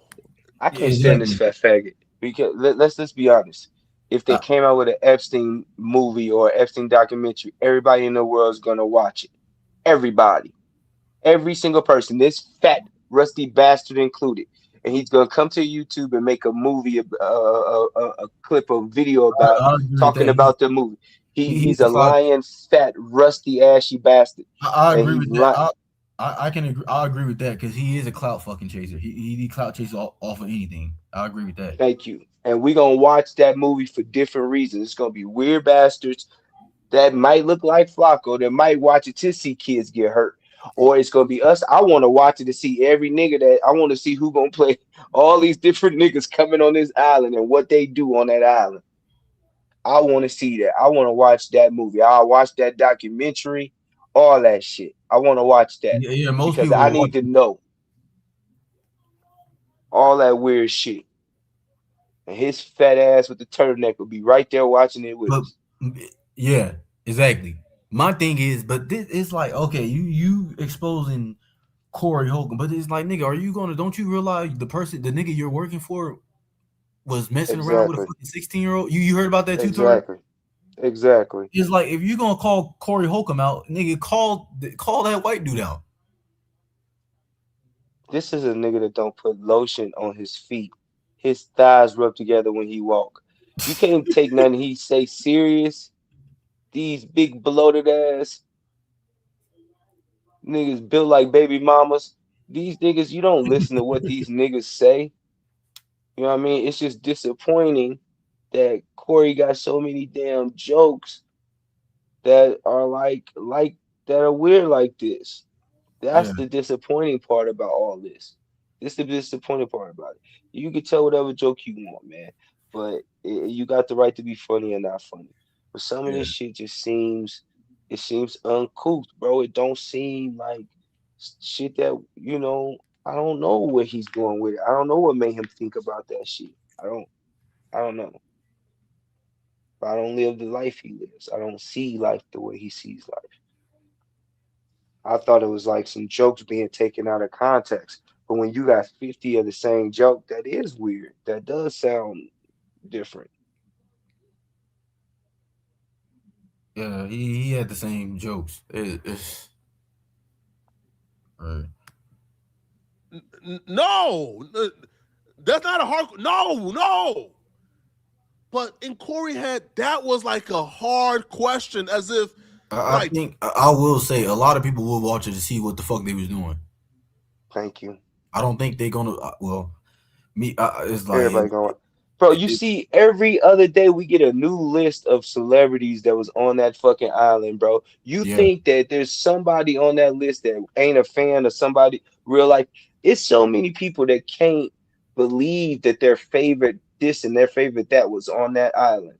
I can't stand this fat faggot. Because let's just be honest. If they came out with an Epstein movie or Epstein documentary, everybody in the world is gonna watch it. Everybody, every single person, this fat rusty bastard included, and he's gonna come to YouTube and make a movie, a clip of video about I agree with talking that. about the movie. He's He's a a clout. lying, fat, rusty, ashy bastard. I And agree he's with that. lying. I can agree. I agree with that because he is a clout fucking chaser. He clout chases off of anything. I agree with that. Thank you. And we're gonna watch that movie for different reasons. It's gonna be weird bastards that might look like Flacco that might watch it to see kids get hurt. Or it's gonna be us. I want to watch it to see every nigga that I want to see who gonna play all these different niggas coming on this island and what they do on that island. I want to see that. I want to watch that movie. I'll watch that documentary, all that shit. I want to watch that Yeah, most because people I will watch need to know all that weird shit. And his fat ass with the turtleneck will be right there watching it with but us. yeah, exactly. My thing is, but this it's like okay, you exposing Corey Holcomb, but it's like nigga, are you gonna? Don't you realize the nigga you're working for was messing around with a Exactly. fucking 16-year-old? You heard about that too, Tori? Exactly. Exactly. It's like if you're gonna call Corey Holcomb out, nigga, call that white dude out. This is a nigga that don't put lotion on his feet. His thighs rub together when he walk. You can't take nothing he say serious. These big bloated ass niggas built like baby mamas. These niggas, you don't listen to what these niggas say. You know what I mean? It's just disappointing that Corey got so many damn jokes that are like that are weird like this. That's Yeah, the disappointing part about all this. This is the disappointing part about it. You can tell whatever joke you want, man, but you got the right to be funny and not funny. But some of yeah. this shit just seems uncouth, bro. It don't seem like shit that I don't know where he's going with it. I don't know what made him think about that shit. I don't know. I don't live the life he lives. I don't see life the way he sees life. I thought it was like some jokes being taken out of context. But when you got 50 of the same joke, that is weird. That does sound different. Yeah, he had the same jokes. It's right. No, that's not a hard. No. But in Corey head, that was like a hard question, as if I think I will say a lot of people will watch it to see what the fuck they was doing. Thank you. I don't think they're gonna. It's like Everybody going. Bro, you see, every other day we get a new list of celebrities that was on that fucking island, bro. You yeah, think that there's somebody on that list that ain't a fan of somebody real life? It's so many people that can't believe that their favorite this and their favorite that was on that island.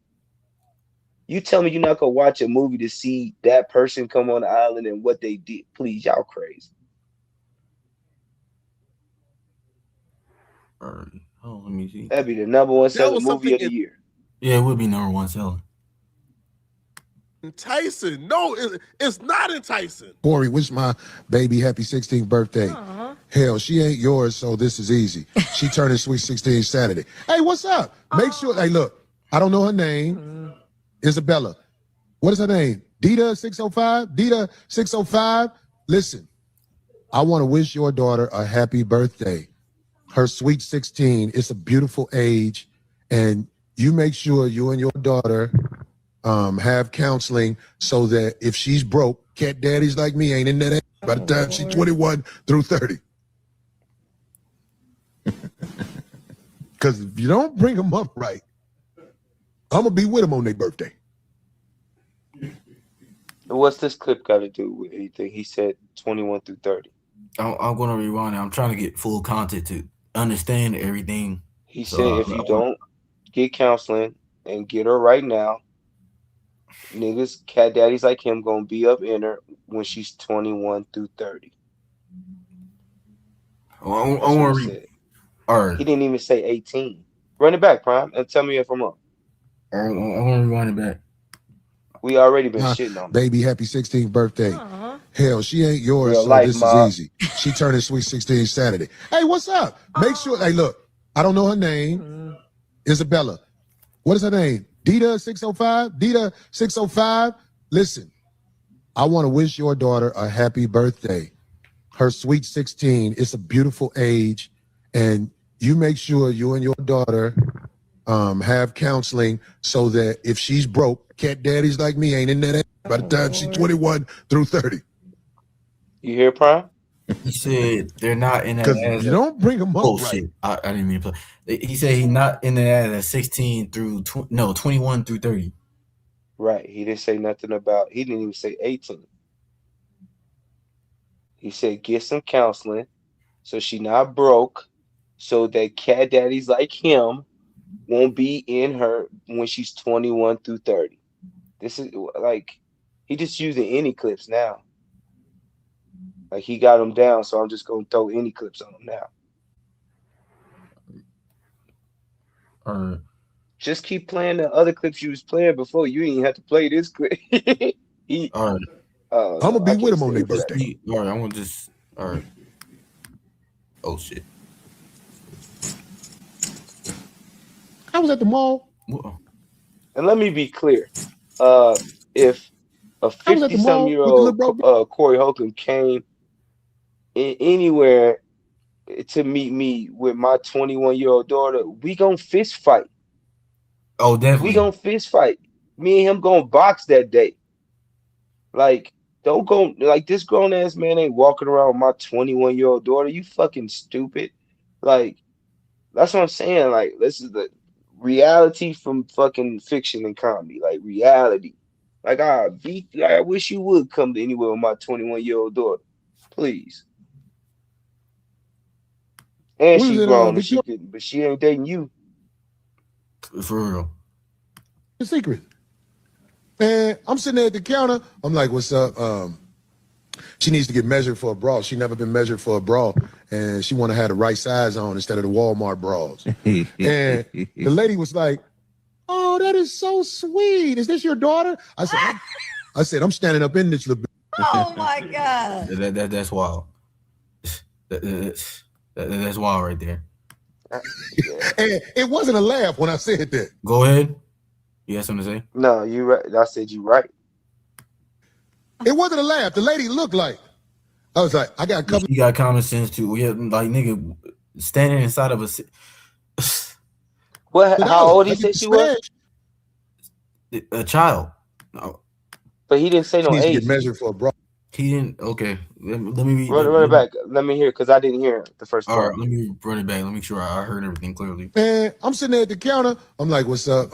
You tell me you're not gonna watch a movie to see that person come on the island and what they did. Please, y'all crazy. let me see. That'd be the #1 that selling was movie something of the year. Yeah, it would be #1 selling. enticing. No, it's not enticing. Corey, wish my baby happy 16th birthday. Hell, she ain't yours, so this is easy. She turning sweet 16 Saturday. Hey, what's up? Make sure. Hey, look, I don't know her name. Isabella. What is her name? Dita 605? Dita 605? Listen, I want to wish your daughter a happy birthday. Her sweet 16. It's a beautiful age. And you make sure you and your daughter have counseling so that if she's broke, cat daddies like me ain't in that age by the time she's 21 through 30. Because if you don't bring them up right, I'm going to be with them on their birthday. What's this clip got to do with anything? He said 21 through 30. I'm gonna rewind it. I'm trying to get full content to understand everything. He said if you don't get counseling and get her right now, niggas, cat daddies like him gonna be up in her when she's 21 through 30. I want to read. All right. He didn't even say 18. Run it back, Prime, and tell me if I'm up. I want to rewind it back. We already been shitting on her. Baby, happy 16th birthday. Hell, she ain't yours, Real so life, this Ma. is easy. She turning sweet 16 Saturday. Hey, what's up? Make sure. Hey, look, I don't know her name. Isabella. What is her name? Dita 605? Dita 605? Listen, I want to wish your daughter a happy birthday. Her sweet 16. It's a beautiful age. And you make sure you and your daughter have counseling so that if she's broke, cat daddies like me ain't in that age by the time she's 21 through 30. You hear, Prime? He said they're not in that. Because you don't bring them up Oh right. shit! I didn't mean to play. He said he's not in that at 16 through 21 through 30. Right. He didn't say nothing about. He didn't even say 18. He said get some counseling so she not broke, so that cat daddies like him won't be in her when she's 21 through 30. This is like he just using any clips now. Like he got them down, so I'm just gonna throw any clips on him now. Just keep playing the other clips you was playing before. You didn't have to play this clip. All right. I'm gonna be with him on their birthday. All right, I'm gonna just. All right. Oh shit! I was at the mall. And let me be clear. If a I was at the mall with the little 50-something-year-old bro. Corey Holcomb came anywhere to meet me with my 21-year-old daughter, we gonna fist fight. Oh, definitely. We gonna fist fight. Me and him gonna box that day. Like, don't go like this grown ass man ain't walking around with my 21-year-old daughter. You fucking stupid. Like, that's what I'm saying. Like, this is the reality from fucking fiction and comedy. Like reality. Like I wish you would come to anywhere with my 21-year-old daughter. Please. And We was she in grown and Victoria. but she ain't dating you. For real. The secret. And I'm sitting there at the counter. I'm like, what's up? She needs to get measured for a bra. She never been measured for a bra. And she want to have the right size on instead of the Walmart bras. And the lady was like, oh, that is so sweet. Is this your daughter? I said, I'm standing up in this little bit. Oh my God. That's wild. That's wild right there. And it wasn't a laugh when I said that. Go ahead. You have something to say? No, you right. I said you right. It wasn't a laugh. The lady looked like. I was like, I got a couple. You got common sense too. Yeah, like nigga, standing inside of a. What? How old he said she was? A child. No. But he didn't say no needs age. to get measured for a bra. He didn't. Okay, let me read. Run it back. Let me hear because I didn't hear the first part. All right, let me run it back. Let me make sure I heard everything clearly. And I'm sitting there at the counter. I'm like, what's up?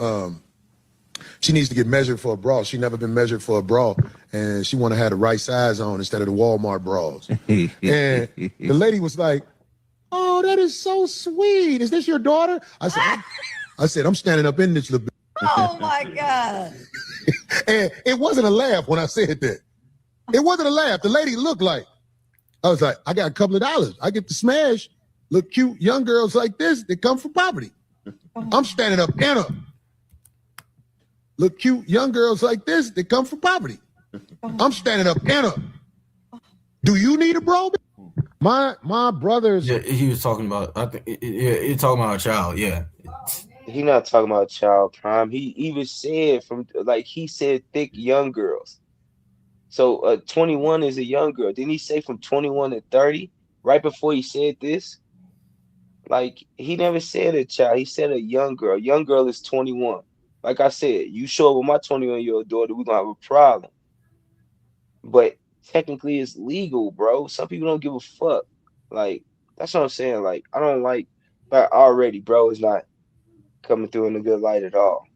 She needs to get measured for a bra. She never been measured for a bra. And she want to have the right size on instead of the Walmart bras. And the lady was like, oh, that is so sweet. Is this your daughter? I said, I'm standing up in this little bit. Oh my God. And it wasn't a laugh when I said that. It wasn't a laugh. The lady looked like. I was like, I got a couple of dollars. I get to smash look cute young girls like this that come from poverty. I'm standing up in her. Look cute young girls like this that come from poverty. I'm standing up in her. Do you need a bro? My brothers. Yeah, he was talking about. I think. Yeah, he's talking about a child. Yeah. He not talking about child prime. He even said he said thick young girls. So 21 is a young girl. Didn't he say from 21 to 30? Right before he said this? Like he never said a child. He said a young girl. Young girl is 21. Like I said, you show up with my 21-year-old daughter, we're gonna have a problem. But technically it's legal, bro. Some people don't give a fuck. Like, that's what I'm saying. Like, I don't like already, bro, is not coming through in a good light at all.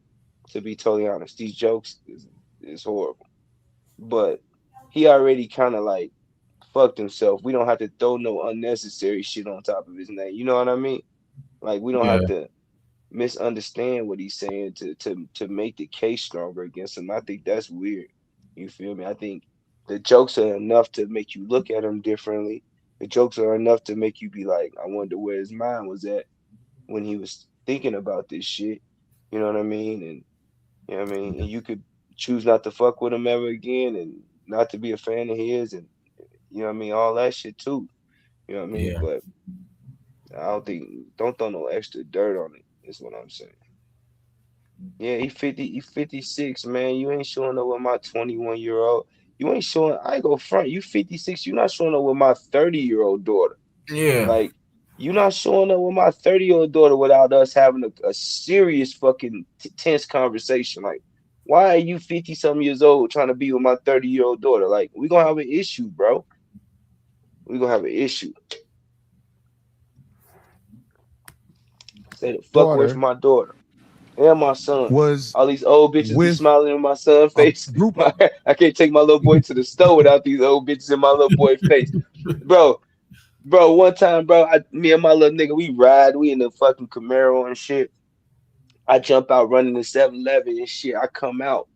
To be totally honest. These jokes is horrible. But he already kind of like fucked himself. We don't have to throw no unnecessary shit on top of his name. You know what I mean? Like we don't have to misunderstand what he's saying to make the case stronger against him. I think that's weird. You feel me? I think the jokes are enough to make you look at him differently. The jokes are enough to make you be like, I wonder where his mind was at when he was thinking about this shit. You know what I mean? And You know what I mean? And you could choose not to fuck with him ever again and not to be a fan of his and you know what I mean, all that shit too. You know what I mean? Yeah. But don't throw no extra dirt on it, is what I'm saying. Yeah, he 56, man. You ain't showing up with my 21-year-old. You ain't showing I ain't go front. You 56, you not showing up with my 30-year-old daughter. Yeah. Like, you not showing up with my 30-year-old daughter without us having a serious fucking tense conversation. Like, why are you 50-something years old trying to be with my 30-year-old daughter? Like, we gonna have an issue, bro. We gonna have an issue. Say the fuck away from Daughter my daughter and my son. was All these old bitches be with smiling in my son's a face. group of I can't take my little boy to the store without these old bitches in my little boy's face. Bro, one time, bro, me and my little nigga, we in the fucking Camaro and shit. I jump out running the 7-Eleven and shit. I come out.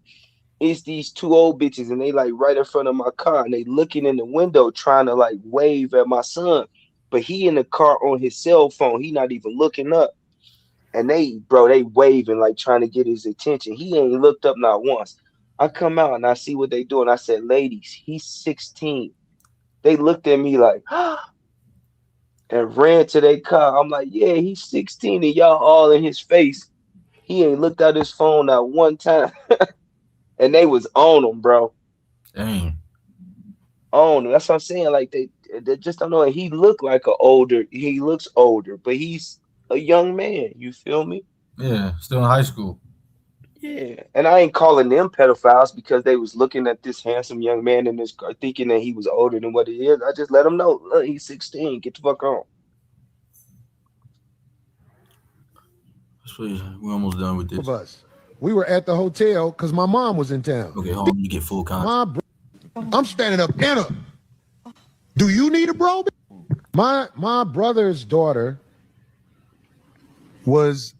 It's these two old bitches and they like right in front of my car and they looking in the window trying to like wave at my son. But he in the car on his cell phone. He not even looking up. And they waving like trying to get his attention. He ain't looked up not once. I come out and I see what they doing. I said, ladies, he's 16. They looked at me like, and ran to their car. I'm like, yeah, he's 16 and y'all all in his face. He ain't looked at his phone not one time. And they was on him, bro. Dang. On him. That's what I'm saying. Like they just don't know. And he looks older, but he's a young man. You feel me? Yeah. Still in high school. Yeah, and I ain't calling them pedophiles because they was looking at this handsome young man in this car thinking that he was older than what he is. I just let them know, look, he's 16. Get the fuck on. We're almost done with this. of us. We were at the hotel because my mom was in town. Okay, hold on. You get full context. I'm standing up, Anna. Do you need a bro? My brother's daughter was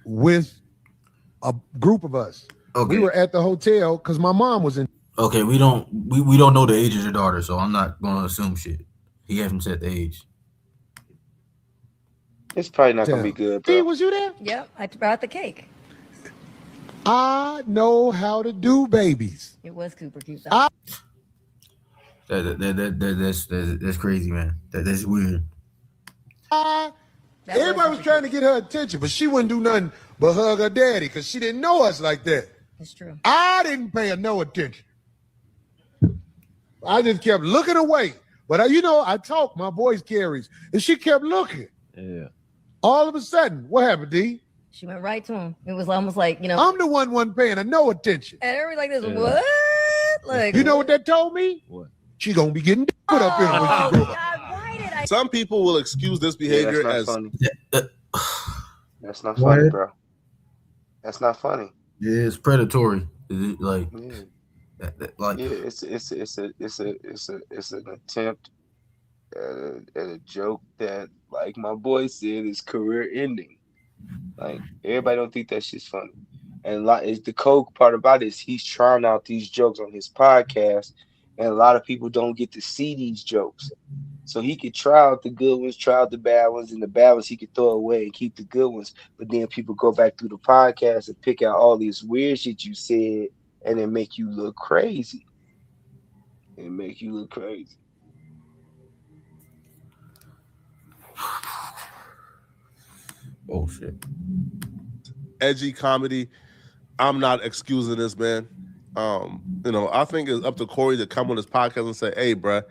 with a group of us. Okay. We were at the hotel because my mom was in. Okay, we don't know the age of your daughter, so I'm not gonna assume shit. He hasn't said the age. It's probably not gonna be good, Hey, bro. was you there? Yep, I brought the cake. I know how to do babies. It was Cooper Cute though. That's crazy, man. That's weird. Everybody was trying to get her attention, but she wouldn't do nothing but hug her daddy because she didn't know us like that. It's true. I didn't pay her no attention. I just kept looking away. But I talk my voice carries, and she kept looking. Yeah. All of a sudden, what happened, D? She went right to him. It was almost like, I'm the one wasn't paying her no attention. and everybody like this, Yeah. what? Like, You know what that told me? What? She gonna be getting put up in when she grow up. God, why did I? Some people will excuse this Yeah, behavior that's not as funny. That's not What? funny, bro. That's not funny. Yeah, it's predatory. Is it like Yeah, like yeah. It's an attempt at a joke that, like my boy said, is career ending. Like everybody don't think that shit's funny. And the cold part about it is he's trying out these jokes on his podcast, and a lot of people don't get to see these jokes. So he could try out the good ones, try out the bad ones, and the bad ones he could throw away and keep the good ones. But then people go back through the podcast and pick out all this weird shit you said, and it make you look crazy. It make you look crazy. oh shit. edgy comedy. I'm not excusing this, man. I think it's up to Corey to come on his podcast and say, hey, bruh,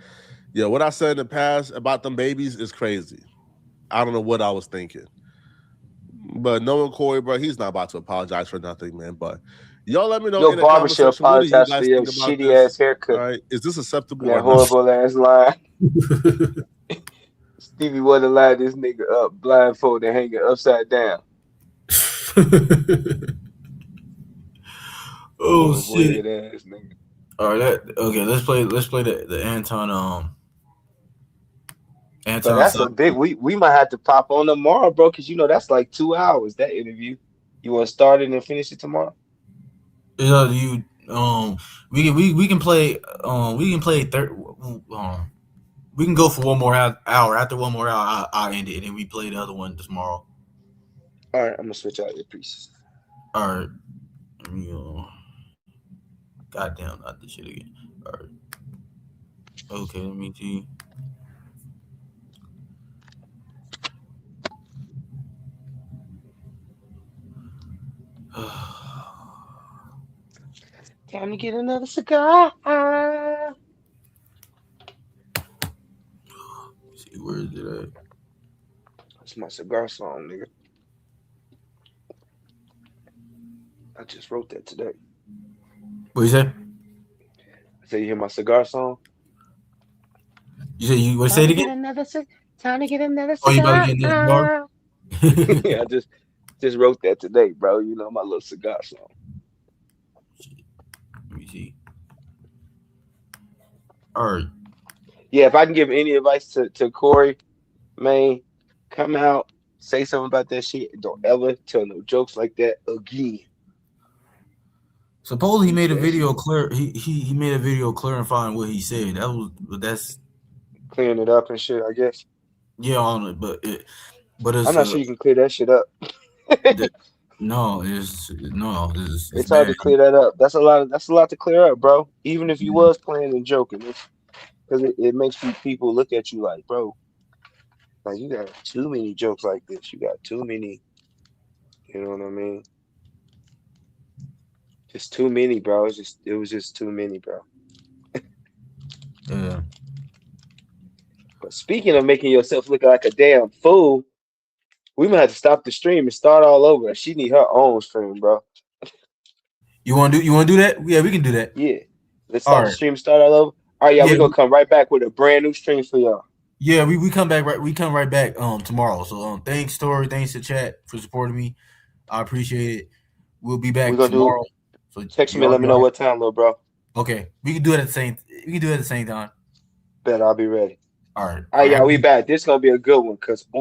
what I said in the past about them babies is crazy. I don't know what I was thinking. But knowing Corey, bro, he's not about to apologize for nothing, man. But y'all let me know in the comment Barbershop section, what do you apologize guys for your think about shitty this? ass haircut. All right? Is this acceptable That or not? horrible ass line. Stevie wouldn't lie this nigga up blindfolded, hanging upside down. Oh Horrible shit. head ass nigga. All right, let's play the Anton But that's a big. We might have to pop on tomorrow, bro, because that's like 2 hours. That interview. You want to start it and finish it tomorrow? we can play we can go for one more hour. After one more hour, I'll end it, and then we play the other one tomorrow. All right, I'm gonna switch out your pieces. All right. Let me goddamn, not this shit again. All right. Okay, let me see. Time to get another cigar. See, where is it at? That's my cigar song, nigga. I just wrote that today. What you say? I said, you hear my cigar song? You say you what? Say it again. Time to get another Oh, you about cigar. to get another cigar? Yeah, I just wrote that today, bro. You know, my little cigar song. Let me see. All right. Yeah, if I can give any advice to Corey, man, come out, say something about that shit. Don't ever tell no jokes like that again. Supposedly he made a That video shit. clear. He made a video clarifying what he said. That's Clearing it up and shit, I guess. yeah on it, but I'm it's not sure you can clear that shit up. no, it's It's hard bad. to clear that up. That's a lot to clear up, bro. Even if you was playing and joking, because it makes people look at you like, bro, like you got too many jokes like this. You got too many, you know what I mean? Just too many, bro. It was just too many, bro. Yeah. But speaking of making yourself look like a damn fool, we might have to stop the stream and start all over. She need her own stream, bro. You want to do that? Yeah, we can do that. Yeah. Let's All stop the right. stream and start all over. All right, yeah, Yeah. we're gonna come right back with a brand new stream for y'all. Yeah, we come back back tomorrow. So thanks Tori, thanks to chat for supporting me. I appreciate it. We'll be We're back gonna do tomorrow. So text me and let me know what time, little bro. Okay, we can do it at the same time. Bet I'll be ready. All right. All right, y'all, we back. This is gonna be a good one because I'm